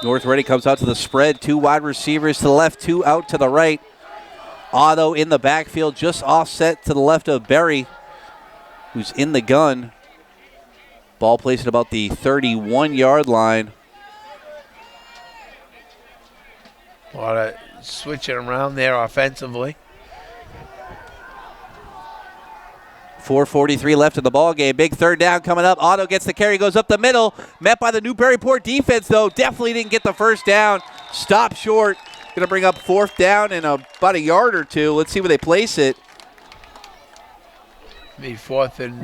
North Reading comes out to the spread. 2 wide receivers to the left, 2 out to the right. Otto in the backfield, just offset to the left of Berry, who's in the gun. Ball placed at about the 31-yard line. A lot of switching around there offensively. 4:43 left in the ball game. Big 3rd down coming up. Otto gets the carry, goes up the middle. Met by the Newburyport defense, though. Definitely didn't get the 1st down. Stop short. Going to bring up 4th down and about a yard or 2. Let's see where they place it. Maybe 4th and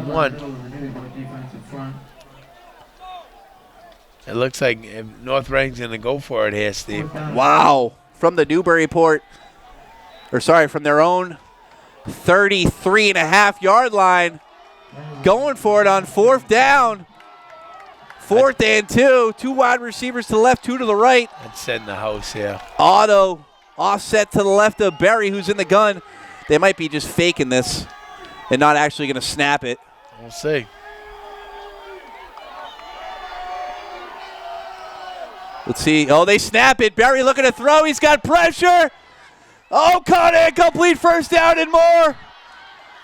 1. It looks like North Reading's going to go for it here, Steve. Wow. From the Newburyport, from their own 33.5-yard line. Going for it on 4th down. 4th and 2. 2 wide receivers to the left, 2 to the right. That's setting the house here. Otto offset to the left of Berry, who's in the gun. They might be just faking this and not actually going to snap it. We'll see. Let's see. Oh, they snap it. Berry looking to throw. He's got pressure. Oh, caught it. Complete 1st down and more.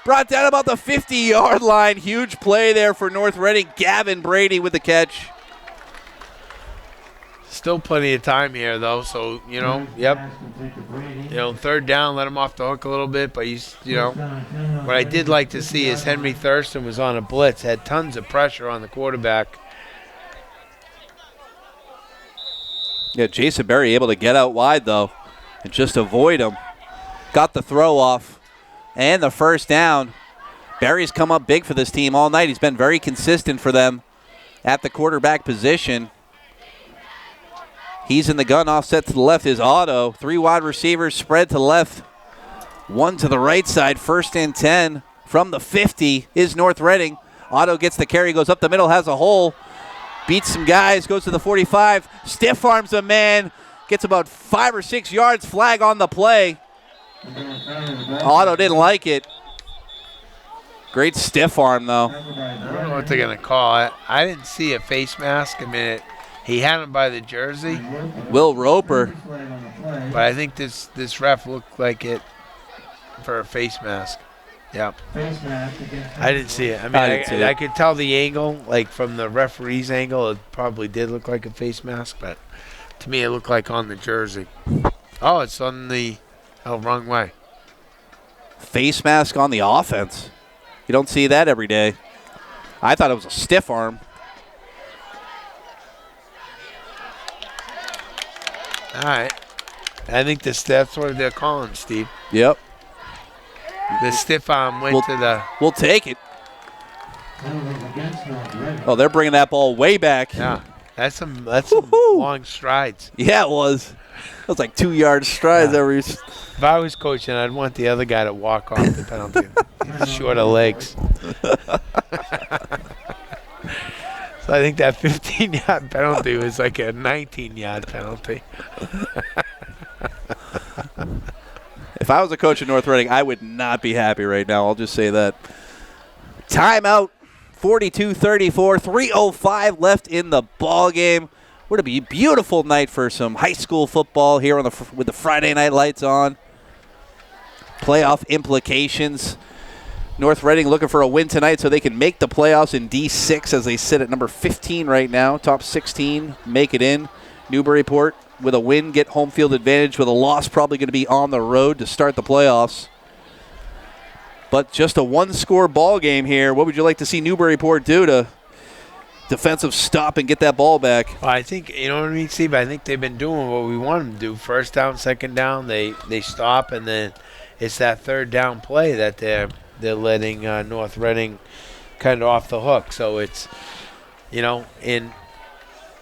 Brought down about the 50-yard line. Huge play there for North Reading. Gavin Brady with the catch. Still plenty of time here, though. So, yep. 3rd down, let him off the hook a little bit. But, what I did like to see is Henry Thurston was on a blitz. Had tons of pressure on the quarterback. Yeah, Jason Berry able to get out wide, though, and just avoid him. Got the throw off and the 1st down. Berry's come up big for this team all night. He's been very consistent for them at the quarterback position. He's in the gun. Offset to the left is Otto. 3 wide receivers spread to the left. 1 to the right side. 1st and 10 from the 50 is North Reading. Otto gets the carry, goes up the middle, has a hole. Beats some guys, goes to the 45, stiff arms a man, gets about 5 or 6 yards, flag on the play. Otto didn't like it. Great stiff arm, though. I don't know what they're going to call it. I didn't see a face mask. I mean, he had him by the jersey. Will Roper. But I think this ref looked like it for a face mask. Yeah. I didn't see it. I mean, I could tell the angle, like from the referee's angle, it probably did look like a face mask, but to me it looked like on the jersey. Oh, it's on the wrong way. Face mask on the offense. You don't see that every day. I thought it was a stiff arm. All right. I think that's what they're calling, Steve. Yep. The stiff arm went to the... We'll take it. Oh, they're bringing that ball way back. Yeah, that's some long strides. Yeah, it was. It was like 2-yard strides every... If I was coaching, I'd want the other guy to walk off the penalty. Shorter legs. So I think that 15-yard penalty was like a 19-yard penalty. If I was a coach of North Reading, I would not be happy right now. I'll just say that. Timeout, 42-34, 3:05 left in the ball game. Would it be a beautiful night for some high school football here with the Friday night lights on. Playoff implications. North Reading looking for a win tonight so they can make the playoffs in D6 as they sit at number 15 right now. Top 16 make it in. Newburyport with a win, get home field advantage. With a loss, probably going to be on the road to start the playoffs. But just a one-score ball game here. What would you like to see Newburyport do to defensive stop and get that ball back? Well, I think, you know what I mean, Steve? I think they've been doing what we want them to do. First down, second down, they stop, and then it's that third down play that they're letting North Reading kind of off the hook. So it's, and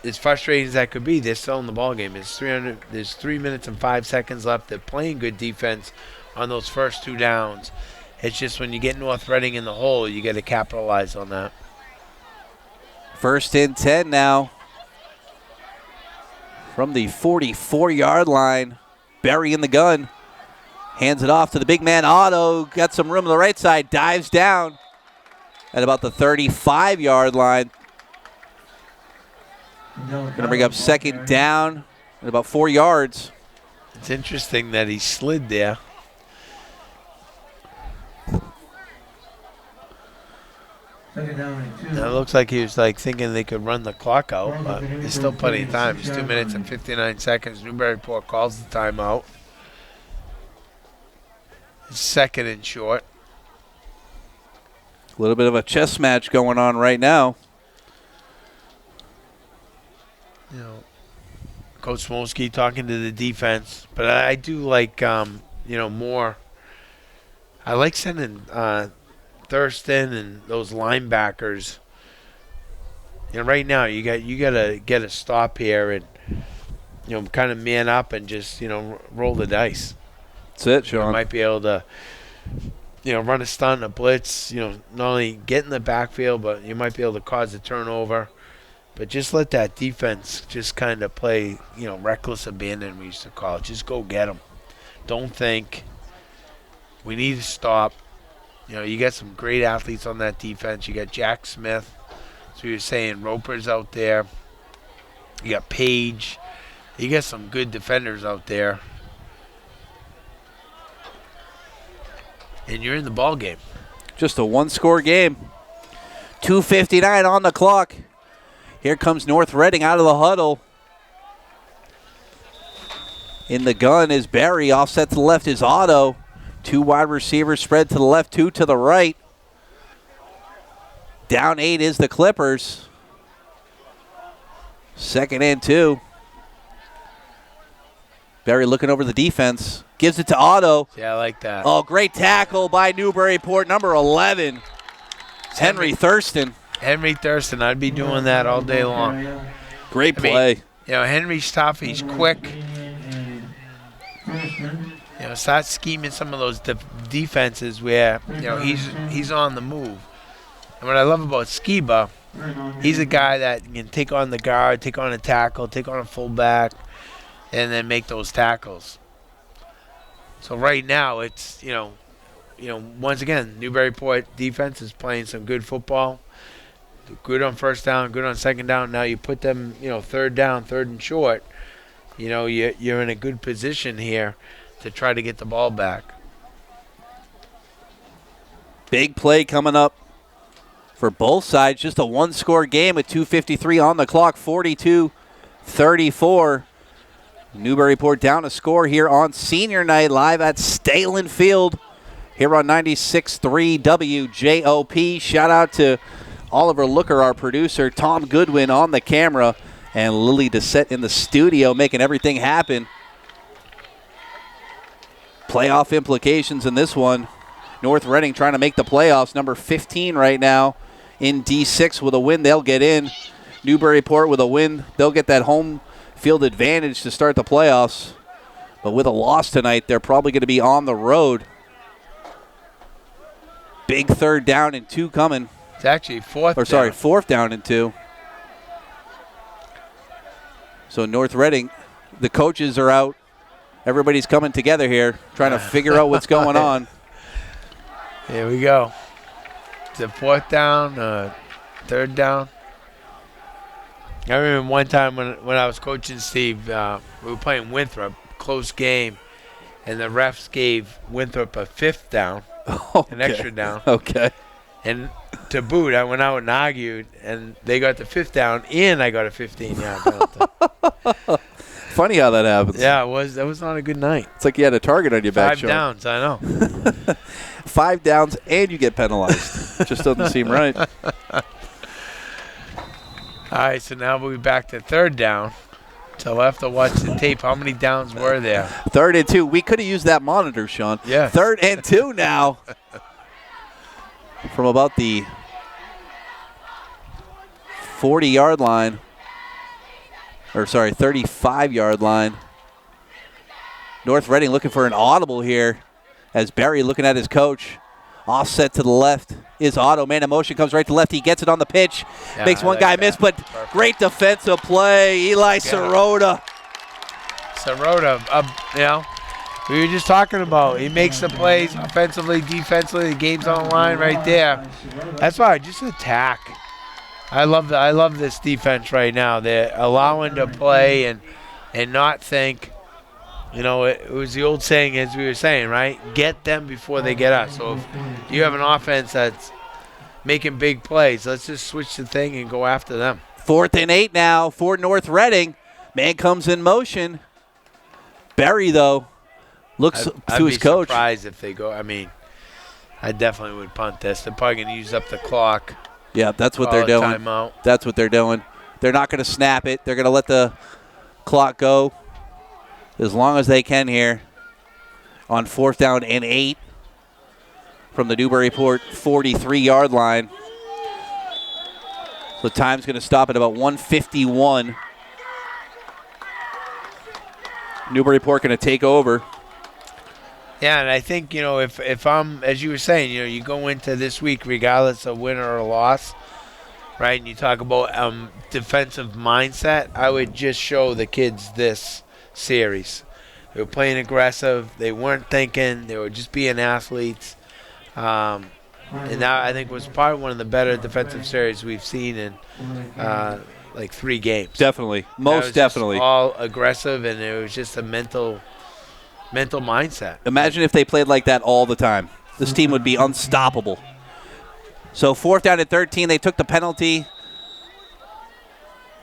as frustrating as that could be, they're still in the ball game. There's 3 minutes and 5 seconds left. They're playing good defense on those first two downs. It's just when you get North Reading in the hole, you got to capitalize on that. First and 10 now from the 44-yard line. Barry in the gun. Hands it off to the big man, Otto. Got some room on the right side. Dives down at about the 35-yard line. Going to bring up second down at about 4 yards. It's interesting that he slid there. Now it looks like he was thinking they could run the clock out, but there's still plenty of time. It's 2 minutes and 59 seconds. Newburyport calls the timeout. It's second and short. A little bit of a chess match going on right now. Coach Smolsky talking to the defense, but I do like more. I like sending Thurston and those linebackers. Right now you got to get a stop here and kind of man up and just roll the dice. That's it, Sean. You might be able to run a stunt, a blitz. Not only get in the backfield, but you might be able to cause a turnover. But just let that defense just kind of play, reckless abandon, we used to call it. Just go get them. Don't think. We need to stop. You got some great athletes on that defense. You got Jack Smith. So you're saying Roper's out there. You got Page. You got some good defenders out there. And you're in the ball game. Just a one-score game. 2:59 on the clock. Here comes North Reading out of the huddle. In the gun is Barry. Offset to the left is Otto. 2 wide receivers spread to the left, 2 to the right. Down 8 is the Clippers. Second and 2. Barry looking over the defense. Gives it to Otto. Yeah, I like that. Oh, great tackle by Newburyport, number 11. Henry Thurston. Henry Thurston, I'd be doing that all day long. Great play. Henry's tough. He's quick. Start scheming some of those defenses where he's on the move. And what I love about Skiba, he's a guy that can take on the guard, take on a tackle, take on a fullback, and then make those tackles. So right now it's once again Newburyport defense is playing some good football. Good on first down, good on second down. Now you put them, third down, third and short. You're in a good position here to try to get the ball back. Big play coming up for both sides. Just a one-score game with 2:53 on the clock, 42-34. Newburyport down a score here on senior night live at Stehlin Field here on 96.3 WJOP. Shout out to Oliver Looker, our producer, Tom Goodwin on the camera, and Lilly Dissette in the studio making everything happen. Playoff implications in this one. North Reading trying to make the playoffs. Number 15 right now in D6 with a win. They'll get in. Newburyport with a win. They'll get that home field advantage to start the playoffs. But with a loss tonight, they're probably going to be on the road. Big third down and 2 coming. It's actually fourth down and 2. So North Reading, the coaches are out. Everybody's coming together here, trying to figure out what's going on. Here we go. It's a 4th down, 3rd down. I remember one time when I was coaching Steve, we were playing Winthrop, close game, and the refs gave Winthrop a 5th down, an extra down. Okay. And to boot, I went out and argued, and they got the 5th down, and I got a 15-yard penalty. Funny how that happens. Yeah, that was not a good night. It's like you had a target on your back. 5 downs, I know. 5 downs and you get penalized. Just doesn't seem right. All right, so now we'll be back to 3rd down. So we'll have to watch the tape. How many downs were there? 3rd and 2. We could have used that monitor, Sean. Yeah. 3rd and 2 now. From about the 40-yard line. Or, sorry, 35-yard line. North Reading looking for an audible here as Barry looking at his coach. Offset to the left is Otto. Man in motion, comes right to left. He gets it on the pitch. Yeah, Makes one guy miss, but perfect. Great defensive play. Eli Sirota. Sirota, we were just talking about. He makes the plays offensively, defensively. The game's on the line right there. That's why just attack. I love this defense right now. They're allowing to play and not think. It was the old saying, as we were saying, right? Get them before they get us. So if you have an offense that's making big plays, let's just switch the thing and go after them. 4th and 8 now for North Reading. Man comes in motion. Barry, though, looks to his coach. I'd be surprised if they go. I definitely would punt this. They're probably going to use up the clock. Yeah, that's what they're doing. Timeout. That's what they're doing. They're not going to snap it. They're going to let the clock go as long as they can here on 4th down and 8 from the Newburyport 43-yard line. So time's going to stop at about 1:51. Newburyport going to take over. Yeah, and I think, if I'm, as you were saying, you go into this week regardless of win or loss, right? And you talk about defensive mindset, I would just show the kids this series. They were playing aggressive. They weren't thinking. They were just being athletes. And that, I think, was probably one of the better defensive series we've seen in 3 games. Definitely. Most definitely. All aggressive, and it was just a mental mindset. Imagine if they played like that all the time. This team would be unstoppable. So 4th down and 13, they took the penalty.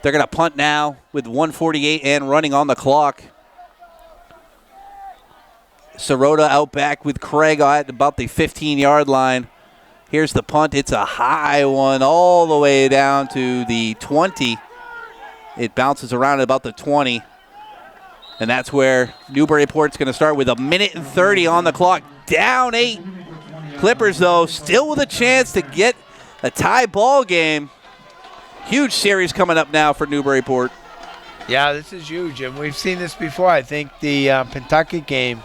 They're going to punt now with 1:48 and running on the clock. Sirota out back with Craig at about the 15-yard line. Here's the punt. It's a high one all the way down to the 20. It bounces around at about the 20. And that's where Newburyport's going to start with 1:30 on the clock. Down 8. Clippers, though, still with a chance to get a tie ball game. Huge series coming up now for Newburyport. Yeah, this is huge, and we've seen this before. I think the Pentucket game,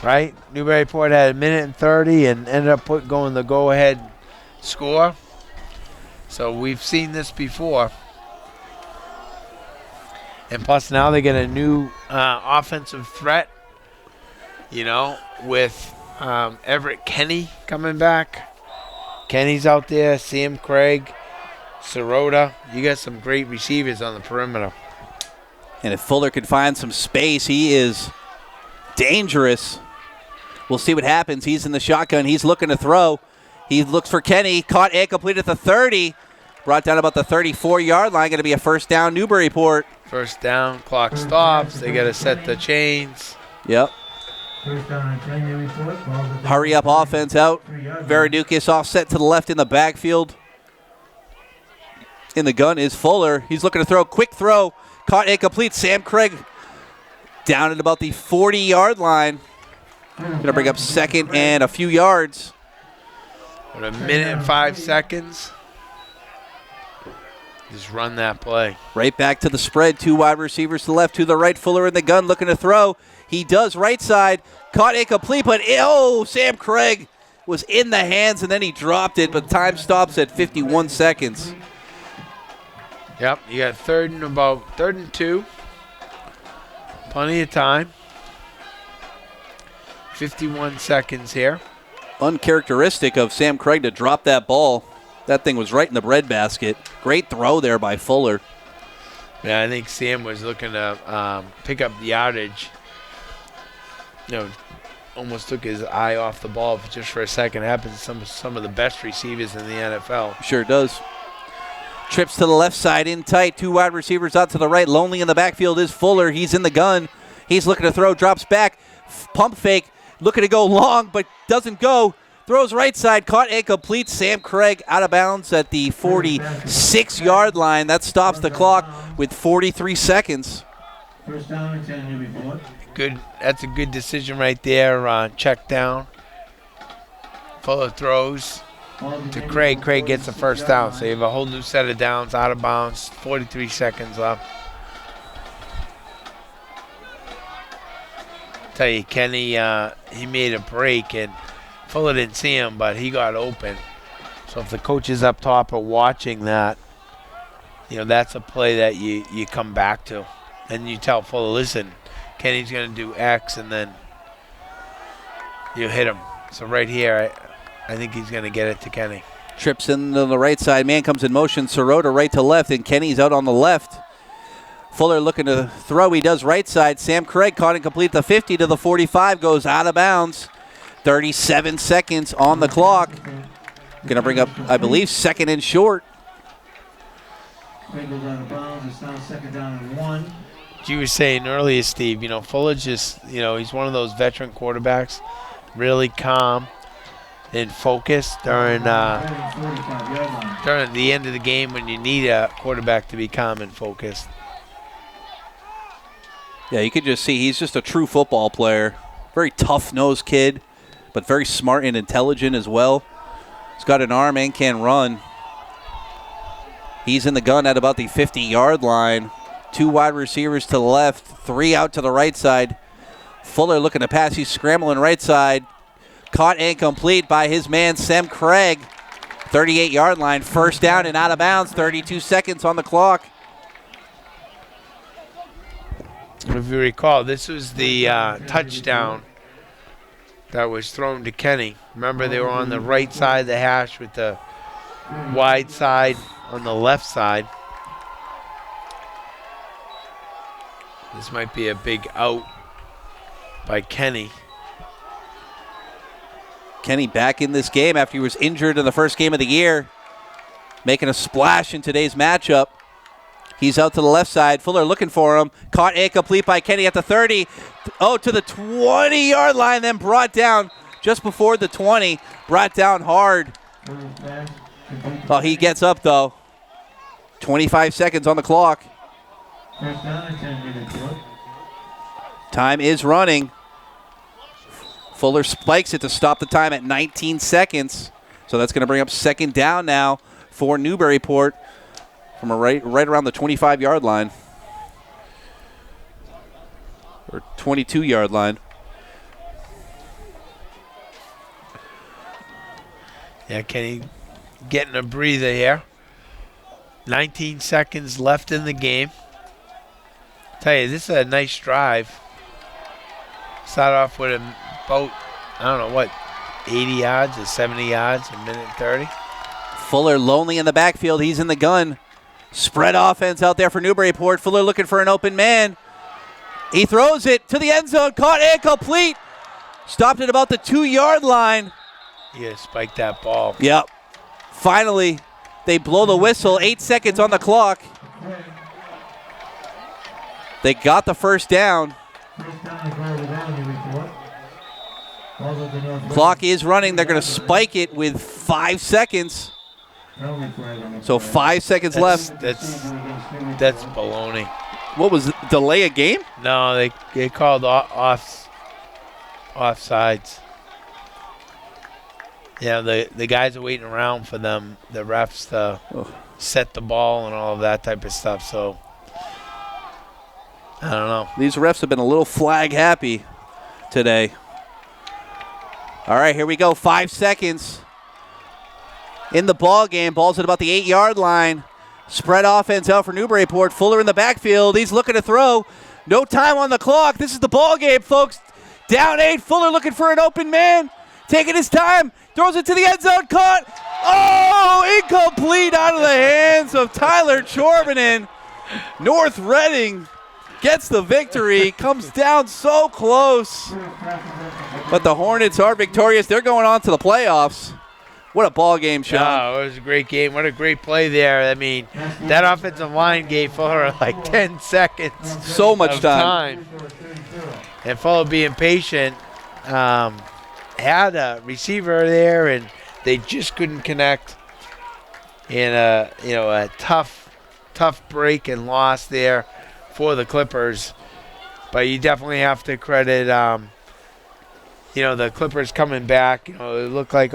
right? Newburyport had 1:30 and ended up going the go-ahead score. So we've seen this before. And plus now they get a new offensive threat, with Everett Kenny coming back. Kenny's out there, Sam Craig, Sirota. You got some great receivers on the perimeter. And if Fuller can find some space, he is dangerous. We'll see what happens. He's in the shotgun. He's looking to throw. He looks for Kenny. Caught and complete at the 30. Brought down about the 34-yard line. Going to be a 1st down, Newburyport. 1st down, clock stops. They got to set the chains. Yep. 1st down and 10, Newburyport. Hurry up offense out. Veradukis offset to the left in the backfield. In the gun is Fuller. He's looking to throw. Quick throw. Caught and complete. Sam Craig down at about the 40-yard line. Going to bring up 2nd and a few yards. With 1:05 seconds. Just run that play. Right back to the spread. 2 wide receivers to the left, to the right. Fuller in the gun looking to throw. He does right side. Caught incomplete, but Sam Craig was in the hands and then he dropped it, but time stops at 51 seconds. Yep, you got 3rd and 2. Plenty of time. 51 seconds here. Uncharacteristic of Sam Craig to drop that ball. That thing was right in the breadbasket. Great throw there by Fuller. Yeah, I think Sam was looking to pick up the yardage. Almost took his eye off the ball just for a second. Happens to some of the best receivers in the NFL. Sure does. Trips to the left side in tight. 2 wide receivers out to the right. Lonely in the backfield is Fuller. He's in the gun. He's looking to throw. Drops back. Pump fake. Looking to go long, but doesn't go. Throws right side. Caught incomplete. Sam Craig out of bounds at the 46-yard line. That stops the clock with 43 seconds. First down and 10, Newburyport. Good. That's a good decision right there. Check down. Fuller throws to Craig. Craig gets the first down. So you have a whole new set of downs, out of bounds. 43 seconds left. Tell you, Kenny, he made a break, and Fuller didn't see him, but he got open. So if the coaches up top are watching that, that's a play that you come back to. And you tell Fuller, listen, Kenny's going to do X, and then you hit him. So right here, I think he's going to get it to Kenny. Trips in on the right side. Man comes in motion. Sirota right to left, and Kenny's out on the left. Fuller looking to throw. He does right side. Sam Craig caught incomplete. The 50 to the 45 goes out of bounds. 37 seconds on the clock. Going to bring up, I believe, second and short. Craig goes out of bounds. It's now second down and 1. You were saying earlier, Steve, Fuller just, he's one of those veteran quarterbacks, really calm and focused during the end of the game when you need a quarterback to be calm and focused. Yeah, you could just see he's just a true football player. Very tough-nosed kid, but very smart and intelligent as well. He's got an arm and can run. He's in the gun at about the 50-yard line. 2 wide receivers to the left, 3 out to the right side. Fuller looking to pass. He's scrambling right side. Caught incomplete by his man, Sam Craig. 38-yard line, first down and out of bounds. 32 seconds on the clock. If you recall, this was the touchdown that was thrown to Kenny. Remember, they were on the right side of the hash with the wide side on the left side. This might be a big out by Kenny. Kenny back in this game after he was injured in the first game of the year. Making a splash in today's matchup. He's out to the left side. Fuller looking for him. Caught incomplete by Kenny at the 30. Oh, to the 20-yard line, then brought down just before the 20. Brought down hard. Oh, he gets up, though. 25 seconds on the clock. First down and 10, Newburyport. Time is running. Fuller spikes it to stop the time at 19 seconds. So that's going to bring up second down now for Newburyport from right around the 25-yard line. Or 22-yard line. Yeah, Kenny getting a breather here. 19 seconds left in the game. Tell you, this is a nice drive. Start off with about, 80 yards or 70 yards, a minute 30. Fuller lonely in the backfield. He's in the gun. Spread offense out there for Newburyport. Fuller looking for an open man. He throws it to the end zone. Caught incomplete. Stopped at about the 2-yard line. Yeah, spiked that ball. Yep. Finally, they blow the whistle. 8 seconds on the clock. They got the first down. Clock is running. They're going to spike it with 5 seconds. So 5 seconds left. That's baloney. What was it? Delay a game? No, they called offsides. Yeah, the guys are waiting around for them, the refs, to set the ball and all of that type of stuff. So I don't know. These refs have been a little flag happy today. All right, here we go. 5 seconds in the ball game. Ball's at about the 8-yard line. Spread offense out for Newburyport. Fuller in the backfield. He's looking to throw. No time on the clock. This is the ball game, folks. Down 8. Fuller looking for an open man. Taking his time. Throws it to the end zone. Caught. Oh, incomplete out of the hands of Tyler Chorbanen. North Reading gets the victory. Comes down so close. But the Hornets are victorious. They're going on to the playoffs. What a ball game, Sean. Oh, it was a great game. What a great play there. I mean, that offensive line gave Fuller like 10 seconds. So much of time. And Fuller, being patient, had a receiver there, and they just couldn't connect. And a tough break and loss there for the Clippers. But you definitely have to credit, the Clippers coming back. It looked like,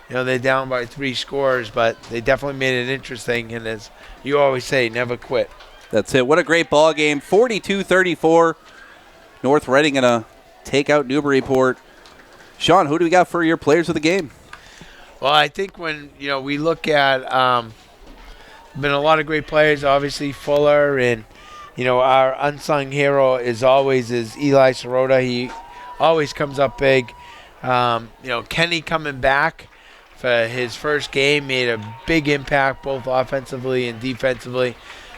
they're down by 3 scores, but they definitely made it interesting. And as you always say, never quit. That's it. What a great ball game. 42-34. North Reading going to take out Newburyport. Sean, who do we got for your players of the game? Well, I think when, we look at been a lot of great players, obviously Fuller, and, our unsung hero is Eli Sirota. He always comes up big. Kenny coming back for his first game made a big impact both offensively and defensively.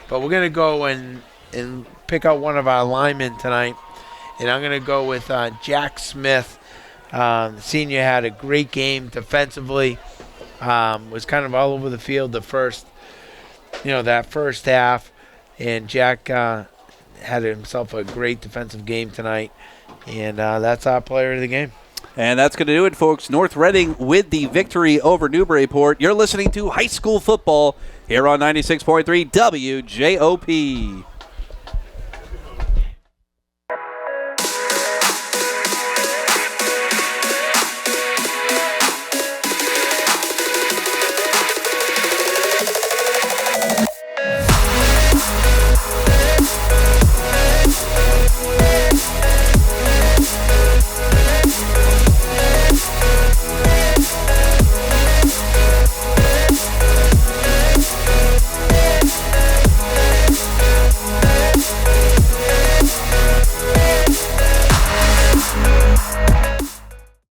But we're going to go and pick out one of our linemen tonight, and I'm going to go with Jack Smith. The senior had a great game defensively. Was kind of all over the field that first half, and Jack had himself a great defensive game tonight, and that's our player of the game. And that's going to do it, folks. North Reading with the victory over Newburyport. You're listening to high school football here on 96.3 WJOP.